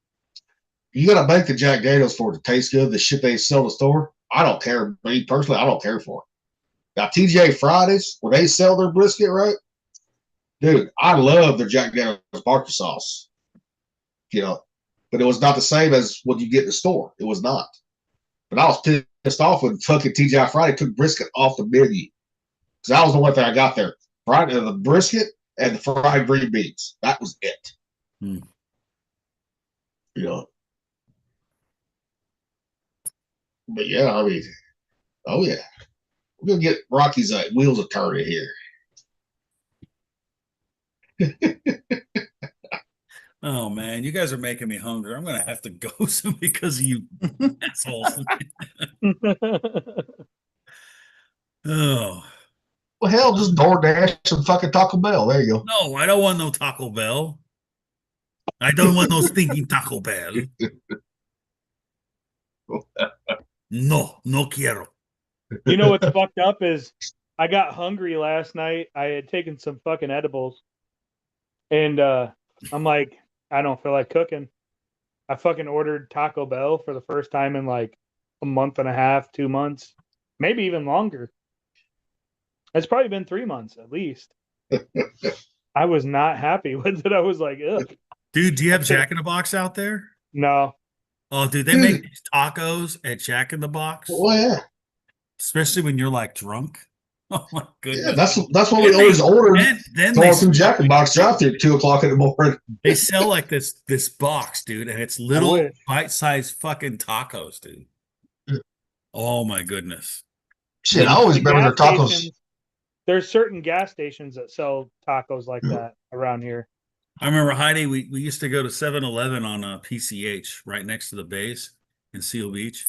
you got to make the Jack Daniels for it to taste good. The shit they sell in the store, I don't care. Me personally, I don't care for it. Now, TGA Fridays, where they sell their brisket, right? Dude, I love their Jack Daniels barbecue sauce. You know, but it was not the same as what you get in the store. It was not. But I was pissed off when fucking TGI Friday took brisket off the menu. Because that was the one thing I got there. Friday, the brisket and the fried green beans. That was it. Hmm. You know. But yeah, I mean, oh yeah. We're going to get Rocky's wheels a turning here. Oh man, you guys are making me hungry. I'm gonna have to go soon because of you assholes. Oh Well, hell, just DoorDash and fucking Taco Bell. There you go. no, I don't want no Taco Bell. I don't want no stinking Taco Bell. No, no quiero. You know what's fucked up is I got hungry last night. I had taken some fucking edibles, and I'm like, I don't feel like cooking. I fucking ordered Taco Bell for the first time in like a month and a half, 2 months, maybe even longer. It's probably been 3 months at least. I was not happy with it. I was like, ugh. Dude, do you have Jack in the Box out there? No. Oh, dude, they make these tacos at Jack in the Box, Well, yeah. especially when you're like drunk. Oh my Yeah, goodness. that's what we always ordered. Then Going through Jack and Box drive through at 2:00 in the morning. they sell like this box, dude, and it's little bite-sized fucking tacos, dude. Oh my goodness. Shit, I always The remember their gas tacos. stations- There's certain gas stations that sell tacos like that around here. I remember Heidi, we used to go to 7-Eleven on PCH right next to the base in Seal Beach.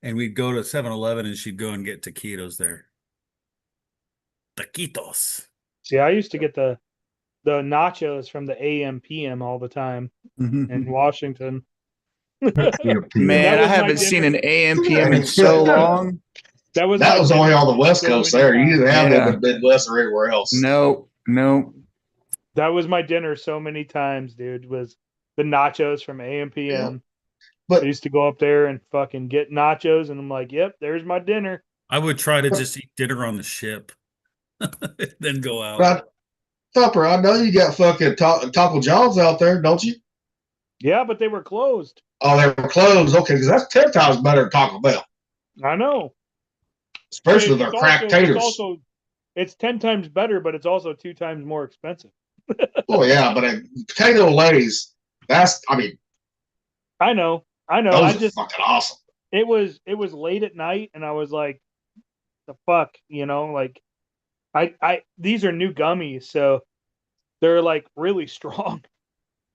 And we'd go to 7-Eleven and she'd go and get taquitos there. Taquitos. See, I used to get the nachos from the AM PM all the time in Washington. Man, That I was my haven't seen dinner. an AM PM in so long. That was That my was only dinner on the West so Coast many there. You times. didn't have Yeah. them in the Midwest or anywhere else. No. That was my dinner so many times, dude. Was the nachos from AM PM. But- I used to go up there and fucking get nachos, and I'm like, "Yep, there's my dinner." I would try to just eat dinner on the ship, then go out. But Thumper, I know you got fucking Taco John's out there, don't you? Yeah, but they were closed. Oh, they were closed. Okay, because that's 10 times better than Taco Bell, I know. especially It's their cracked also- taters. It's 10 times better, but it's also 2 times more expensive. Oh yeah, but potato lays. I know. Those I are just fucking awesome. it was late at night, and I was like, "The fuck," you know, like I these are new gummies, so they're like really strong.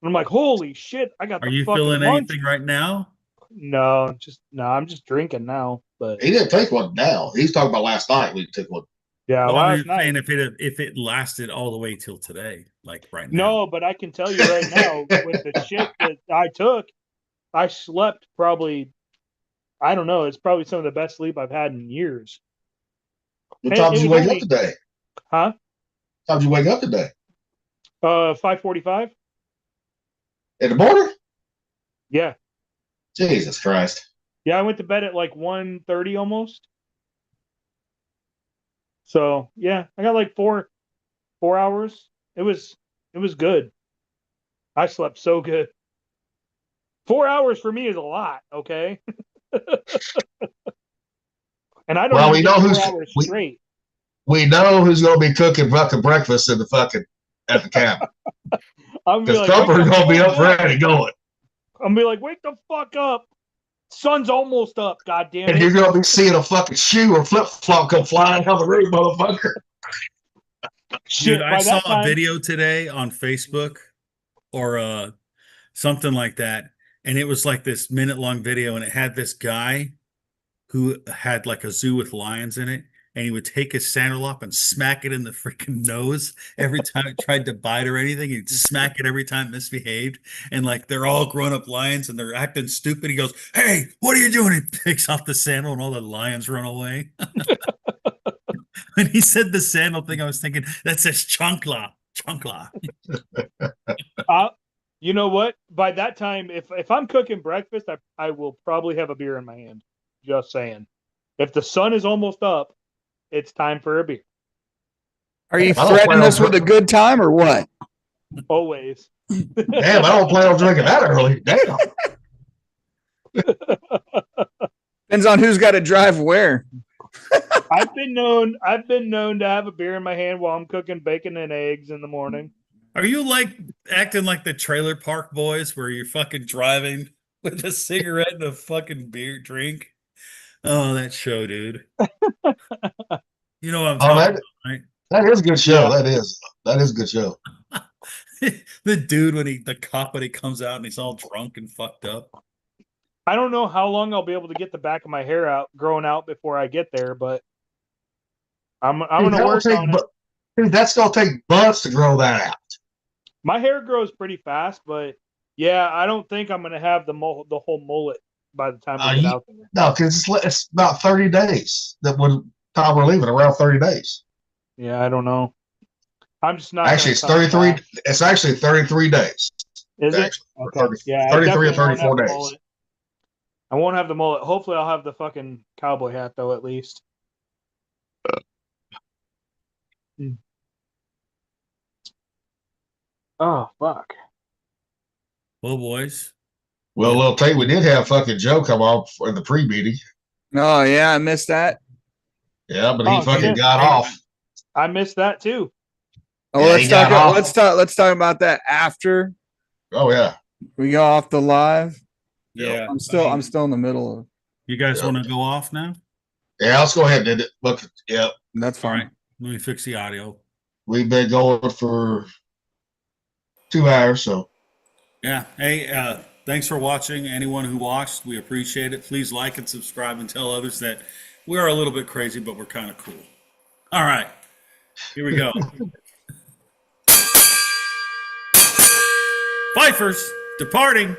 And I'm like, "Holy shit! I got Are the you fucking feeling lunch." anything right now? No, I'm just drinking now. But He didn't take one now. He's talking about last night. We took one. yeah, Well, I'm last just saying night. if it lasted all the way till today, like right now. No, but I can tell you right now, with the shit that I took, I slept probably. I don't know. It's probably some of the best sleep I've had in years. What Hey, time did it you was wake only- up today? Huh? What time did you wake up today? 5:45. In the morning? Yeah. Jesus Christ. Yeah, I went to bed at like 1:30 almost. So yeah, I got like 4 hours. It was good. I slept so good. 4 hours for me is a lot, okay? And I don't Well, even we get know 4 who's- hours we- straight. We know who's going to be cooking fucking breakfast in the fucking at the cabin. I'm gonna be Because like, Thumper's "Wake the going to be fuck up ready going. I'm gonna be like, wake the fuck up. Sun's almost up, god damn And it. you're going to be seeing a fucking shoe or flip flop come flying out the room, motherfucker. Shit, Dude, I by saw that time, a video today on Facebook or something like that, and it was like this minute-long video, and it had this guy who had like a zoo with lions in it, and he would take his sandal off and smack it in the freaking nose every time it tried to bite or anything. He'd smack it every time it misbehaved, and like they're all grown-up lions and they're acting stupid. He goes, "Hey, what are you doing?" He takes off the sandal, and all the lions run away. When he said the sandal thing, I was thinking that says chancla. Chancla. you know what? By that time, if I'm cooking breakfast, I will probably have a beer in my hand. Just saying. If the sun is almost up, it's time for a beer. Are you I don't threatening plan us on with a good time or what? Always. Damn, I don't plan on drinking that early. Damn. Depends on who's got to drive where. I've been known to have a beer in my hand while I'm cooking bacon and eggs in the morning. Are you like acting like the Trailer Park Boys where you're fucking driving with a cigarette and a fucking beer drink? Oh, that show, dude. You know what I'm Oh, talking that, about, right? that is a good show. Yeah. That is a good show. The dude the cop when he comes out and he's all drunk and fucked up. I don't know how long I'll be able to get the back of my hair growing out before I get there, but I'm gonna work on it. Dude, that's gonna take months to grow that out. My hair grows pretty fast, but yeah, I don't think I'm gonna have the whole mullet by the time I get out there. No, because it's about 30 days that when time we're leaving, around 30 days. Yeah, I don't know. I'm just not. Actually, gonna it's talk 33. back. It's actually 33 days. Is it? Actually, or Okay. 30 Yeah, I 33 or definitely won't have 34 the days. mullet. I won't have the mullet. Hopefully, I'll have the fucking cowboy hat though, at least. Oh fuck! Well, boys. Well, little Tate, we did have fucking Joe come off in the pre-meeting. Oh yeah, I missed that. Yeah, but he Oh, fucking shit. got off. I missed that too. Oh, Yeah, he got off. let's talk about that after Oh yeah. we go off the live. Yeah. I'm still in the middle of. You guys Yeah. want to go off now? Yeah, let's go ahead and look. Yeah, That's All fine. right. Let me fix the audio. we've been going for 2 hours, so Yeah. Hey, thanks for watching. Anyone who watched, we appreciate it. Please like and subscribe and tell others that we are a little bit crazy, but we're kind of cool. All right. Here we go. Fifers departing.